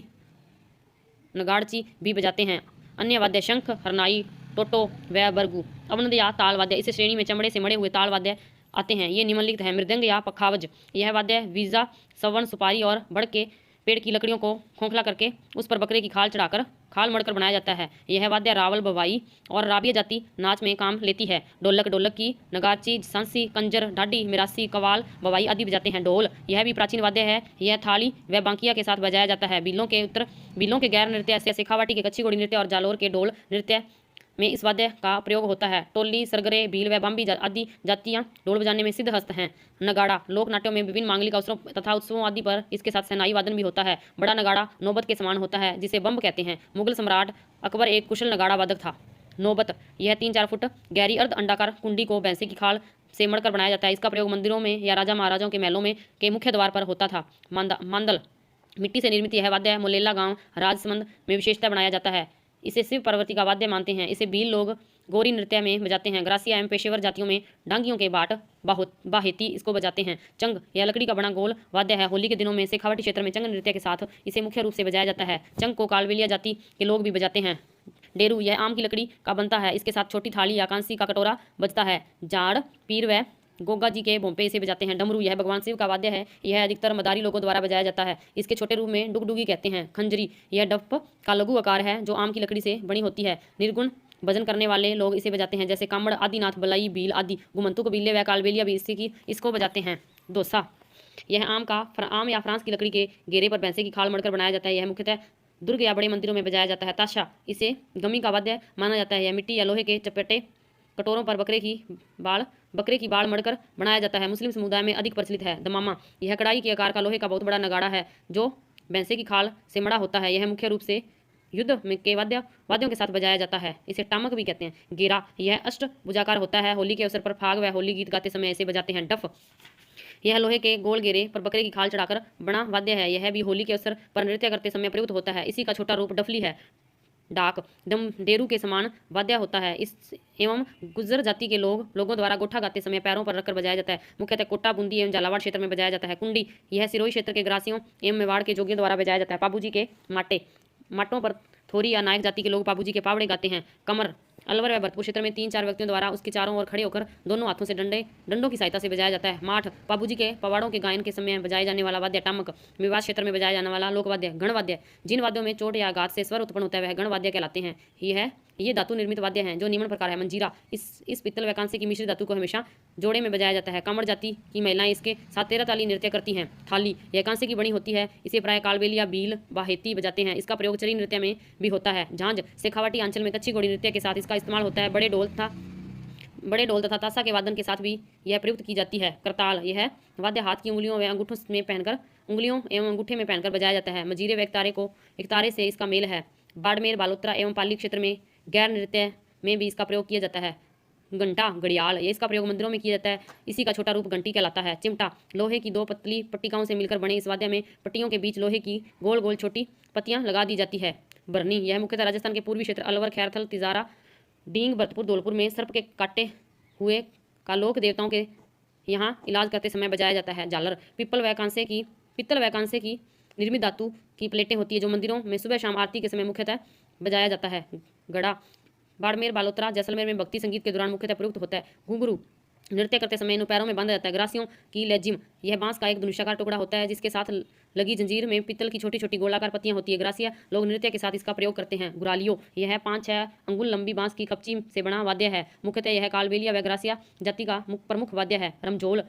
नगाड़ची भी बजाते हैं। अन्य वाद्य शंख हरनाई टोटो व बरगू। अवनद या ताल वाद्य इस श्रेणी में चमड़े से मड़े हुए ताल वाद्य आते हैं। ये निम्नलिखित है। मृदंग या पखावज यह वाद्य वीजा सवर्ण सुपारी और बड़ के पेड़ की लकड़ियों को खोखला करके उस पर बकरे की खाल मड़कर बनाया जाता है। यह वाद्य रावल बवाई और राबिया जाति नाच में काम लेती है। ढोलक की नगाची सांसी कंजर ढाडी मिरासी कवाल बवाई आदि बजाते हैं। ढोल यह भी प्राचीन वाद्य है। यह थाली व बांकिया के साथ बजाया जाता है। बिलों के गैर नृत्य ऐसे शेखावाटी के कच्ची घोड़ी नृत्य और जालोर के ढोल नृत्य में इस वाद्य का प्रयोग होता है। टोली सरगरे भील व बाम्बी आदि जातियां ढोल बजाने में सिद्ध हस्त हैं। नगाड़ा लोक नाट्यों में विभिन्न मांगलिक अवसरों तथा उत्सवों आदि पर इसके साथ सेनाई वादन भी होता है। बड़ा नगाड़ा नौबत के समान होता है जिसे बम्ब कहते हैं। मुगल सम्राट अकबर एक कुशल नगाड़ा वादक था। नौबत यह 3-4 फुट गहरी अर्ध अंडाकार कुंडी को भैंसे की खाल से मड़कर बनाया जाता है। इसका प्रयोग मंदिरों में या राजा महाराजाओं के महलों में के मुख्य द्वार पर होता था। मांदल मिट्टी से निर्मित यह वाद्य मोलेला गांव राजसमंद में विशेषता बनाया जाता है। इसे शिव पार्वती का वाद्य मानते हैं। इसे भील लोग गौरी नृत्य में बजाते हैं। ग्रासिया एवं पेशेवर जातियों में डांगियों के बाहेती इसको बजाते हैं। चंग यह लकड़ी का बना गोल वाद्य है। होली के दिनों में शेखावाटी क्षेत्र में चंग नृत्य के साथ इसे मुख्य रूप से बजाया जाता है। चंग को कालबेलिया जाति के लोग भी बजाते हैं। डेरू यह आम की लकड़ी का बनता है। इसके साथ छोटी थाली या कांसी का कटोरा बजता है। जाड़ पीर व गोगा जी के भोंपे इसे बजाते हैं। डमरू यह भगवान शिव का वाद्य है। यह अधिकतर मदारी लोगों द्वारा बजाया जाता है। इसके छोटे रूप में डुगडुगी कहते हैं। खंजरी यह डफ का लघु आकार है जो आम की लकड़ी से बनी होती है। निर्गुण भजन करने वाले लोग इसे बजाते हैं जैसे कामड़ आदिनाथ बलाई भील आदि। गुमंतु कबीले व कालबेलिया भी इसको बजाते हैं। दोसा यह आम या फ्रांस की लकड़ी के घेरे पर भैंसे की खाल मड़कर बनाया जाता है। यह मुख्यतः दुर्ग या बड़े मंदिरों में बजाया जाता है। ताशा इसे गमी का वाद्य माना जाता है। यह मिट्टी या लोहे के चपेटे कटोरों पर बकरे की बाल मड़कर बनाया जाता है। मुस्लिम समुदाय में अधिक प्रचलित है। दमामा यह कड़ाई के आकार का लोहे का बहुत बड़ा नगाड़ा है जो भैंसे की खाल से मड़ा होता है। यह मुख्य रूप से युद्ध में के वाद्यों के साथ बजाया जाता है। इसे टामक भी कहते हैं। गेरा यह अष्टभुजाकार होता है। होली के अवसर पर फाग व होली गीत गाते समय इसे बजाते हैं। डफ यह लोहे के गोल घेरे पर बकरे की खाल चढ़ाकर बना वाद्य है। यह भी होली के अवसर पर नृत्य करते समय प्रयुक्त होता है। इसी का छोटा रूप डफली है। डाक डेरू के समान वाद्य होता है। इस एवं गुज्जर जाति के लोगों द्वारा गोठा गाते समय पैरों पर रखकर बजाया जाता है। मुख्यतः कोटा बूंदी एवं झालावाड़ क्षेत्र में बजाया जाता है। कुंडी यह सिरोही क्षेत्र के ग्रासियों एवं मेवाड़ के जोगियों द्वारा बजाया जाता है। पाबूजी के माटों पर थोरी या नायक जाति के लोग पाबूजी के पावड़े गाते हैं। कमर अलवर व भरतपुर क्षेत्र में 3-4 व्यक्तियों द्वारा उसके चारों ओर खड़े होकर दोनों हाथों से डंडों की सहायता से बजाया जाता है। माठ पाबूजी के पवाड़ों के गायन के समय बजाए जाने वाला वाद्य टामक। विवाह क्षेत्र में बजाया जाने वाला लोकवाद्य गणवाद्य। जिन वाद्यों में चोट या आघात से स्वर उत्पन्न होता है वह गणवाद्य कहलाते हैं। ये धातु निर्मित वाद्य हैं जो निम्न प्रकार है। मंजीरा इस पित्तल व कांसे की मिश्रित धातु को हमेशा जोड़े में बजाया जाता है। कामड़ जाति की महिलाएं इसके साथ 13 ताली नृत्य करती हैं। थाली यह कांसे की बनी होती है। इसे प्राय कालबेली या बील बाहेती बजाते हैं। इसका प्रयोग चरी नृत्य में भी होता है। झांझ शेखावाटी अंचल में कच्ची घोड़ी नृत्य के साथ इसका इस्तेमाल होता है। बड़े ढोल तथा ताशा के वादन के साथ भी यह प्रयुक्त की जाती है। करताल यह वाद्य हाथ की उंगलियों एवं अंगूठे में पहनकर बजाया जाता है। मजीरे व एक तारे से इसका मेल है। बाड़मेर बालोतरा एवं पाली क्षेत्र में गैर नृत्य में भी इसका प्रयोग किया जाता है। घंटा घड़ियाल ये इसका प्रयोग मंदिरों में किया जाता है। इसी का छोटा रूप घंटी कहलाता है। चिमटा लोहे की 2 पतली पट्टिकाओं से मिलकर बने इस वाद्य में पट्टियों के बीच लोहे की गोल गोल छोटी पत्तियां लगा दी जाती है। बरनी यह मुख्यतः राजस्थान के पूर्वी क्षेत्र अलवर खैरथल तिजारा डींग भरतपुर धौलपुर में सर्प के काटे हुए का लोक देवताओं के यहाँ इलाज करते समय बजाया जाता है। झालर पित्तल व कांसे की निर्मित धातु की प्लेटें होती है जो मंदिरों में सुबह शाम आरती के समय मुख्यतः बजाया जाता है। गड़ा बाड़मेर बालोतरा जैसलमेर में भक्ति संगीत के दौरान मुख्यतः प्रयुक्त होता है। घुंघरू नृत्य करते समय इन पैरों में बांधा जाता है। ग्रासियों की लेजिम यह बांस का एक धनुषाकार टुकड़ा होता है जिसके साथ लगी जंजीर में पित्तल की छोटी छोटी गोलाकार पत्तियां होती है। ग्रासिया लोग नृत्य के साथ इसका प्रयोग करते हैं। गुरालियो यह 5-6 अंगुल लंबी बांस की कपची से बना वाद्य है। मुख्यतः यह कालबेलिया व ग्रासिया जाति का प्रमुख वाद्य है। रमझोल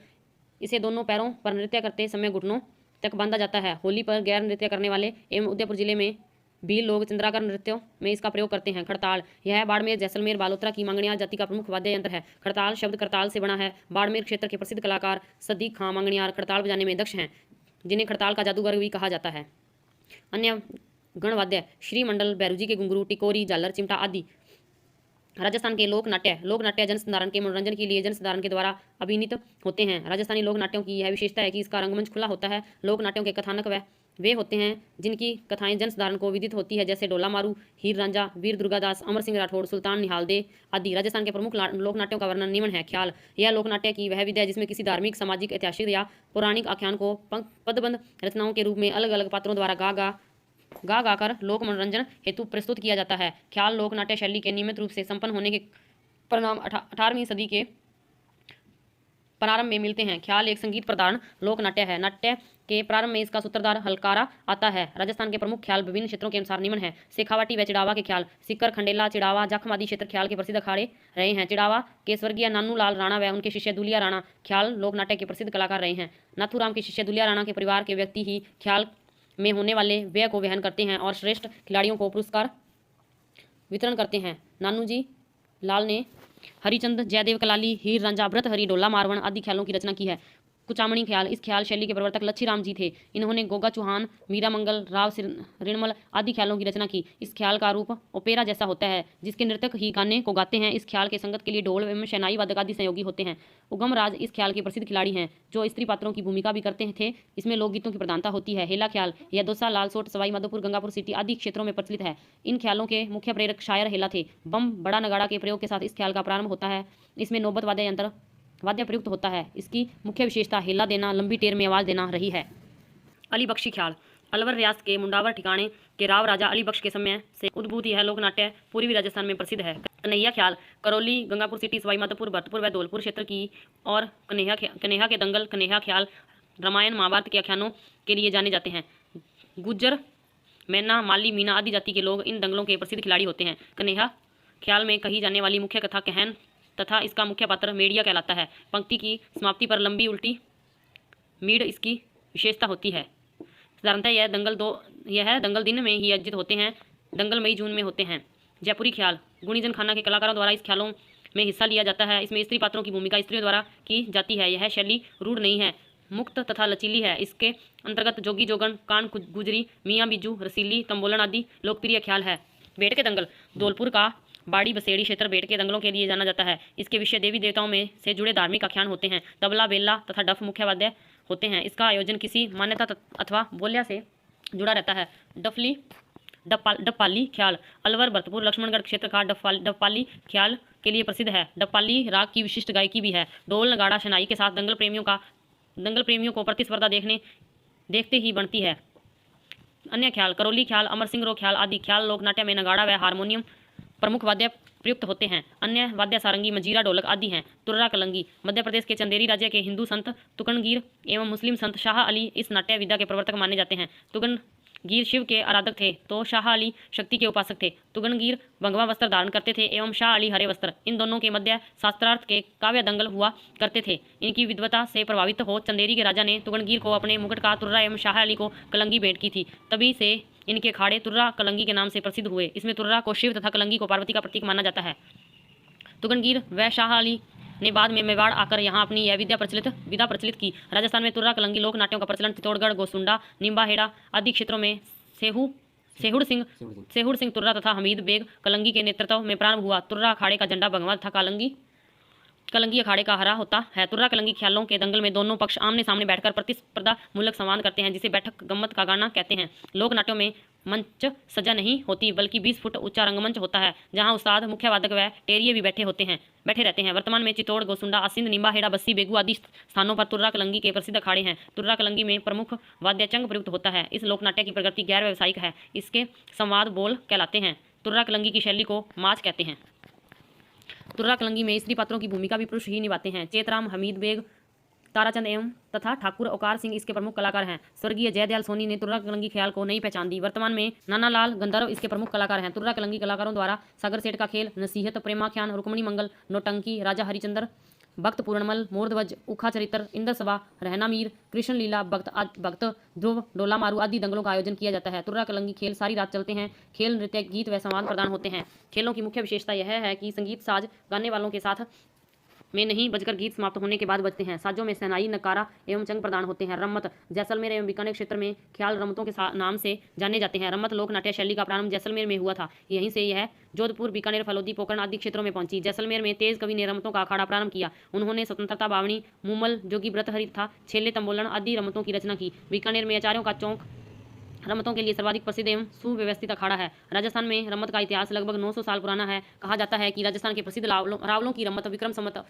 इसे दोनों पैरों पर नृत्य करते समय घुटनों तक बांधा जाता है। होली पर गैर नृत्य करने वाले एवं उदयपुर जिले में भी लोग चंद्राकर नृत्यों में इसका प्रयोग करते हैं। खड़ताल यह बाड़मेर जैसलमेर बालोतरा की मांगणियार जाति का प्रमुख वाद्य यंत्र है। खड़ताल शब्द करताल से बना है। बाड़मेर क्षेत्र के प्रसिद्ध कलाकार सदीक खां मांगणियार खड़ताल बजाने में दक्ष हैं जिन्हें खड़ताल का जादूगर भी कहा जाता है। अन्य गणवाद्य श्रीमंडल बैरुजी के घुंघरू टिकोरी झालर चिमटा आदि। राजस्थान के लोक नाट्य जन संधारण के मनोरंजन के लिए जन संधारण के द्वारा अभिनीत होते हैं। राजस्थानी लोक नाट्यों की यह विशेषता है कि इसका रंगमंच खुला होता है। लोक नाट्यों के कथानक वे होते हैं जिनकी कथाएं जन संधारण को विदित होती है जैसे डोला मारू हीर रांझा वीर दुर्गादास अमर सिंह राठौड़ सुल्तान निहालदे आदि। राजस्थान के प्रमुख लोक नाट्यों का वर्णन निम्न है। ख्याल यह लोक नाट्य की वह विधा है जिसमें किसी धार्मिक सामाजिक ऐतिहासिक या पौराणिक आख्यान को पदबंध रचनाओं के रूप में अलग अलग पात्रों द्वारा गा कर लोक मनोरंजन हेतु प्रस्तुत किया जाता है। ख्याल लोक नाट्य शैली के नियमित रूप से संपन्न होने के परिणाम 18वीं सदी के प्रारंभ में मिलते हैं। ख्याल एक संगीत प्रधान लोक नाट्य है। नाट्य के प्रारंभ में इसका सूत्रधार हलकारा आता है। राजस्थान के प्रमुख ख्याल विभिन्न क्षेत्रों के अनुसार निम्न है। शेखावाटी व चिड़ावा के ख्याल सिक्कर खंडेला चिड़ावा जाखम आदि क्षेत्र ख्याल के प्रसिद्ध अखाड़े रहे हैं। चिड़ावा के स्वर्गीय नानू लाल राणा व उनके शिष्य दुलिया राणा ख्याल लोक नाट्य के प्रसिद्ध कलाकार रहे हैं। नाथूराम के शिष्य दुलिया राणा के परिवार के व्यक्ति ही ख्याल में होने वाले व्यय को वहन करते हैं और श्रेष्ठ खिलाड़ियों को पुरस्कार वितरण करते हैं। नानूजी लाल ने हरिचंद जयदेव कलाली हीर रांझा भृतहरि डोला मारवण आदि ख्यालों की रचना की है। कुचामणी ख्याल इस ख्याल शैली के प्रवर्तक लच्छीराम जी थे। इन्होंने गोगा चौहान मीरा मंगल राव रिणमल आदि ख्यालों की रचना की। इस ख्याल का रूप ओपेरा जैसा होता है जिसके नृतक ही गाने को गाते हैं। इस ख्याल के संगत के लिए ढोल एवं शहनाई वादक आदि सहयोगी होते हैं। उगम राज इस ख्याल के प्रसिद्ध खिलाड़ी हैं जो स्त्री पात्रों की भूमिका भी करते थे। इसमें लोकगीतों की प्रधानता होती है। हेला ख्याल यह दौसा लालसोट सवाई माधोपुर गंगापुर सिटी आदि क्षेत्रों में प्रचलित है। इन ख्यालों के मुख्य प्रेरक शायर हेला थे। बम बड़ा नगाड़ा के प्रयोग के साथ इस ख्याल का प्रारंभ होता है। इसमें नौबत वाद्य प्रयुक्त होता है। इसकी मुख्य विशेषता हेला देना लंबी टेर में आवाज देना रही है। अली बख्शी ख्याल अलवर रियासत के मुंडावर ठिकाने के राव राजा अली बख्श के समय से उद्भूत यह लोक नाट्य पूर्वी राजस्थान में प्रसिद्ध है। कन्हैया ख्याल करौली गंगापुर सिटी सवाई माधोपुर भरतपुर व धौलपुर क्षेत्र की और कन्हैया के दंगल कन्हैया ख्याल रामायण महाभारत के आख्यानों के लिए जाने जाते हैं। गुज्जर मैना माली मीना आदि जाति के लोग इन दंगलों के प्रसिद्ध खिलाड़ी होते हैं। कन्हैया ख्याल में कही जाने वाली मुख्य कथा कहन तथा इसका मुख्य पात्र मेड़िया कहलाता है। पंक्ति की समाप्ति पर लंबी उल्टी मीड़ इसकी विशेषता होती है। साधारणतः यह दंगल दिन में ही आयोजित होते हैं। दंगल मई जून में होते हैं। जयपुरी ख्याल गुणीजन खाना के कलाकारों द्वारा इस ख्यालों में हिस्सा लिया जाता है। इसमें स्त्री पात्रों की भूमिका स्त्रियों द्वारा की जाती है। यह शैली रूढ़ नहीं है, मुक्त तथा लचीली है। इसके अंतर्गत जोगी जोगन कान गुजरी मियाँ बिजू रसीली तंबोलन आदि लोकप्रिय ख्याल है। बेट के दंगल धौलपुर का बाड़ी बसेड़ी क्षेत्र बेट के दंगलों के लिए जाना जाता है। इसके विषय देवी देवताओं में से जुड़े धार्मिक आख्यान होते हैं। तबला बेला तथा डफ मुख्य वाद्य होते हैं। इसका आयोजन किसी मान्यता अथवा बोलिया से जुड़ा रहता है। डप्पाली ख्याल अलवर भरतपुर लक्ष्मणगढ़ क्षेत्र का डप्पाली ख्याल के लिए प्रसिद्ध है। डप्पाली राग की विशिष्ट गायकी भी है। ढोल नगाड़ा शनाई के साथ दंगल प्रेमियों को प्रतिस्पर्धा देखते ही बनती है। अन्य ख्याल करौली ख्याल अमर सिंह रो ख्याल आदि ख्याल लोक नाट्य में नगाड़ा व हारमोनियम प्रमुख वाद्य प्रयुक्त होते हैं। अन्य वाद्य सारंगी, मंजीरा, ढोलक आदि हैं। तुर्रा कलंगी मध्य प्रदेश के चंदेरी राज्य के हिंदू संत तुकनगीर एवं मुस्लिम संत शाह अली इस नाट्य विद्या के प्रवर्तक माने जाते हैं। तुगनगीर शिव के आराधक थे तो शाह अली शक्ति के उपासक थे। तुगनगीर भगवा वस्त्र धारण करते थे एवं शाह अली हरे वस्त्र। इन दोनों के मध्य शास्त्रार्थ के काव्य दंगल हुआ करते थे। इनकी विद्वता से प्रभावित हो चंदेरी के राजा ने तुगनगीर को अपने मुकुट का तुर्रा एवं शाह अली को कलंगी भेंट की थी। तभी से इनके अखाड़े तुर्रा कलंगी के नाम से प्रसिद्ध हुए। इसमें तुर्रा को शिव तथा कलंगी को पार्वती का प्रतीक माना जाता है। तुगनगीर व शाह अली ने बाद में मेवाड़ आकर यहाँ अपनी यह विधा प्रचलित की। राजस्थान में तुर्रा कलंगी लोक नाट्यों का प्रचलन चित्तौड़गढ़, गोसुंडा, निम्बाहेड़ा आदि क्षेत्रों में सेहुड़ सिंह तुर्रा तथा हमीद बेग कलंगी के नेतृत्व में प्रारंभ हुआ। तुर्रा अखाड़े का झंडा भगवा तथा कलंगी अखाड़े का हरा होता है। तुर्रा कलंगी ख्यालों के दंगल में दोनों पक्ष आमने सामने बैठकर प्रतिस्पर्धा मूलक संवाद करते हैं, जिसे बैठक गम्मत का गाना कहते हैं। लोक नाट्यों में मंच सजा नहीं होती बल्कि 20 फुट ऊंचा रंगमंच होता है, जहां उस्ताद, मुख्य वादक व टेरिये भी बैठे रहते हैं। वर्तमान में चित्तौड़, गोसुंडा, आसिंद, निम्बाहेड़ा, बस्सी, बेगू आदि स्थानों पर तुर्रा कलंगी के प्रसिद्ध अखाड़े हैं। तुर्रा कलंगी में प्रमुख वाद्य चंग प्रयुक्त होता है। इस लोकनाट्य की प्रकृति गैर व्यावसायिक है। इसके संवाद बोल कहलाते हैं। तुर्रा कलंगी की शैली को माच कहते हैं। तुर्रा कलंगी में स्त्री पात्रों की भूमिका भी पुरुष ही निभाते हैं। चेतराम, हमीद बेग, ताराचंद एवं तथा ठाकुर औकार सिंह इसके प्रमुख कलाकार हैं। स्वर्गीय जयदयाल सोनी ने तुर्रा कलंगी ख्याल को नई पहचान दी। वर्तमान में नानालाल गंधर्व इसके प्रमुख कलाकार हैं। तुर्रा कलंगी कलाकारों द्वारा सागर सेठ का खेल, नसीहत, प्रेमाख्यान, रुक्मणी मंगल, नौटंकी, राजा हरिचंद्र, भक्त पूर्णमल, मोरध्वज, उखा चरित्र, इंद्र सभा, रहना मीर, कृष्ण लीला, भक्त ध्रुव, डोला मारू आदि दंगलों का आयोजन किया जाता है। तुर्रा कलंगी खेल सारी रात चलते हैं। खेल, नृत्य, गीत व संवाद प्रदान होते हैं। खेलों की मुख्य विशेषता यह है कि संगीत साज गाने वालों के साथ में नहीं बजकर गीत समाप्त होने के बाद बजते हैं। साजों में सहनाई, नकारा एवं चंग प्रदान होते हैं। रम्मत जैसलमेर एवं बीकानेर क्षेत्र में ख्याल रम्मतों के नाम से जाने जाते हैं। रम्मत लोक नाट्य शैली का प्रारंभ जैसलमेर में हुआ था। यहीं से यह जोधपुर, बीकानेर, फलोदी, पोकरण आदि क्षेत्रों में पहुंची। जैसलमेर में तेज कवि ने रम्मतों का अखाड़ा प्रारंभ किया। उन्होंने स्वतंत्रता बावणी, मुमल, जोगी व्रतहरि तथा छेले तंबोलन आदि रम्मतों की रचना की। बीकानेर में आचार्यों का चौक रम्मतों के लिए सर्वाधिक प्रसिद्ध एवं सुव्यवस्थित अखाड़ा है। राजस्थान में रम्मत का इतिहास लगभग 900 साल पुराना है। कहा जाता है कि राजस्थान के प्रसिद्ध रावलों की रम्मत विक्रम संवत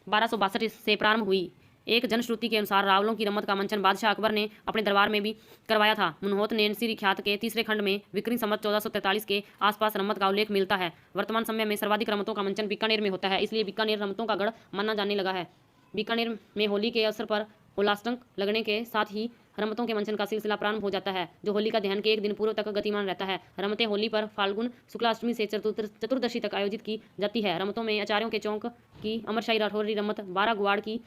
1262 से प्रारंभ हुई। एक जनश्रुति के अनुसार रावलों की रम्मत का मंचन बादशाह अकबर ने अपने दरबार में भी करवाया था। मुनहोत नेनसिरी ख्यात के तीसरे खंड में विक्रम संवत 1443 के आसपास रम्मत का उल्लेख मिलता है। वर्तमान समय में सर्वाधिक रम्मतों का मंचन बीकानेर में होता है, इसलिए बीकानेर रम्मतों का गढ़ माना जाने लगा है। बीकानेर में होली के अवसर पर उल्लासटंक लगने के साथ ही रम्मतों के मंचन का सिलसिला प्रारंभ हो जाता है, जो होली का दहन के एक दिन पूर्व तक गतिमान रहता है। रम्मतें होली पर फाल्गुन शुक्लाष्टमी से चतुर्दशी तक आयोजित की जाती है। रम्मतों में आचार्यों के चौक की, अमरशाही राठौरी रम्मत, 12 गुआड़ की,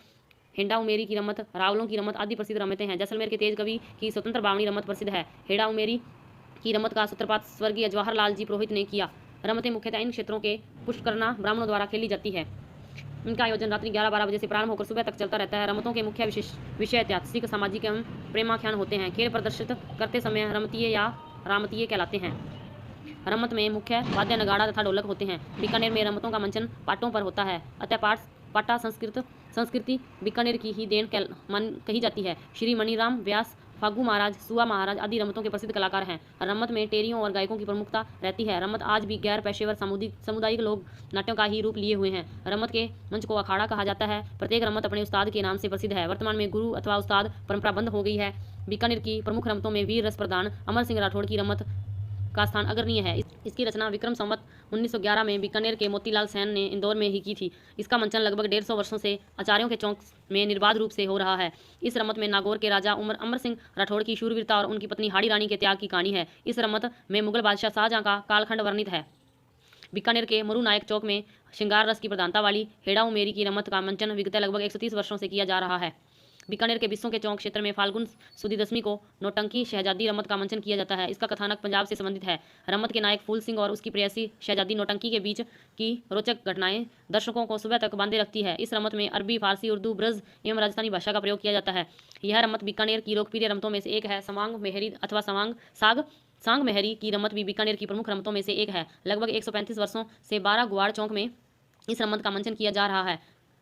हेड़ा उमेरी की रम्मत, रावलों की रम्मत आदि प्रसिद्ध रम्मतें हैं। जैसलमेर के तेज कवि की स्वतंत्र बावणी रम्मत प्रसिद्ध है। हेड़ा उमेरी की रम्मत का सूत्रपात स्वर्गीय जवाहरलाल जी पुरोहित ने किया। रम्मतें मुख्यतः इन क्षेत्रों के पुष्करना ब्राह्मणों द्वारा खेली जाती है। इनका आयोजन रात्रि 11-12 बजे से प्रारंभ होकर सुबह तक चलता रहता है। रम्मतों के मुख्य विषय ऐतिहासिक, सामाजिक एवं प्रेमाख्यान होते हैं। खेल प्रदर्शित करते समय रमतीय या रामतीय कहलाते हैं। रम्मत में मुख्य वाद्य नगाड़ा तथा ढोलक होते हैं। बीकानेर में रम्मतों का मंचन पाटों पर होता है, अतः पाटा संस्कृति बीकानेर की ही देन कही जाती है। श्री मणिराम व्यास, फागू महाराज, सुआ महाराज आदि रम्मतों के प्रसिद्ध कलाकार हैं। रम्मत में टेरियों और गायकों की प्रमुखता रहती है। रम्मत आज भी गैर पेशेवर सामुदायिक लोक नाट्यों का ही रूप लिए हुए हैं। रम्मत के मंच को अखाड़ा कहा जाता है। प्रत्येक रम्मत अपने उस्ताद के नाम से प्रसिद्ध है। वर्तमान में गुरु अथवा उस्ताद परंपरा बंद हो गई है। बीकानेर की प्रमुख रम्मतों में वीर रस प्रदान अमर सिंह राठौड़ की रम्मत का स्थान अग्रणीय है। इसकी रचना विक्रम संवत 1911 में बीकानेर के मोतीलाल सेन ने इंदौर में ही की थी। इसका मंचन लगभग 150 वर्षों से आचार्यों के चौक में निर्बाध रूप से हो रहा है। इस रम्मत में नागौर के राजा अमर सिंह राठौड़ की शूरवीरता और उनकी पत्नी हाड़ी रानी के त्याग की कहानी है। इस रम्मत में मुगल बादशाह शाहजहां का कालखंड वर्णित है। बीकानेर के मरु नायक चौक में श्रृंगार रस की प्रधानता वाली हेड़ा उमेरी की रम्मत का मंचन विगत लगभग 130 वर्षों से किया जा रहा है। बीकानेर के बिस्सों के चौक क्षेत्र में फाल्गुन सुदी दशमी को नौटंकी शहजादी रम्मत का मंचन किया जाता है। इसका कथानक पंजाब से संबंधित है। रम्मत के नायक फूल सिंह और उसकी प्रेयसी शहजादी नौटंकी के बीच की रोचक घटनाएं दर्शकों को सुबह तक बांधे रखती है। इस रम्मत में अरबी, फारसी, उर्दू, ब्रज एवं राजस्थानी भाषा का प्रयोग किया जाता है। यह रम्मत बीकानेर की लोकप्रिय रम्मतों में से एक है। सवांग मेहरी अथवा सांग मेहरी की रम्मत भी बीकानेर की प्रमुख रम्मतों में से एक है। लगभग 135 वर्षों से 12 गुआड़ चौक में इस रम्मत का मंचन किया जा रहा है।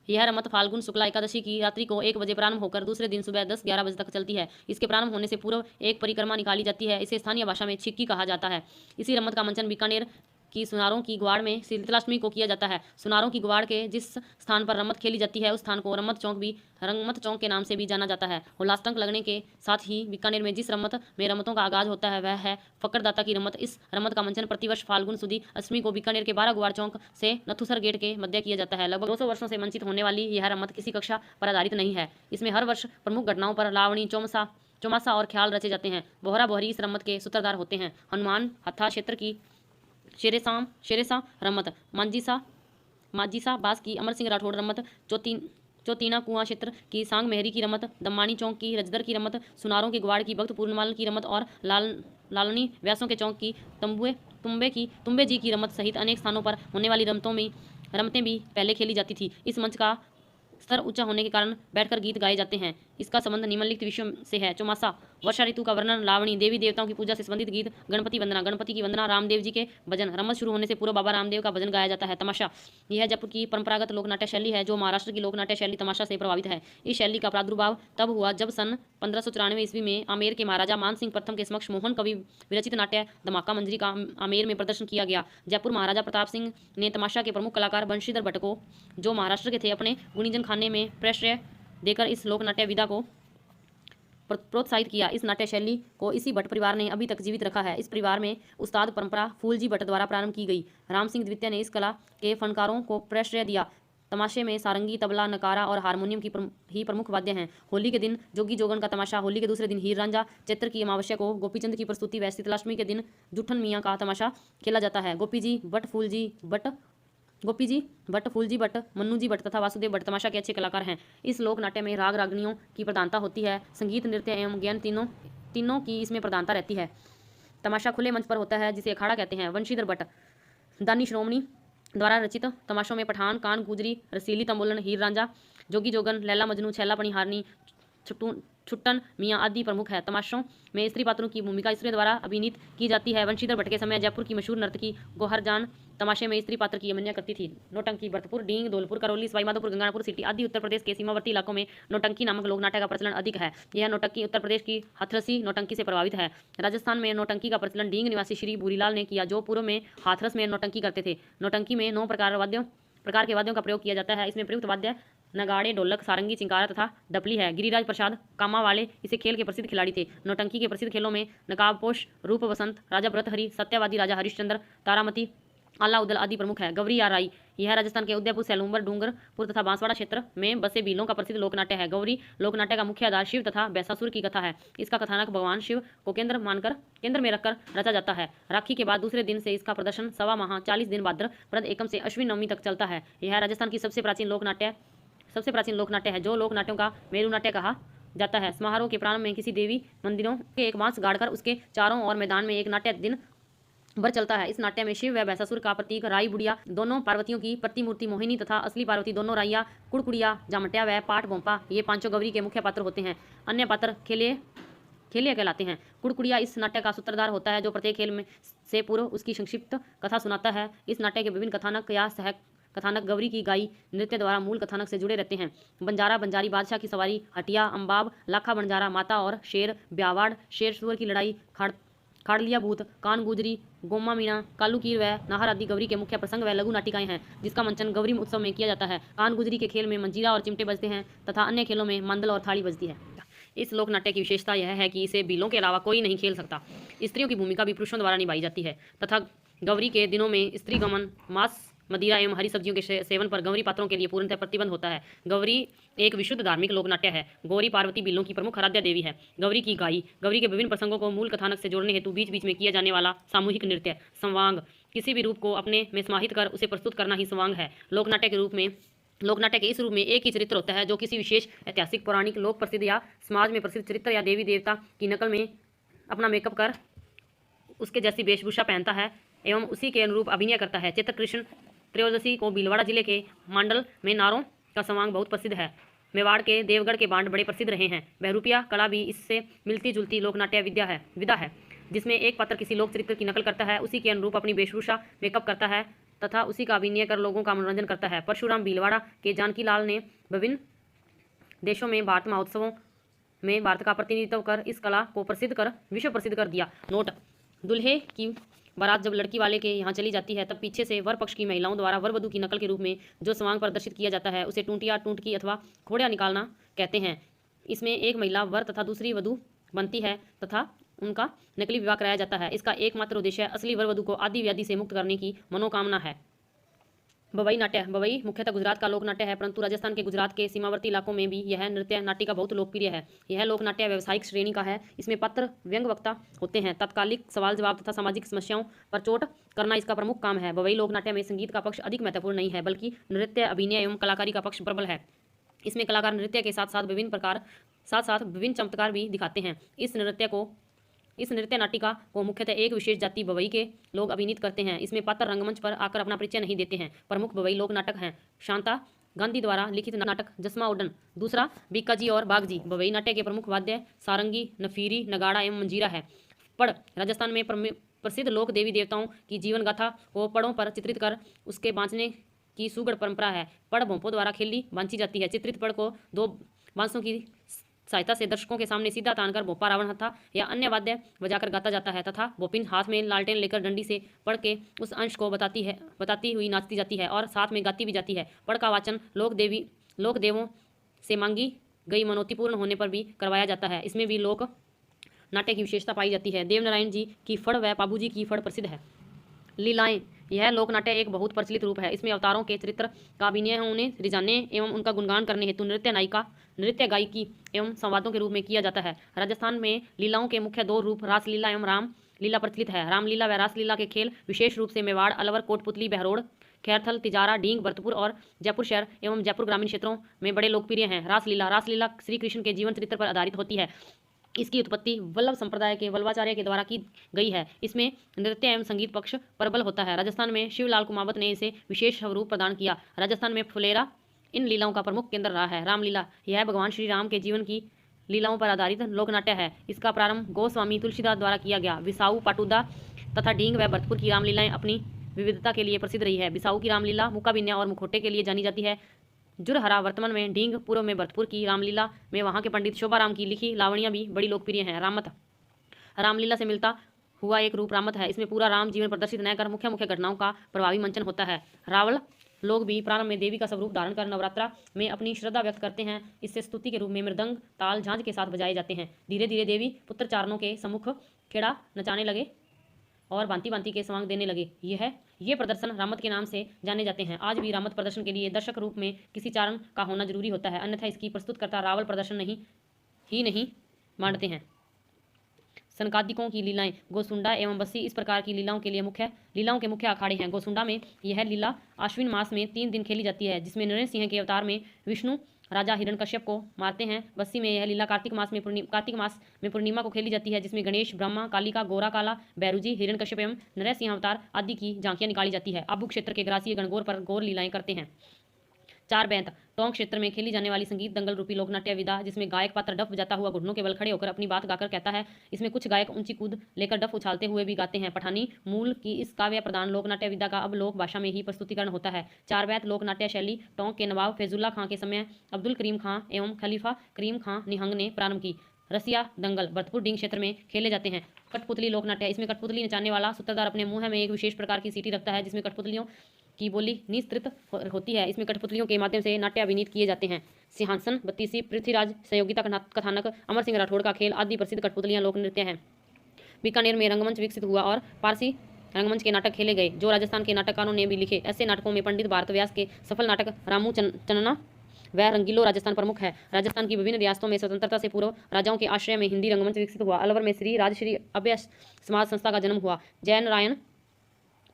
यह रम्मत फाल्गुन शुक्ला एकादशी की रात्रि को 1 बजे प्रारंभ होकर दूसरे दिन सुबह 10-11 बजे तक चलती है। इसके प्रारंभ होने से पूर्व एक परिक्रमा निकाली जाती है। इसे स्थानीय भाषा में छिक्की कहा जाता है। इसी रम्मत का मंचन बीकानेर कि सुनारों की ग्वाड़ में शीतलाष्टमी को किया जाता है। सुनारों की ग्वाड़ के जिस स्थान पर रम्मत खेली जाती है उस स्थान को रम्मत चौक भी रंगमत चौक के नाम से भी जाना जाता है। उल्लासटंक लगने के साथ ही बीकानेर में जिस रम्मत में रम्मतों का आगाज होता है वह है फकरदाता की रम्मत। इस रम्मत का मंचन प्रतिवर्ष फाल्गुन सुदी अष्टमी को बीकानेर के 12 ग्वाड़ चौक से नथुसर गेट के मध्य किया जाता है। लगभग 200 वर्षों से मंचित होने वाली यह रम्मत किसी कक्षा पर आधारित नहीं है। इसमें हर वर्ष प्रमुख घटनाओं पर लावणी, चौमासा और ख्याल रचे जाते हैं। बोहरा बोहरी इस रम्मत के सूत्रधार होते हैं। हनुमान हत्था क्षेत्र की शेरेसा रम्मत, माजीसा बास की अमर सिंह राठौड़ रम्मत, चौतीना कुआं क्षेत्र की सांग मेहरी की रम्मत, दम्मानी चौक की रजदर की रम्मत, सुनारों के ग्वाड़ की भक्त पूर्णमाल की रम्मत और लालनी व्यासों के चौक की तुम्बे जी की रम्मत सहित अनेक स्थानों पर होने वाली रमतें भी पहले खेली जाती थी। इस मंच का स्तर ऊंचा होने के कारण बैठकर गीत गाए जाते हैं। इसका संबंध निम्नलिखित विषयों से है। चौमासा, वर्षा ऋतु का वर्णन, लावणी, देवी देवताओं की पूजा से संबंधित गीत, गणपति की वंदना, रामदेव जी के भजन। रम्मत शुरू होने से पूर्व बाबा रामदेव का भजन गाया जाता है। तमाशा, यह जयपुर की परंपरागत लोकनाट्य शैली है जो महाराष्ट्र की लोकनाट्य शैली तमाशा से प्रभावित है। इस शैली का प्रादुर्भाव तब हुआ जब सन 1594 ईस्वी में आमेर के महाराजा मान सिंह प्रथम के समक्ष मोहन कवि विरचित नाट्य धमाका मंजरी का आमेर में प्रदर्शन किया गया। जयपुर महाराजा प्रताप सिंह ने तमाशा के प्रमुख कलाकार बंशीधर भट्ट को, जो महाराष्ट्र के थे, अपने गुणीजन खाने में प्रश्रय देकर इस लोकनाट्य विधा को प्रोत्साहित किया। इस नाट्य शैली को इसी भट्ट परिवार ने अभी तक जीवित रखा है। इस परिवार में उस्ताद परंपरा फूलजी भट्ट द्वारा प्रारंभ की गई। राम सिंह द्वितीय ने इस कला के फनकारों को प्रश्रय दिया। तमाशे में सारंगी, तबला, नकारा और हारमोनियम की ही प्रमुख वाद्य हैं। होली के दिन जोगी जोगन का तमाशा, होली के दूसरे दिन हीर रांझा, चैत्र की अमावस्या को गोपीचंद की प्रस्तुति व शीतलाष्टमी के दिन जुठन मियाँ का तमाशा खेला जाता है। गोपी जी भट्ट, फूलजी भट्ट, मन्नू जी भट्ट तथा वासुदेव भट्ट तमाशा के अच्छे कलाकार हैं। इस लोक नाट्य में राग रागनियों की प्रधानता होती है। संगीत, नृत्य एवं ज्ञान तीनों की इसमें प्रधानता रहती है। तमाशा खुले मंच पर होता है जिसे अखाड़ा कहते हैं। वंशीधर भट्ट, दानी श्रोमणी द्वारा रचित तमाशों में पठान, कान गुजरी, रसीली तंबोलन, हीर रांझा, जोगी जोगन, लैला मजनू, छैला पनिहारनी, छुट्टन मियाँ आदि प्रमुख है। तमाशों में स्त्री पात्रों की भूमिका स्त्रियों द्वारा अभिनीत की जाती है। वंशीधर भट्ट के समय जयपुर की मशहूर नर्तकी गोहरजान तमाशे में स्त्री पात्र की अभिनय करती थी। नौटंकी, भरतपुर, डींग, धौलपुर, करौली, सवाईमाधोपुर, गंगापुर सिटी आदि उत्तर प्रदेश के सीमावर्ती इलाकों में नौटंकी नामक लोकनाट्य का प्रचलन अधिक है। यह नौटंकी उत्तर प्रदेश की हाथरसी नौटंकी से प्रभावित है। राजस्थान में नौटंकी का प्रचलन डींग निवासी श्री भूरीलाल ने किया, जो पूर्व में हाथरस में नौटंकी करते थे। नौटंकी में 9 प्रकार के वाद्यों का प्रयोग किया जाता है। इसमें प्रयुक्त वाद्य नगाड़े, ढोलक, सारंगी, चिंकारा तथा डपली है। गिरिराज प्रसाद कामावाले इसे खेल के प्रसिद्ध खिलाड़ी थे। नौटंकी के प्रसिद्ध खेलों में नकाबपोश, रूप बसंत, राजा भरतहरि, सत्यवादी राजा हरिश्चंद्र, तारामती, आला उदल आदि प्रमुख है। गवरी या राई, यह राजस्थान के उदयपुर, सैलूंबर, डूंगरपुर तथा बांसवाड़ा क्षेत्र में बसे भीलों का प्रसिद्ध लोकनाट्य है। गौरी लोकनाट्य का मुख्य आधार शिव तथा बैसासुर की कथा है। इसका कथानक भगवान शिव को केंद्र में रखकर रचा जाता है। राखी के बाद दूसरे दिन से इसका प्रदर्शन सवा माह 40 दिन भाद्रपद एकम से अश्विन नवमी तक चलता है। यह राजस्थान की सबसे प्राचीन लोकनाट्य है, जो लोक नाट्यों का मेरू नाट्य कहा जाता है। समारोह के प्रारंभ में किसी देवी मंदिरों के एक बांस गाड़कर उसके चारों ओर मैदान में एक नाट्य दिन भर चलता है। इस नाट्य में शिव व भैंसासुर का प्रतीक राई बुढ़िया, दोनों पार्वतियों की प्रतिमूर्ति मोहिनी तथा असली पार्वती दोनों राइया, कुड़कुड़िया, जामटिया व पाठ भोंपा, ये पांचों गौरी के मुख्य पात्र होते हैं। अन्य पात्र खेलिया कहलाते हैं। कुड़कुड़िया इस नाट्य का सूत्रधार होता है, जो प्रत्येक खेल में से पूर्व उसकी संक्षिप्त कथा सुनाता है। इस नाट्य के विभिन्न कथानक या सह कथानक गौरी की गाई नृत्य द्वारा मूल कथानक से जुड़े रहते हैं। बंजारा, बंजारी बादशाह की सवारी, हटिया, अम्बाब, लाखा बंजारा, माता और शेर, ब्यावाड़, शेर सुअर की लड़ाई, खाड़लिया भूत, कान गुजरी, गोमा मीणा, कालू कीर व नाहर आदि गौरी के मुख्य प्रसंग व लघु नाटिकाएं हैं, जिसका मंचन गौरी उत्सव में किया जाता है। कान गुजरी के खेल में मंजीरा और चिमटे बजते हैं तथा अन्य खेलों में मंदल और थाली बजती है। इस लोक नाट्य की विशेषता यह है कि इसे भीलों के अलावा कोई नहीं खेल सकता। स्त्रियों की भूमिका भी पुरुषों द्वारा निभाई जाती है तथा गौरी के दिनों में स्त्री गमन, मांस, मदिरा एवं हरी सब्जियों के सेवन पर गौरी पात्रों के लिए पूर्णतः प्रतिबंध होता है। गौरी एक विशुद्ध धार्मिक लोकनाट्य है। गौरी पार्वती भीलों की प्रमुख आराध्य देवी है। गौरी की गाई, गौरी के विभिन्न प्रसंगों को मूल कथानक से जोड़ने हेतु बीच बीच में किया जाने वाला सामूहिक नृत्य। संवांग, किसी भी रूप को अपने में समाहित कर उसे प्रस्तुत करना ही संवांग है। लोकनाट्य के इस रूप में एक ही चरित्र होता है, जो किसी विशेष ऐतिहासिक, पौराणिक, लोक प्रसिद्ध या समाज में प्रसिद्ध चरित्र या देवी देवता की नकल में अपना मेकअप कर उसके जैसी वेशभूषा पहनता है एवं उसी के अनुरूप अभिनय करता है। चैत्र कृष्ण त्रयोदशी को भीलवाड़ा जिले के मांडल में नारों का संवांग बहुत प्रसिद्ध है। मेवाड़ के देवगढ़ के बांड बड़े प्रसिद्ध रहे हैं। बहरूपिया कला भी इससे मिलती जुलती लोकनाट्य विधा है, जिसमें एक पात्र किसी लोक चरित्र की नकल करता है, उसी के अनुरूप अपनी वेशभूषा मेकअप करता है तथा उसी का अभिनय कर लोगों का मनोरंजन करता है। परशुराम भीलवाड़ा के जानकी लाल ने विभिन्न देशों में भारत महोत्सवों में भारत का प्रतिनिधित्व कर इस कला को विश्व प्रसिद्ध कर दिया। नोट, दूल्हे की बारात जब लड़की वाले के यहाँ चली जाती है तब पीछे से वर पक्ष की महिलाओं द्वारा वर वधू की नकल के रूप में जो स्वांग प्रदर्शित किया जाता है उसे टूंटिया, टूंटकी अथवा खोड़िया निकालना कहते हैं। इसमें एक महिला वर तथा दूसरी वधू बनती है तथा उनका नकली विवाह कराया जाता है। इसका एकमात्र उद्देश्य असली वर वधू को आदि व्याधि से मुक्त करने की मनोकामना है। बवई नाट्य। बवई मुख्यतः गुजरात का लोक नाट्य है, परंतु राजस्थान के गुजरात के सीमावर्ती इलाकों में भी यह नृत्य नाटिका बहुत लोकप्रिय है। यह लोक नाट्य व्यावसायिक श्रेणी का है। इसमें पात्र व्यंग वक्ता होते हैं। तात्कालिक सवाल जवाब तथा सामाजिक समस्याओं पर चोट करना इसका प्रमुख काम है। बवई लोक नाट्य में संगीत का पक्ष अधिक महत्वपूर्ण नहीं है, बल्कि नृत्य, अभिनय एवं कलाकारी का पक्ष प्रबल है। इसमें कलाकार नृत्य के साथ साथ विभिन्न चमत्कार भी दिखाते हैं। इस नृत्य नाटिका को मुख्यतः एक विशेष जाति बवई के लोग अभिनीत करते हैं। इसमें पात्र रंगमंच पर आकर अपना परिचय नहीं देते हैं। प्रमुख बवई लोक नाटक हैं शांता गांधी द्वारा लिखित नाटक जसमा उडन, दूसरा बीकाजी और बागजी। बवई नाट्य के प्रमुख वाद्य सारंगी, नफीरी, नगाड़ा एवं मंजीरा है। पड़। राजस्थान में प्रसिद्ध लोक देवी देवताओं की जीवन गाथा को पड़ों पर चित्रित कर उसके बांचने की सुगढ़ परंपरा है। पड़ भोंपों द्वारा खेली बांची जाती है। चित्रित पड़ को दो बांसों की सहायता से दर्शकों के सामने सीधा तानकर भोपा, रावण हथा या अन्य वाद्य बजाकर गाता जाता है तथा भोपिन हाथ में लालटेन लेकर डंडी से पड़ के उस अंश को बताती हुई नाचती जाती है और साथ में गाती भी जाती है। पड़ का वाचन लोक देवों से मांगी गई मनोती पूर्ण होने पर भी करवाया जाता है। इसमें भी लोक नाट्य की विशेषता पाई जाती है। देवनारायण जी की फड़ व पाबूजी की फड़ प्रसिद्ध है। लीलाएं। यह लोकनाट्य एक बहुत प्रचलित रूप है। इसमें अवतारों के चरित्र का अभिनय उन्हें रिझाने एवं उनका गुणगान करने हेतु नृत्य गायकी एवं संवादों के रूप में किया जाता है। राजस्थान में लीलाओं के मुख्य दो रूप रासलीला एवं रामलीला प्रचलित है। रामलीला व रासलीला के खेल विशेष रूप से मेवाड़, अलवर, कोटपुतली, बहरोड़, खैरथल, तिजारा, डींग, भरतपुर और जयपुर शहर एवं जयपुर ग्रामीण क्षेत्रों में बड़े लोकप्रिय हैं। रासलीला श्री कृष्ण के जीवन चरित्र पर आधारित होती है। इसकी उत्पत्ति वल्लभ संप्रदाय के वल्लभाचार्य के द्वारा की गई है। इसमें नृत्य एवं संगीत पक्ष प्रबल होता है। राजस्थान में शिवलाल कुमावत ने इसे विशेष स्वरूप प्रदान किया। राजस्थान में फुलेरा इन लीलाओं का प्रमुख केंद्र रहा है। रामलीला। यह भगवान श्री राम के जीवन की लीलाओं पर आधारित लोकनाट्य है। इसका प्रारंभ गोस्वामी तुलसीदास द्वारा किया गया। बिसाऊ, पाटुदा तथा डींग व भरतपुर की रामलीलाएं अपनी विविधता के लिए प्रसिद्ध रही है। बिसाऊ की रामलीला मुकाबिन्या और मुखोटे के लिए जानी जाती है। जुरहरा वर्तमान में डींग, पूर्व में भरतपुर की रामलीला में वहाँ के पंडित शोभाराम की लिखी लावणियाँ भी बड़ी लोकप्रिय हैं। रामत। रामलीला से मिलता हुआ एक रूप रामत है। इसमें पूरा राम जीवन प्रदर्शित न कर मुख्य घटनाओं का प्रभावी मंचन होता है। रावल लोग भी प्रारंभ में देवी का स्वरूप धारण कर नवरात्रा में अपनी श्रद्धा व्यक्त करते हैं। इससे स्तुति के रूप में मृदंग, ताल, झांझ के साथ बजाए जाते हैं। धीरे धीरे देवी पुत्र चारणों के सम्मुख खेड़ा नचाने लगे और भांति भांति के स्वांग देने लगे। ये प्रदर्शन रामत के नाम से जाने जाते हैं। आज भी रामत प्रदर्शन के लिए दर्शक रूप में किसी चारण का होना जरूरी होता है, अन्यथा इसकी प्रस्तुतकर्ता रावल प्रदर्शन नहीं मानते हैं। सनकादिकों की लीलाएं। गोसुंडा एवं बस्सी इस प्रकार की लीलाओं के मुख्य अखाड़े हैं। गोसुंडा में यह लीला आश्विन मास में 3 दिन खेली जाती है, जिसमें नृसिंह सिंह के अवतार में विष्णु राजा हिरण्यकश्यप को मारते हैं। बस्सी में यह लीला कार्तिक मास में पूर्णिमा को खेली जाती है, जिसमें गणेश, ब्रह्मा, कालिका, गोरा काला, बैरुजी, हिरण्यकश्यप एवं नरसिंह अवतार आदि की झांकियां निकाली जाती है। आबू क्षेत्र के ग्रासीय गणगौर पर गौर लीलाएं करते हैं। चार बैंत। टोंक क्षेत्र में खेली जाने वाली संगीत दंगल रूपी लोकनाट्य विधा, जिसमें गायक पात्र डफ बजाता हुआ घुटनों के बल खड़े होकर अपनी बात गाकर कहता है। इसमें कुछ गायक ऊंची कूद लेकर डफ उछालते हुए भी गाते हैं। पठानी मूल की इस काव्य प्रधान लोकनाट्य विधा का अब लोक भाषा में ही प्रस्तुतिकरण होता है। चार बैंत लोकनाट्य शैली टोंक के नवाब फैजुल्ला खां के समय अब्दुल करीम खां एवं खलीफा करीम खां निहंग ने प्रारंभ की। रसिया दंगल भरतपुर डींग क्षेत्र में खेले जाते हैं। कठपुतली लोकनाट्य। इसमें कठपुतली नचाने वाला सूत्रधार अपने मुंह में एक विशेष प्रकार की सीटी रखता है, जिसमें कठपुतलियों की बोली निस्तृत होती है। इसमें कठपुतलियों के माध्यम से नाट्य अभिनीत किए जाते हैं। सिंहासन, बत्तीसी, पृथ्वीराज, सहयोगिता कथानक, अमर सिंह राठौड़ का खेल आदि प्रसिद्ध कठपुतलियां लोक नृत्य हैं। बीकानेर में रंगमंच विकसित हुआ और पारसी रंगमंच के नाटक खेले गए, जो राजस्थान के नाटककारों ने भी लिखे। ऐसे नाटकों में पंडित भारत व्यास के सफल नाटक रामू चन्ना व रंगीलो राजस्थान प्रमुख है। राजस्थान की विभिन्न रियासतों में स्वतंत्रता से पूर्व राजाओं के आश्रय में हिंदी रंगमंच विकसित हुआ। अलवर में श्री राजश्री अभय समाज संस्था का जन्म हुआ। जैन नारायण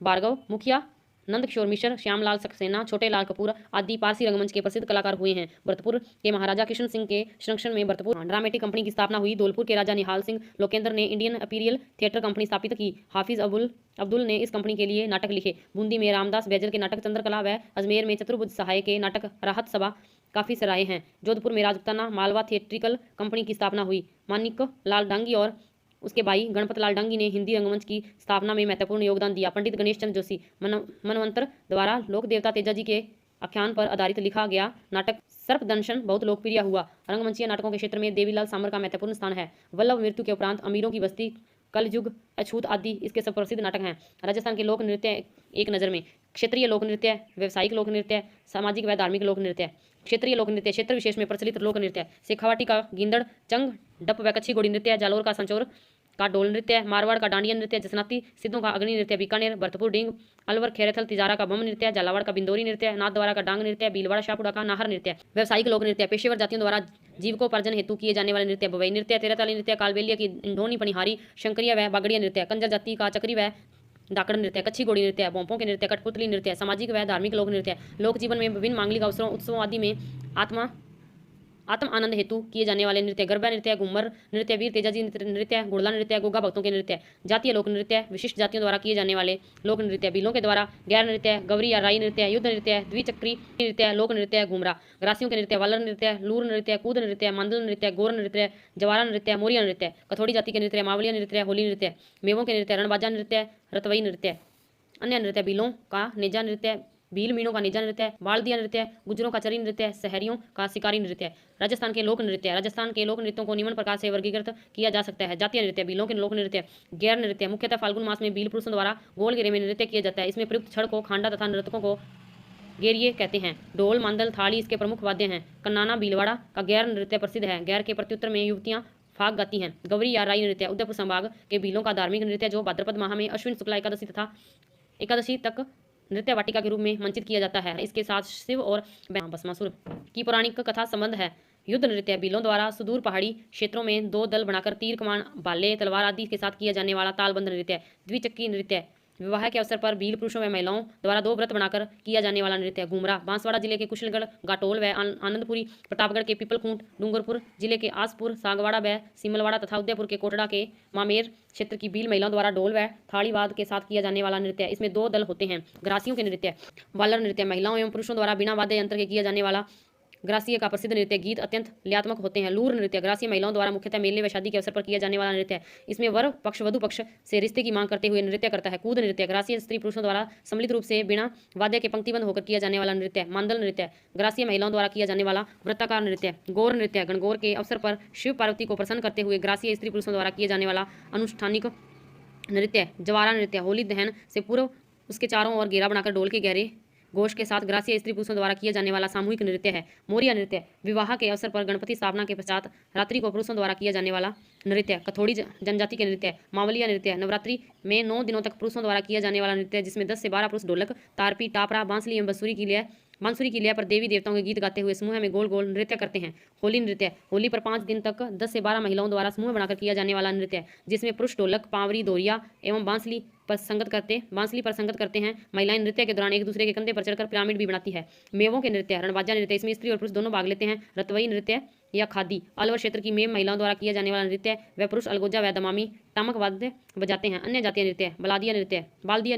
भार्गव, मुखिया नंद किशोर मिश्र, श्यामलाल सक्सेना, छोटे लाल कपूर आदि पारसी रंगमंच के प्रसिद्ध कलाकार हुए हैं। भरतपुर के महाराजा किशन सिंह के संरक्षण में भरतपुर ड्रामेटिक कंपनी की स्थापना हुई। धौलपुर के राजा निहाल सिंह लोकेंद्र ने इंडियन इंपीरियल थिएटर कंपनी स्थापित की। हाफिज अब्दुल ने इस कंपनी के लिए नाटक लिखे। बूंदी में रामदास बैजल के नाटक चंद्रकला व अजमेर में चतुर्भुज सहाय के नाटक राहत सभा काफ़ी सराहे हैं। जोधपुर में राजपुताना मालवा थिएट्रिकल कंपनी की स्थापना हुई। मानिक लाल डांगी और उसके भाई गणपत लाल डांगी ने हिंदी रंगमंच की स्थापना में महत्वपूर्ण योगदान दिया। पंडित गणेश चंद्र जोशी मनवंतर द्वारा लोक देवता तेजा जी के आख्यान पर आधारित लिखा गया नाटक सर्पदंशन बहुत लोकप्रिय हुआ। रंगमंचीय नाटकों के क्षेत्र में देवीलाल सामर का महत्वपूर्ण स्थान है। वल्लभ मृत्यु के उपरांत अमीरों की बस्ती कलयुग, अछूत आदि इसके सब प्रसिद्ध नाटक हैं। राजस्थान के लोक नृत्य एक नज़र में। क्षेत्रीय लोक नृत्य, व्यावसायिक लोक नृत्य, सामाजिक व धार्मिक लोक नृत्य। क्षेत्रीय लोक नृत्य क्षेत्र विशेष में प्रचलित लोक नृत्य। शेखावाटी का गींदड़, चंग, डप व कच्छी घोड़ी नृत्य। जालोर का संचोर का डोल नृत्य। मारवाड़ का डांडिया नृत्य। जसनाती सिद्धों का अग्नि नृत्य। बीकानेर भरतपुर डींग। अलवर खेरेथल तिजारा का बम नृत्य। झालावाड़ का बिंदोरी नृत्य। नाथद्वारा का डांग नृत्य। भीलवाड़ा शाहपुरा का नाहर नृत्य। व्यावसायिक लोक नृत्य पेशेवर जातियों द्वारा जीविकोपार्जन हेतु किए जाने वाले नृत्य। बवई नृत्य, तेरताली नृत्य, कालबेलिया की इंढोनी पनिहारी, शंकरिया व बागड़िया नृत्य। कंजर जाति का चक्री व डाकड़ नृत्य। कच्छी घोड़ी नृत्य, बोंपों के नृत्य, कठपुतली नृत्य। सामाजिक व धार्मिक लोक नृत्य लोक जीवन में विभिन्न मांगलिक अवसरों, उत्सवों आदि में आत्म आनंद हेतु किए जाने वाले नृत्य। गरबा नृत्य, घूमर नृत्य, वीर तेजाजी नृत्य, घोड़ला नृत्य, गोगा भक्तों के नृत्य। जातीय लोक नृत्य विशिष्ट जातियों द्वारा किए जाने वाले लोक नृत्य। भीलों के द्वारा गैर नृत्य, गवरी या राई नृत्य, युद्ध नृत्य, द्विचक्री नृत्य, लोक नृत्य, घूमरा। ग्रासियों के नृत्य, वालर नृत्य, लूर नृत्य, कूद नृत्य, मंडल नृत्य, गोर नृत्य, जवारा नृत्य, मोरिया नृत्य। कथोड़ी जाति के नृत्य, मावलिया नृत्य, होली नृत्य। मेवों के नृत्य, रणबाजा नृत्य, रतवई नृत्य। अन्य नृत्य भीलों का नेजा नृत्य, भील मीणों का निजा नृत्य, बालदिया नृत्य, गुजरों का चरी नृत्य, शहरियों का शिकारी नृत्य। राजस्थान के लोक नृत्य। राजस्थान के लोक नृत्यों को निम्न प्रकार से वर्गीकृत किया जा सकता है। जातीय नृत्य, भीलों के लोक नृत्य। गैर नृत्य मुख्यतः फाल्गुन मास में भील पुरुषों द्वारा गोल घेरे में नृत्य किया जाता है। इसमें प्रयुक्त छड़ को खांडा तथा नर्तकों को गेरिए कहते हैं। ढोल, मांदल, थाली इसके प्रमुख वाद्य हैं। कन्नाना भीलवाड़ा का गैर नृत्य प्रसिद्ध है। गैर के प्रत्युत्तर में युवतियां फाग गाती हैं। गौरी या राई नृत्य उदयपुर संभाग के भीलों का धार्मिक नृत्य जो भाद्रपद माह में अश्विन शुक्ला एकादशी तथा एकादशी तक नृत्य वाटिका के रूप में मंचित किया जाता है। इसके साथ शिव और भस्मासुर की पौराणिक कथा संबंध है। युद्ध नृत्य भीलों द्वारा सुदूर पहाड़ी क्षेत्रों में दो दल बनाकर तीर कमान, भाले, तलवार आदि के साथ किया जाने वाला तालबंद नृत्य। द्विचक्री नृत्य विवाह के अवसर पर भील पुरुषों व महिलाओं द्वारा दो व्रत बनाकर किया जाने वाला नृत्य। घूमरा बांसवाड़ा जिले के कुशलगढ़, गाटोल व आनंदपुरी, प्रतापगढ़ के पीपलखूंट, डूंगरपुर जिले के आसपुर, सागवाड़ा व सिमलवाड़ा तथा उदयपुर के कोटड़ा के मामेर क्षेत्र की भील महिलाओं द्वारा ढोल व थाड़ीवाद के साथ किया जाने वाला नृत्य। इसमें दो दल होते हैं। ग्रासियों के नृत्य, वालर नृत्य महिलाओं एवं पुरुषों द्वारा बिना वाद्य यंत्र के किया जाने वाला ग्रासीय का प्रसिद्ध नृत्य। गीत अत्यंत लयात्मक होते हैं। लूर नृत्य ग्रासीय महिलाओं द्वारा मुख्यतः मेले व शादी के अवसर पर किया जाने वाला नृत्य। इसमें वर पक्ष वधु पक्ष से रिश्ते की मांग करते हुए नृत्य करता है। कूद नृत्य ग्रासीय स्त्री पुरुषों द्वारा सम्मिलित रूप से बिना वाद्य के पंक्तिबंद होकर किया जाने वाला नृत्य। मांदल नृत्य ग्रासीय महिलाओं द्वारा किया जाने वाला वृत्ताकार नृत्य। गौर नृत्य गणगौर के अवसर पर शिव पार्वती को प्रसन्न करते हुए ग्रासीय स्त्री पुरुषों द्वारा किए जाने वाला अनुष्ठानिक नृत्य। जवारा नृत्य होली दहन से पूर्व उसके चारों ओर घेरा बनाकर ढोल के गहरे घोष के साथ ग्रासीय स्त्री पुरुषों द्वारा किया जाने वाला सामूहिक नृत्य है। मोरिया नृत्य विवाह के अवसर पर गणपति स्थापना के पश्चात रात्रि को पुरुषों द्वारा किया जाने वाला नृत्य। कथोड़ी जनजाति के नृत्य। मावलिया नृत्य नवरात्रि में 9 दिनों तक पुरुषों द्वारा किया जाने वाला नृत्य, जिसमें 10 से 12 पुरुष ढोलक, तारपी, टापरा, बांसुरी एवं बांसुरी की लय पर देवी देवताओं के गीत गाते हुए समूह में गोल गोल नृत्य करते हैं। होली नृत्य होली पर 5 दिन तक 10 से 12 महिलाओं द्वारा समूह बनाकर किया जाने वाला नृत्य, जिसमें पुरुष ढोलक, पावरी, दोरिया एवं बांसुरी पर संगत करते हैं। महिलाएं नृत्य के दौरान एक दूसरे के कंधे पर चढ़कर पिरामिड भी बनाती है। मेवों के नृत्य रणबाजा नृत्य, इसमें स्त्री और पुरुष दोनों भाग लेते हैं। रतवई नृत्य या खादी अलवर क्षेत्र की मेव महिलाओं द्वारा किया जाने वाला नृत्य, व पुरुष अलगोजा व दमामी टामक वाद्य बजाते हैं। अन्य जातीय नृत्य बालदिया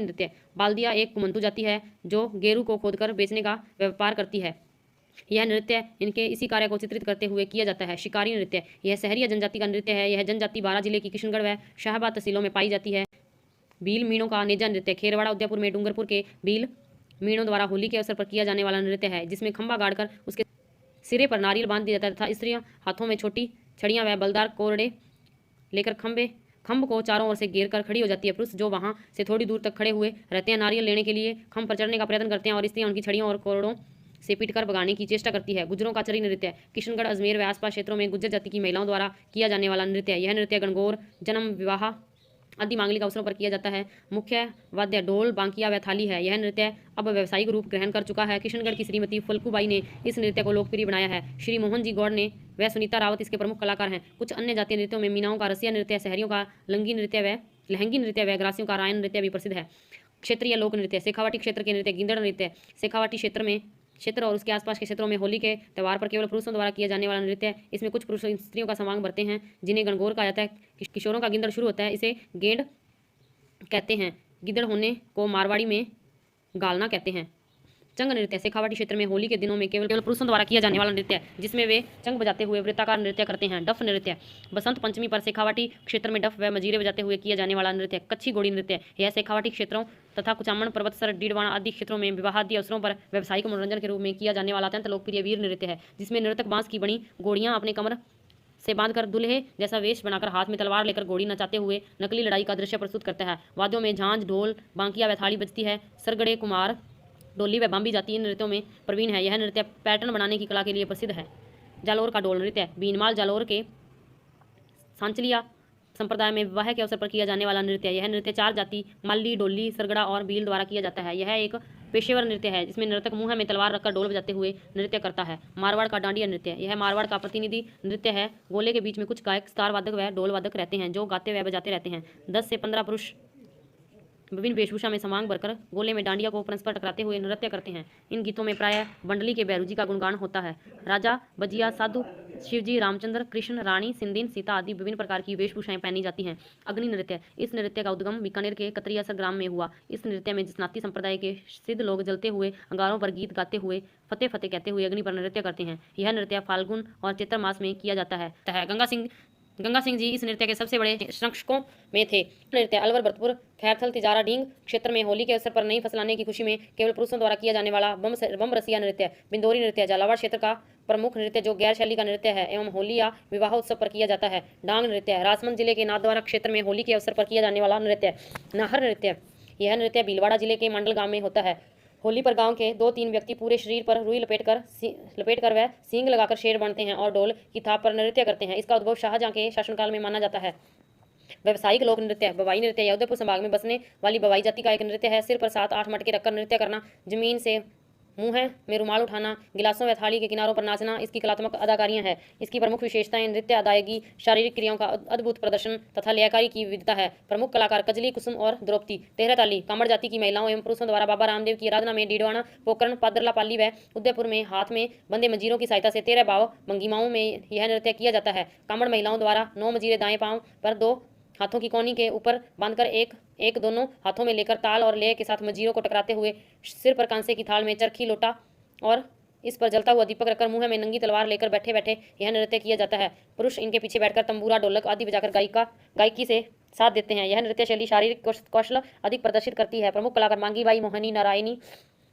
नृत्य बाल्दिया एक कुमंतु जाति है जो गेरू को खोदकर बेचने का व्यापार करती है। यह नृत्य इनके इसी कार्य को चित्रित करते हुए किया जाता है। शिकारी नृत्य यह शहरी जनजाति का नृत्य है। यह जनजाति बारा जिले की किशनगढ़ व शाहबाद तहसीलों में पाई जाती है। भील मीणों का नेजा नृत्य खेरवाड़ा उदयपुर में डूंगरपुर के भील मीणों द्वारा होली के अवसर पर किया जाने वाला नृत्य है, जिसमें खंभा गाड़कर उसके सिरे पर नारियल बांध दिया जाता था। स्त्रियां हाथों में छोटी छड़ियां व बलदार कोरड़े लेकर खंभ को चारों ओर से घेर कर खड़ी हो जाती है। पुरुष जो वहां से थोड़ी दूर तक खड़े हुए रहते हैं नारियल लेने के लिए खंभ पर चढ़ने का प्रयत्न करते हैं और स्त्रियां उनकी छड़ियों और कोरड़ों से पीटकर भगाने की चेष्टा करती है। गुजरों का चरी नृत्य किशनगढ़, अजमेर व आसपास क्षेत्रों में गुज्जर जाति की महिलाओं द्वारा किया जाने वाला नृत्य। यह नृत्य गणगौर, जन्म, विवाह आदि मांगलिक अवसरों पर किया जाता है। मुख्य वाद्य ढोल, बांकिया व थाली है। यह नृत्य अब व्यावसायिक रूप ग्रहण कर चुका है। किशनगढ़ की श्रीमती फल्कूबाई ने इस नृत्य को लोकप्रिय बनाया है। श्री मोहन जी गौड़ ने व सुनीता रावत इसके प्रमुख कलाकार हैं। कुछ अन्य जातीय नृत्यों में मीनाओं का रसिया नृत्य, शहरियों का लहंगी नृत्य व ग्रासियों का रायन नृत्य भी प्रसिद्ध है। क्षेत्रीय लोक नृत्य शेखावाटी क्षेत्र के नृत्य गींदड़ नृत्य शेखावाटी क्षेत्र और उसके आसपास के क्षेत्रों में होली के त्यौहार पर केवल पुरुषों द्वारा किया जाने वाला नृत्य। इसमें कुछ पुरुष स्त्रियों का समांग भरते हैं जिन्हें गणगौर कहा जाता है। किशोरों का गिंदड़ शुरू होता है, इसे गेंड कहते हैं। गिद्दड़ होने को मारवाड़ी में गालना कहते हैं। चंग नृत्य शेखावाटी क्षेत्र में होली के दिनों में केवल पुरुषों द्वारा किया जाने वाला नृत्य, जिसमें वे चंग बजाते हुए वृत्ताकार नृत्य करते हैं। डफ नृत्य बसंत पंचमी पर शेखावाटी क्षेत्र में डफ व मजीरे बजाते हुए किया जाने वाला नृत्य। कच्छी घोड़ी नृत्य यह शेखावाटी क्षेत्रों तथा कुचामन, पर्वतसर, डीडवाना आदि क्षेत्रों में विवाह आदि अवसरों पर व्यावसायिक मनोरंजन के रूप में किया जाने वाला अत्यंत लोकप्रिय वीर नृत्य है, जिसमें नर्तक बांस की बनी घोड़ियां अपने कमर से बांधकर दूल्हे जैसा वेश बनाकर हाथ में तलवार लेकर घोड़ी नचाते हुए नकली लड़ाई का दृश्य प्रस्तुत करता है। वाद्यों में झांझ, ढोल, बांकिया व थाली बजती है। सरगड़े, कुमार, डोली व बांबी जाति इन नृत्यों में प्रवीण है। यह नृत्य पैटर्न बनाने की कला के लिए प्रसिद्ध है। जालोर का डोल नृत्य। बीनमाल जालोर के सांचलिया संप्रदाय में विवाह के अवसर पर किया जाने वाला नृत्य। यह नृत्य 4 जाति माली, डोली, सरगड़ा और बील द्वारा किया जाता है। यह एक पेशेवर नृत्य है जिसमें नर्तक मुंह में तलवार रखकर ढोल बजाते हुए नृत्य करता है। मारवाड़ का डांडिया नृत्य। यह मारवाड़ का प्रतिनिधि नृत्य है। गोले के बीच में कुछ गायक, स्टार वादक व ढोल वादक रहते हैं जो गाते व बजाते रहते हैं। 10 से 15 पुरुष विभिन्न वेशभूषा में समांग भरकर गोले में डांडिया को परस्पर टकराते हुए नृत्य करते हैं। इन गीतों में प्रायः बंडली के बैरूजी का गुणगान होता है। राजा, बजिया, साधु, शिवजी, रामचंद्र, कृष्ण, रानी, सिंदीन, सीता आदि विभिन्न प्रकार की वेशभूषाएं पहनी जाती हैं। अग्नि नृत्य। इस नृत्य का उद्गम बीकानेर के कतरियासर ग्राम में हुआ। इस नृत्य में जिसनाती संप्रदाय के सिद्ध लोग जलते हुए अंगारों पर गीत गाते हुए फतेह फतेह कहते हुए अग्नि पर नृत्य करते हैं। यह नृत्य फाल्गुन और चैत्र मास में किया जाता है। गंगा सिंह जी इस नृत्य के सबसे बड़े संरक्षकों में थे। नृत्य अलवर, भरतपुर, खैरथल, तिजारा, ढींग क्षेत्र में होली के अवसर पर नई फसल आने की खुशी में केवल पुरुषों द्वारा किया जाने वाला बम रसिया नृत्य। बिंदोरी नृत्य झालावाड़ क्षेत्र का प्रमुख नृत्य जो गैर शैली का नृत्य है एवं होली या विवाह उत्सव पर किया जाता है। डांग नृत्य राजमंद जिले के नाथद्वारा क्षेत्र में होली के अवसर पर किया जाने वाला नृत्य। नाहर नृत्य। यह नृत्य भीलवाड़ा जिले के मंडल गांव में होता है। होली पर गांव के 2-3 व्यक्ति पूरे शरीर पर रुई लपेटकर व सींग लगाकर शेर बनते हैं और ढोल की थाप पर नृत्य करते हैं। इसका उद्भव शाहजहां के शासनकाल में माना जाता है। व्यवसायिक लोक नृत्य। बवाई नृत्य यह उदयपुर संभाग में बसने वाली बवाई जाति का एक नृत्य है। सिर पर 7-8 मटके रखकर नृत्य करना, जमीन से मुंह में रुमाल उठाना, गिलासों व थाली के किनारों पर नाचना इसकी कलात्मक अदाकारियां हैं। इसकी प्रमुख विशेषताएं नृत्य, अदायगी, शारीरिक क्रियाओं का अद्भुत प्रदर्शन तथा लयकारी की विविधता है। प्रमुख कलाकार कजली, कुसुम और द्रौपदी। तेहरा ताली कामड़ जाति की महिलाओं एवं पुरुषों द्वारा बाबा रामदेव की आराधना में डीडवाना, पोकरण, पादरला पाली व उदयपुर में हाथ में बंधे मंजीरों की सहायता से 13 भाव भंगिमाओं में यह नृत्य किया जाता है। कामड़ महिलाओं द्वारा 9 मंजीरे दाएं पांव पर 2 हाथों की कोनी के ऊपर बांधकर एक दोनों हाथों में लेकर ताल और लय के साथ मंजीरों को टकराते हुए सिर पर कांसे की थाल में चरखी, लोटा और इस पर जलता हुआ दीपक रखकर मुंह में नंगी तलवार लेकर बैठे बैठे यह नृत्य किया जाता है। पुरुष इनके पीछे बैठकर तंबूरा, ढोलक आदि बजाकर गायकी से साथ देते हैं। यह नृत्य शैली शारीरिक कौशल अधिक प्रदर्शित करती है। प्रमुख कलाकार मांगी बाई, मोहनी, नारायणी,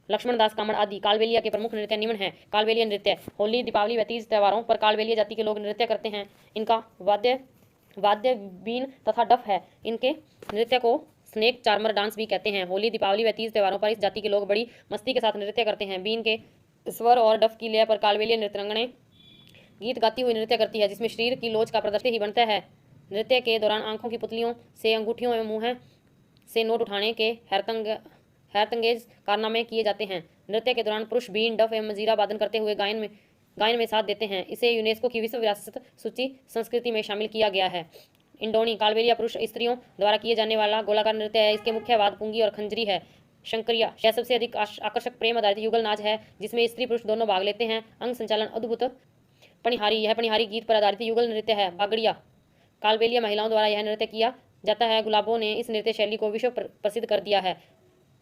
लक्ष्मण दास कामड़ आदि। कालबेलिया के प्रमुख नृत्य निम्न है। कालबेलिया नृत्य होली, दीपावली व तीज त्योहारों पर कालबेलिया जाति के लोग नृत्य करते हैं। इनका वाद्य बीन तथा डफ है। इनके नृत्य को स्नेक चार्मर डांस भी कहते हैं। होली, दीपावली व तीज त्योहारों पर इस जाति के लोग बड़ी मस्ती के साथ नृत्य करते हैं। बीन के स्वर और डफ की लय पर कालबेलिया नृत्यंगने गीत गाती हुई नृत्य करती है जिसमें शरीर की लोच का प्रदर्शन ही बनता है। नृत्य के दौरान आंखों की पुतलियों से अंगूठियों एवं मुंह से नोट उठाने के हैरतंगेज कारनामे किए जाते हैं। नृत्य के दौरान पुरुष बीन, डफ एवं मजीरा वादन करते हुए गायन में साथ देते हैं। इसे यूनेस्को की विश्व विरासत सूची संस्कृति में शामिल किया गया है। इंडोनी कालबेलिया पुरुष स्त्रियों द्वारा किए जाने वाला गोलाकार नृत्य है। इसके मुख्य वाद पुंगी और खंजरी है। शंकरिया यह सबसे अधिक आकर्षक प्रेम आधारित युगल नाच है जिसमें स्त्री पुरुष दोनों भाग लेते हैं। अंग संचालन अद्भुत। पनिहारी यह पनिहारी गीत पर आधारित युगल नृत्य है। बागड़िया कालबेलिया महिलाओं द्वारा यह नृत्य किया जाता है। गुलाबों ने इस नृत्य शैली को विश्व प्रसिद्ध कर दिया है।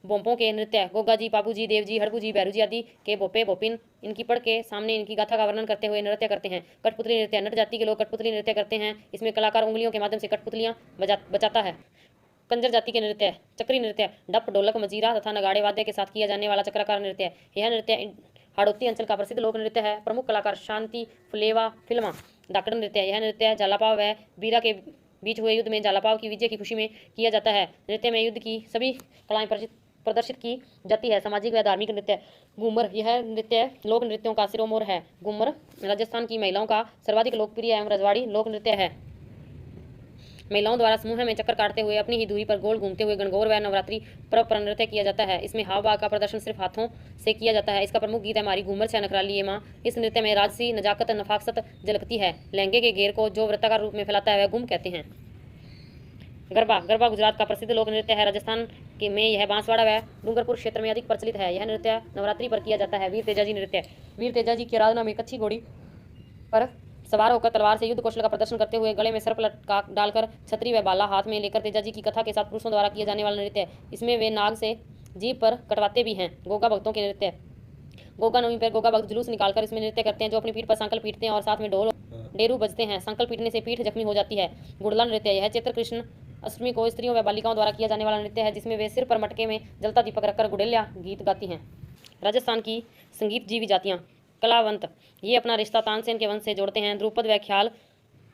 बोंपों के नृत्य गोगा जी, पापू जी, देव जी, हड़बू जी, बैरू आदि के बोपे बोपिन इनकी पढ़ के सामने इनकी गाथा का वर्णन करते हुए नृत्य करते हैं। कठपुतली नृत्य नट जाति के लोग कठपुतली नृत्य करते हैं। इसमें कलाकार उंगलियों के माध्यम से कठपुतलियां बजाता है। कंजर जाति के नृत्य चक्री नृत्य डप, ढोलक, मजीरा तथा नगाड़े वाद्य के साथ किया जाने वाला चक्राकार नृत्य। यह नृत्य हाड़ौती अंचल का प्रसिद्ध लोक नृत्य है। प्रमुख कलाकार शांति फुलेवा फिल्मा। डाकड़ नृत्य यह नृत्य झालापाव व बीरा के बीच हुए युद्ध में झालापाव की विजय की खुशी में किया जाता है। नृत्य में युद्ध की सभी कलाएं प्रदर्शित की जाती है। सामाजिक व धार्मिक नृत्य घूमर यह नृत्य लोक नृत्यों का सिरोमोर है। घूमर राजस्थान की महिलाओं का सर्वाधिक लोकप्रिय एवं रजवाड़ी लोक नृत्य है। महिलाओं द्वारा समूह में चक्कर काटते हुए अपनी ही दूरी पर गोल घूमते हुए गणगौर व नवरात्रि पर्व पर नृत्य किया जाता है। इसमें हाव भाव का प्रदर्शन सिर्फ हाथों से किया जाता है। इसका प्रमुख गीत है मारी घूमर से नखराली ये माँ। इस नृत्य में राजसी नजाकत नफाकसत झलकती है। लहंगे के घेर को जो वृत्ताकार रूप में फैलाता है वह घूम कहते हैं। गरबा गुजरात का प्रसिद्ध लोक नृत्य है। राजस्थान के में यह बांसवाड़ा व डूंगरपुर क्षेत्र में अधिक प्रचलित है। यह नृत्य नवरात्रि पर किया जाता है। वीर तेजाजी नृत्य वीर तेजाजी की आराधना में कच्ची घोड़ी पर सवार होकर तलवार से युद्ध कौशल का प्रदर्शन करते हुए गले में सर्प लटका डालकर छतरी व बाला हाथ में लेकर तेजाजी की कथा के साथ पुरुषों द्वारा किया जाने वाला नृत्य। इसमें वे नाग से जीभ पर कटवाते भी हैं। गोगा भक्तों के नृत्य गोगा नवमी पर गोगा भक्त जुलूस निकालकर इसमें नृत्य करते हैं जो अपनी पीठ पर संकल पीटते हैं और साथ में ढोल डेरू बजते हैं। संकल पीटने से पीठ जख्मी हो जाती है। गुड़ला नृत्य यह चैत्र कृष्ण अष्टमी को स्त्रियों व बालिकाओं द्वारा किया जाने वाला नृत्य है जिसमें वे सिर पर मटके में जलता दीपक रखकर गुड़ेलिया गीत गाती हैं। राजस्थान की संगीत जीवी जातियाँ कलावंत ये अपना रिश्ता तानसेन के वंश से जोड़ते हैं। ध्रुपद व ख्याल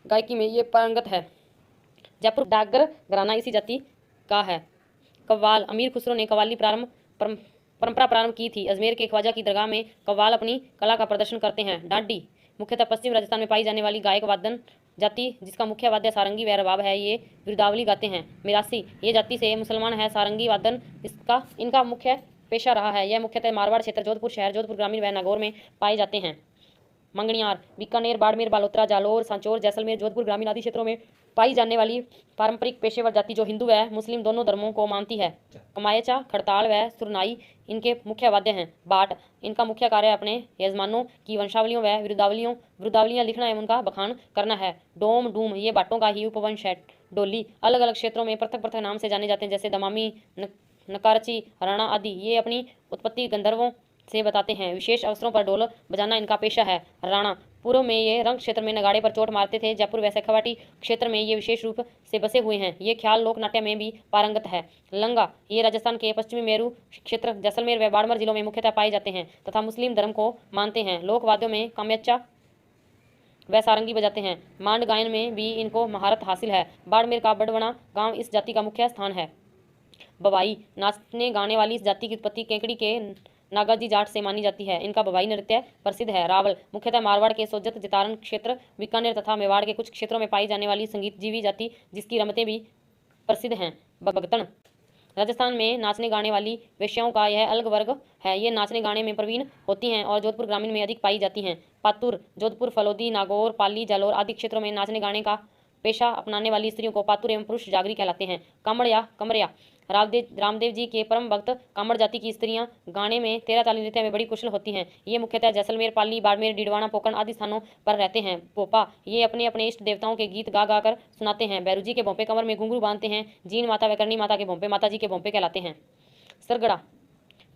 गायकी में ये पारंगत है। जयपुर डाकघर घराना इसी जाति का है। कव्वाल अमीर खुसरो ने कव्वाली परंपरा प्रारंभ की थी। अजमेर के ख्वाजा की दरगाह में कव्वाल अपनी कला का प्रदर्शन करते हैं। डांडी मुख्यतः पश्चिम राजस्थान में पाई जाने वाली गायक वादन जाति जिसका मुख्य वाद्य सारंगी व रबाब है। ये बिरदावली गाते हैं। मिरासी ये जाति से मुसलमान है। सारंगी वादन इनका मुख्य पेशा रहा है। यह मुख्यतः मारवाड़ क्षेत्र, जोधपुर शहर, जोधपुर ग्रामीण व नागौर में पाए जाते हैं। मंगनियार बीकानेर, बाड़मेर, बालोतरा, जालोर, सांचौर, जैसलमेर, जोधपुर ग्रामीण आदि क्षेत्रों में पाई जाने वाली पारंपरिक पेशेवर जाति जो हिंदू व मुस्लिम दोनों धर्मों को मानती है। कमायचा, खड़ताल व सुरनाई इनके मुख्य वाद्य हैं। बाट इनका मुख्य कार्य अपने यजमानों की वंशावलियों व विरुदावलियां लिखना एवं उनका बखान करना है। डोम डूम ये बाटों का ही उपवंश है। डोली अलग अलग क्षेत्रों में पृथक पृथक नाम से जाने जाते हैं, जैसे दमामी, नकारची, हरियाणा आदि। ये अपनी उत्पत्ति गंधर्वों से बताते हैं। विशेष अवसरों पर ढोल बजाना इनका पेशा है। राणा पूर्व में ये रंग क्षेत्र में नगाड़े पर चोट मारते थे। जयपुर व शेखावाटी क्षेत्र में ये विशेष रूप से बसे हुए हैं। ये ख्याल लोक नाट्य में भी पारंगत है। लंगा ये राजस्थान के पश्चिमी मेरू क्षेत्र, जैसलमेर व बाड़मेर जिलों में मुख्यतः पाए जाते हैं तथा मुस्लिम धर्म को मानते हैं। लोक वाद्यों में काम्यच्चा व सारंगी बजाते हैं। मांड गायन में भी इनको महारत हासिल है। बाड़मेर का बड़वना गांव इस जाति का मुख्य स्थान है। बवाई नाचने गाने वाली इस जाति की उत्पत्ति केकड़ी के नागाजी जाट से मानी जाती है। इनका बवाई नृत्य प्रसिद्ध है। रावल मुख्यतः मारवाड़ के सोजत, जितारण क्षेत्र, बीकानेर तथा मेवाड़ के कुछ क्षेत्रों में पाई जाने वाली संगीतजीवी जाति जिसकी रमतें भी प्रसिद्ध हैं। भगतन राजस्थान में नाचने गाने वाली वेश्याओं का यह अलग वर्ग है। ये नाचने गाने में प्रवीण होती हैं और जोधपुर ग्रामीण में अधिक पाई जाती हैं। पातुर जोधपुर, फलोदी, नागौर, पाली, जालोर आदि क्षेत्रों में नाचने गाने का पेशा अपनाने वाली स्त्रियों को पातुर एवं पुरुष जागरी कहलाते हैं। कामड़ या कमरिया रामदेव जी के परम भक्त कामड़ जाति की स्त्रियां गाने में, तेरह ताली नृत्य में बड़ी कुशल होती हैं। ये मुख्यतः जैसलमेर, पाली, बाड़मेर, डिडवाना, पोकरण आदि स्थानों पर रहते हैं। भोपा ये अपने अपने इष्ट देवताओं के गीत गा गा कर सुनाते हैं। बैरूजी के भोंपे कमर में घुंघरू बांधते हैं। जीन माता व करणी माता के भोंपे माता जी के भोंपे कहलाते हैं। सरगड़ा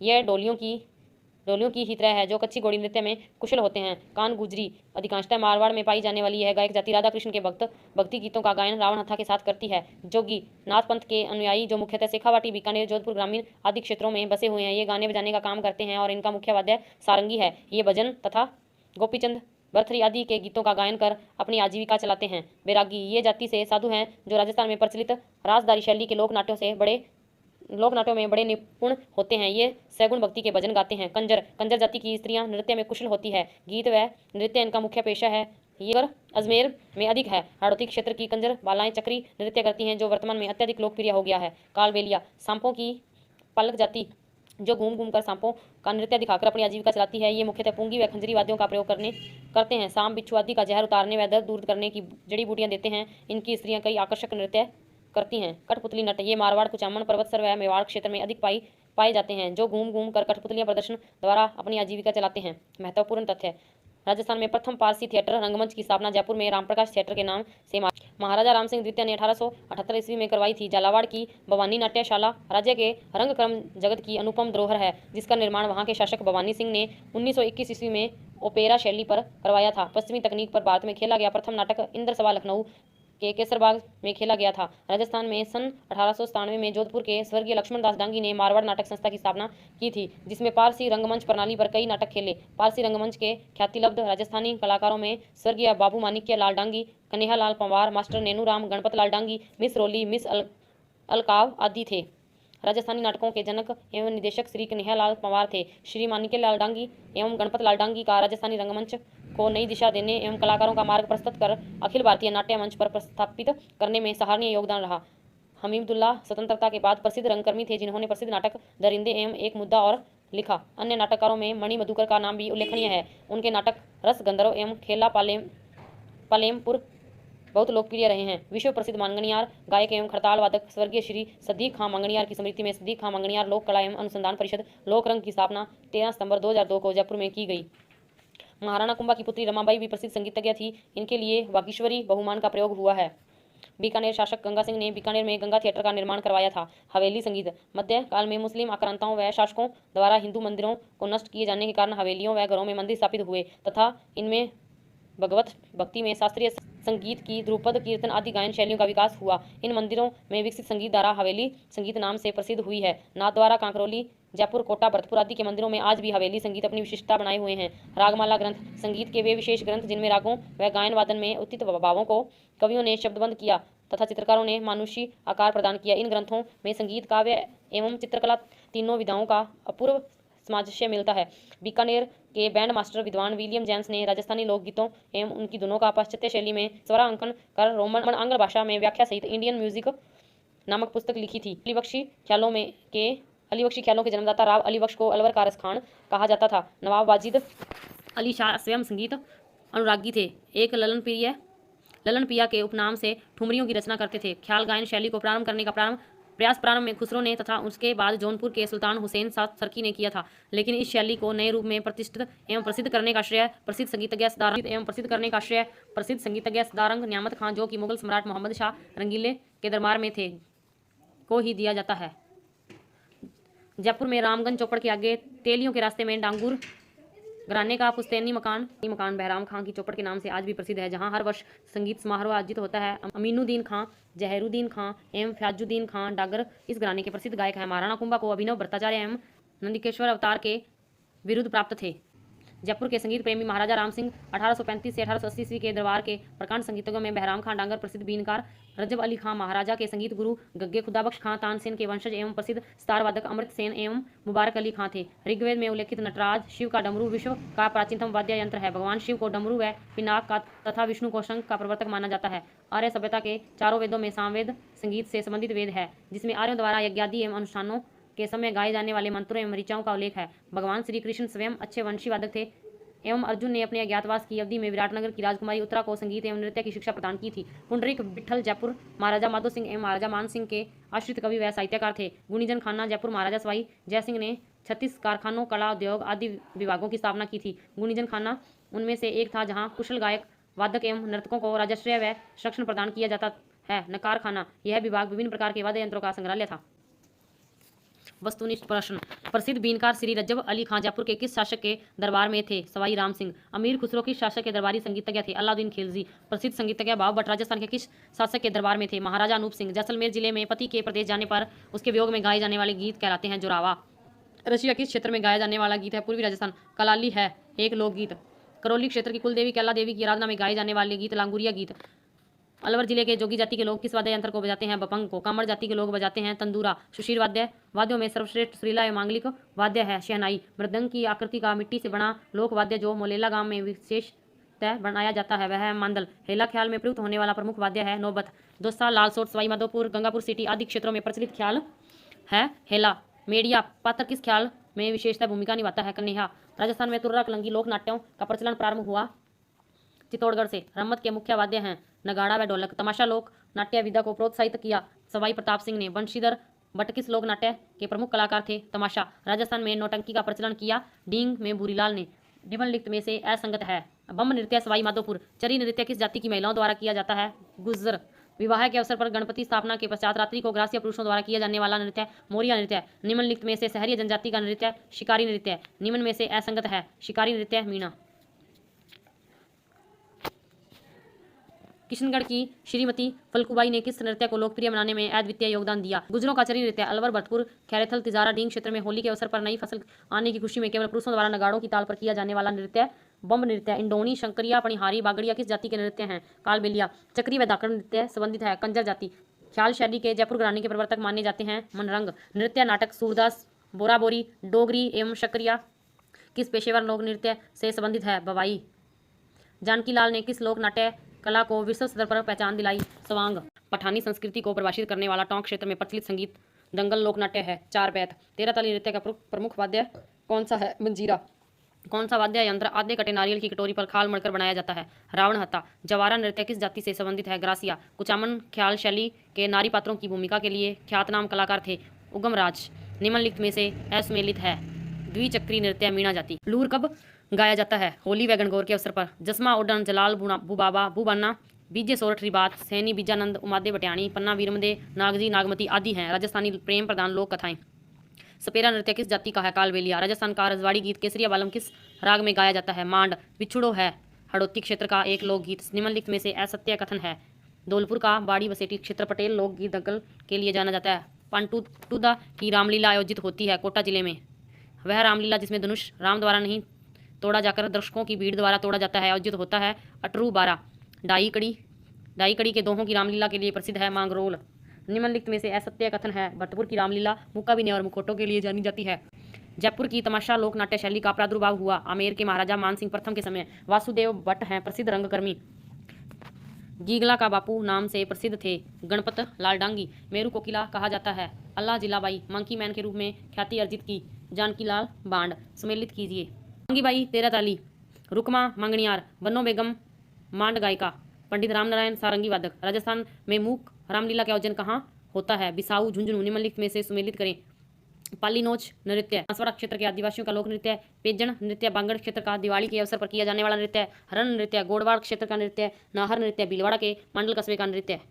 यह डोलियों की ही तरह है जो कच्ची घोड़ी नृत्य में कुशल होते हैं। कान गुजरी अधिकांशतः मारवाड़ में पाई जाने वाली यह गायक जाति राधा कृष्ण के भक्ति गीतों का गायन रावण हथा के साथ करती है। जोगी नाथ पंथ के अनुयायी जो मुख्यतः शेखावाटी, बीकानेर, जोधपुर ग्रामीण आदि क्षेत्रों में बसे हुए हैं। ये गाने बजाने का काम करते हैं और इनका मुख्य वाद्य सारंगी है। ये भजन तथा गोपीचंद, भरथरी आदि के गीतों का गायन कर अपनी आजीविका चलाते हैं। बैरागी ये जाति से साधु हैं जो राजस्थान में प्रचलित राजदारी शैली के लोक नाट्यों में बड़े निपुण होते हैं। ये सैगुण भक्ति के भजन गाते हैं। कंजर जाति की स्त्रियां नृत्य में कुशल होती है। गीत व नृत्य इनका मुख्य पेशा है। ये अजमेर में अधिक है। हाड़ौती क्षेत्र की कंजर बालाएं चक्री नृत्य करती हैं जो वर्तमान में अत्यधिक लोकप्रिय हो गया है। कालबेलिया सांपों की पालक जाति जो घूम घूम कर सांपों का नृत्य दिखाकर अपनी आजीविका चलाती है। ये मुख्यतः पुंगी व खंजरी वाद्यों का प्रयोग करते हैं। सांप, बिच्छू आदि का जहर उतारने व दर्द दूर करने की जड़ी बूटियां देते हैं। इनकी स्त्रियां कई आकर्षक नृत्य करती हैं। कठपुतली नट ये मारवाड़, कुचामन, पर्वतसर व मेवाड़ क्षेत्र में अधिक पाए जाते हैं जो घूम घूम कर कठपुतलियां प्रदर्शन द्वारा अपनी आजीविका चलाते हैं। महत्वपूर्ण तथ्य राजस्थान में प्रथम पारसी थिएटर रंगमंच की स्थापना जयपुर में रामप्रकाश थिएटर के नाम से महाराजा राम सिंह द्वितीय ने 1878 ईस्वी में करवाई थी। झालावाड़ की भवानी नाट्यशाला राज्य के रंगकर्म जगत की अनुपम धरोहर है जिसका निर्माण वहां के शासक भवानी सिंह ने 1921 ईस्वी में ओपेरा शैली पर करवाया था। पश्चिमी तकनीक पर भारत में खेला गया प्रथम नाटक इंद्र सभा लखनऊ के केसरबाग में खेला गया था। राजस्थान में सन 1897 में जोधपुर के स्वर्गीय लक्ष्मण दास डांगी ने मारवाड़ नाटक संस्था की स्थापना की थी जिसमें पारसी रंगमंच प्रणाली पर कई नाटक खेले। पारसी रंगमंच के ख्यातिलब्ध राजस्थानी कलाकारों में स्वर्गीय बाबू माणिक्य लाल डांगी, कन्हैया लाल पंवार, मास्टर नेनूराम, गणपत लाल डांगी, मिस रोली, मिस अलकाव आदि थे। राजस्थानी नाटकों के जनक एवं निदेशक श्री कन्हैया लाल पंवार थे। श्री माणिक्य लाल डांगी एवं गणपत लाल डांगी का राजस्थानी रंगमंच को नई दिशा देने एवं कलाकारों का मार्ग प्रस्तुत कर अखिल भारतीय नाट्य मंच पर प्रस्थापित करने में सराहनीय योगदान रहा। हमीदुल्लाह स्वतंत्रता के बाद प्रसिद्ध रंगकर्मी थे जिन्होंने प्रसिद्ध नाटक दरिंदे एवं एक मुद्दा और लिखा। अन्य नाटककारों में मणि मधुकर का नाम भी उल्लेखनीय है। उनके नाटक रस गंधर्व एवं खेला पालेमपुर बहुत लोकप्रिय रहे हैं। विश्व प्रसिद्ध मांगणियार गायक एवं खड़ताल वादक स्वर्गीय श्री सदीक खां मांगणियार की स्मृति में सदीक खां मांगणियार लोक कला एवं अनुसंधान परिषद लोकरंग की स्थापना 13 सितंबर 2002 को जयपुर में की गई। महाराणा कुंभा की पुत्री रमाबाई भी प्रसिद्ध संगीतज्ञ थी। इनके लिए वागीश्वरी बहुमान का प्रयोग हुआ है। बीकानेर शासक गंगा सिंह ने बीकानेर में गंगा थिएटर का निर्माण करवाया था। हवेली संगीत मध्य काल में मुस्लिम आक्रांताओं व शासकों द्वारा हिंदू मंदिरों को नष्ट किए जाने के कारण हवेलियों व घरों में मंदिर स्थापित हुए तथा इनमें भगवत भक्ति में शास्त्रीय संगीत की ध्रुपद, कीर्तन आदि गायन शैलियों का विकास हुआ। इन मंदिरों में विकसित संगीत धारा हवेली संगीत नाम से प्रसिद्ध हुई है। नाथद्वारा, कांकरोली, जयपुर, कोटा, भरतपुर आदि के मंदिरों में आज भी हवेली संगीत अपनी विशिष्टता बनाए हुए हैं। रागमाला ग्रंथ संगीत के वे विशेष ग्रंथ जिनमें रागों व गायन वादन में उचित भावों को कवियों ने शब्दबंद किया तथा चित्रकारों ने मानुषी आकार प्रदान किया। इन ग्रंथों में संगीत, काव्य एवं चित्रकला तीनों विधाओं का अपूर्व सामंजस्य मिलता है। बीकानेर के बैंड मास्टर विद्वान विलियम जेम्स ने राजस्थानी लोकगीतों एवं उनकी धुनों का पाश्चात्य शैली में स्वरांकन कर रोमन आंग्ल भाषा में व्याख्या सहित इंडियन म्यूजिक नामक पुस्तक लिखी थी। अली बख्शी ख्यालों के जन्मदाता राव अली बख्श को अलवर कारस खान कहा जाता था। नवाब वाजिद अली शाह स्वयं संगीत अनुरागी थे। एक ललन पिया के उपनाम से ठुमरियों की रचना करते थे। ख्याल गायन शैली को प्रारंभ करने का प्रयास प्रारंभ में खुसरो ने तथा उसके बाद जौनपुर के सुल्तान हुसैन शाह सरकी ने किया था, लेकिन इस शैली को नए रूप में प्रतिष्ठित एवं प्रसिद्ध करने का श्रेय प्रसिद्ध संगीतज्ञ सदारंग न्यामत खां, जो कि मुगल सम्राट मोहम्मद शाह रंगीले के दरबार में थे, को ही दिया जाता है। जयपुर में रामगंज चौपड़ के आगे तेलियों के रास्ते में डांगूर घराने का पुश्तैनी मकान बहराम खां की चौपड़ के नाम से आज भी प्रसिद्ध है, जहां हर वर्ष संगीत समारोह आयोजित होता है। अमीनुद्दीन खां, जहरुद्दीन खां एवं फ्याजुद्दीन खां डागर इस घराने के प्रसिद्ध गायक हैं। महाराणा कुंभा को अभिनव भट्टाचार्य एवं नंदिकेश्वर अवतार के विरुद्ध प्राप्त थे। जयपुर के संगीत प्रेमी महाराजा राम सिंह 1835 से 1880 ईस्वी के दरबार के प्रकांड संगीतज्ञों में बहराम खां डांगर, प्रसिद्ध बीनकार रजब अली खां, महाराजा के संगीत गुरु गग्गे खुदाबख्श खां तानसेन के वंशज एवं प्रसिद्ध स्तार वादक अमृत सेन एवं मुबारक अली खां थे। ऋग्वेद में उल्लेखित नटराज शिव का डमरू विश्व का प्राचीनतम वाद्य यंत्र है। भगवान शिव को डमरू व पिनाक का तथा विष्णु को शंख का प्रवर्तक माना जाता है। आर्य सभ्यता के चारों वेदों में सामवेद संगीत से संबंधित वेद है, जिसमें आर्यों द्वारा यज्ञादि एवं अनुष्ठानों के समय गाए जाने वाले मंत्रों एवं ऋचाओं का उल्लेख है। भगवान श्री कृष्ण स्वयं अच्छे वंशी वादक थे एवं अर्जुन ने अपने अज्ञातवास की अवधि में विराटनगर की राजकुमारी उत्तरा को संगीत एवं नृत्य की शिक्षा प्रदान की थी। पुंडरीक विठल जयपुर महाराजा माधो सिंह एवं महाराजा मान सिंह के आश्रित कवि व साहित्यकार थे। गुणीजन खाना जयपुर महाराजा सवाई जय सिंह ने 36 कारखानों, कला, उद्योग आदि विभागों की स्थापना की थी। गुणीजन खाना उनमें से एक था, जहाँ कुशल गायक, वादक एवं नर्तकों को राजश्रय व संरक्षण प्रदान किया जाता है। नकार खाना, यह विभाग विभिन्न प्रकार के वाद्य यंत्रों का संग्रहालय था। वस्तुनिष्ठ प्रश्न। प्रसिद्ध बीनकार श्री रजब अली खां जयपुर के किस शासक के दरबार में थे? सवाई राम सिंह। अमीर खुसरो किस शासक के दरबारी संगीतज्ञ थे? अलाउद्दीन खिलजी। प्रसिद्ध संगीतज्ञ बाव भट्ट राजस्थान के किस शासक के दरबार में थे? महाराजा अनूप सिंह। जैसलमेर जिले में पति के प्रदेश जाने पर उसके वियोग में गाए जाने वाले गीत कहलाते हैं जोरावा। रशिया किस क्षेत्र में गाया जाने वाला गीत है? पूर्वी राजस्थान। कलाली है एक लोकगीत। करौली क्षेत्र की कुलदेवी कैला देवी की आराधना में गाए जाने वाले गीत लांगुरिया गीत। अलवर जिले के जोगी जाति के लोग किस वाद्य यंत्र को बजाते हैं? बपंग को। कामड़ जाति के लोग बजाते हैं तंदूरा। सुशील वाद्यों में सर्वश्रेष्ठ सुरीला एवं मांगलिक वाद्य है शहनाई। मृदंग की आकृति का मिट्टी से बना लोक वाद्य जो मोलेला गांव में विशेषतः बनाया जाता है वह है मांदल। हेला ख्याल में प्रयुक्त होने वाला प्रमुख वाद्य है नौबत। दोसा, लालसोट, सवाई माधोपुर, गंगापुर सिटी आदि क्षेत्रों में प्रचलित ख्याल है हेला। मेड़िया पात्र किस ख्याल में विशेषतः भूमिका निभाता है? कन्या। राजस्थान में तुर्रा कलंगी लोक नाट्यों का प्रचलन प्रारंभ हुआ चित्तौड़गढ़ से। रम्मत के मुख्य वाद्य हैं नगाड़ा व ढोलक। तमाशा लोक नाट्य विधा को प्रोत्साहित किया सवाई प्रताप सिंह ने। बंशीधर भट्ट किस लोक नाट्य के प्रमुख कलाकार थे? तमाशा। राजस्थान में नौटंकी का प्रचलन किया डींग में भूरीलाल ने। निम्नलिखित में से असंगत है। बम नृत्य सवाई माधोपुर। चरी नृत्य किस जाति की महिलाओं द्वारा किया जाता है? गुज्जर। विवाह के अवसर पर गणपति स्थापना के पश्चात रात्रि को ग्रासीय पुरुषों द्वारा किया जाने वाला नृत्य मोरिया नृत्य। निम्नलिखित में से शहरी जनजाति का नृत्य शिकारी नृत्य। निम्न में से असंगत है। शिकारी नृत्य मीणा। किशनगढ़ की श्रीमती फलकुबाई ने किस नृत्य को लोकप्रिय बनाने में अद्वितीय योगदान दिया? गुजरों का चरी नृत्य। अलवर, भरतपुर, खैरथल, तिजारा, डींग क्षेत्र में होली के अवसर पर नई फसल आने की खुशी में केवल पुरुषों द्वारा नगाड़ों की ताल पर किया जाने वाला नृत्य बम नृत्य। इंडोनी, शंकरिया, पणिहारी, बागड़िया किस जाति के नृत्य हैं? कालबेलिया। चक्री व धाकड़ नृत्य संबंधित है कंजर जाति। ख्याल शैली के जयपुर घराने के प्रवर्तक माने जाते हैं मनरंग। नृत्य नाटक सूरदास, बोराबोरी, डोगरी एवं शक्रिया किस पेशेवर लोक नृत्य से संबंधित है? बवाई। जानकी लाल ने किस लोक नाट्य कला को विश्व स्तर पर पहचान दिलाई? स्वांग। पठानी संस्कृति को परिभाषित करने वाला टोंक क्षेत्र में प्रचलित संगीत दंगल लोक नाट्य है। चार बैत। 13 ताली नृत्य का प्रमुख वाद्य कौन सा है? मंजीरा। कौन सा वाद्य यंत्र आधे कटे नारियल की कटोरी पर खाल मड़कर बनाया जाता है? रावण हत्ता। जवारा नृत्य किस जाति से संबंधित है? ग्रासिया। कुचामन ख्याल शैली के नारी पात्रों की भूमिका के लिए ख्यातनाम कलाकार थे उगम राज। निम्नलिखित में से असुमेलित है। द्विचक्री नृत्य मीणा जाति। लूर कब गाया जाता है? होली व गणगौर के अवसर पर। जसमा ओडन, जलाल बुबाबा, बुबाना, बीजे सोरठ रिबात, सैनी बीजानंद, उमादे बट्याणी, पन्ना वीरमदे, नागजी, नागमती आदि हैं राजस्थानी प्रेम प्रधान लोक कथाएं। सपेरा नृत्य किस जाति का है? कालबेलिया। राजस्थान का रजवाड़ी गीत केसरिया बालम किस राग में गाया जाता है? मांड। बिछुड़ो है हड़ौती क्षेत्र का एक लोकगीत। निम्नलिखित में से असत्य कथन है। धौलपुर का बाड़ी बसेटी क्षेत्र पटेल लोकगीत दंगल के लिए जाना जाता है। पांटुदा की रामलीला आयोजित होती है कोटा जिले में। वह रामलीला जिसमें धनुष राम द्वारा नहीं तोड़ा जाकर दर्शकों की भीड़ द्वारा तोड़ा जाता है आयोजित होता है। अटरू 12 ढाई कड़ी के दोहों की रामलीला के लिए प्रसिद्ध है मांगरोल। निम्नलिखित में से असत्य कथन है। भरतपुर की रामलीला मुक्काबिने और मुखौटों के लिए जानी जाती है। जयपुर की तमाशा लोक नाट्य शैली का प्रादुर्भाव हुआ आमेर के महाराजा मानसिंह प्रथम के समय। वासुदेव भट्ट हैं प्रसिद्ध रंगकर्मी। गीगला का बापू नाम से प्रसिद्ध थे गणपत लाल डांगी। मेरू कोकिला कहा जाता है। अल्लाह जिलाबाई मंकी मैन के रूप में ख्याति अर्जित की। जानकी लाल बांड सम्मिलित कीजिए। मंगीबाई तेराताली, रुकमा मंगनियार, बन्नो बेगम मांड गायिका, पंडित रामनारायण सारंगी वादक। राजस्थान में मूक रामलीला का आयोजन कहाँ होता है? बिसाऊ, झुंझुनू। निम्नलिखित में से सुमेलित करें। पालीनोच नृत्य बांसवाड़ा क्षेत्र के आदिवासियों का लोक नृत्य। पेजन नृत्य बांगड़ क्षेत्र का दिवाली के अवसर पर किया जाने वाला नृत्य। हरण नृत्य गोड़वाड़ क्षेत्र का नृत्य। नाहर नृत्य भीलवाड़ा के मंडल कस्बे का नृत्य।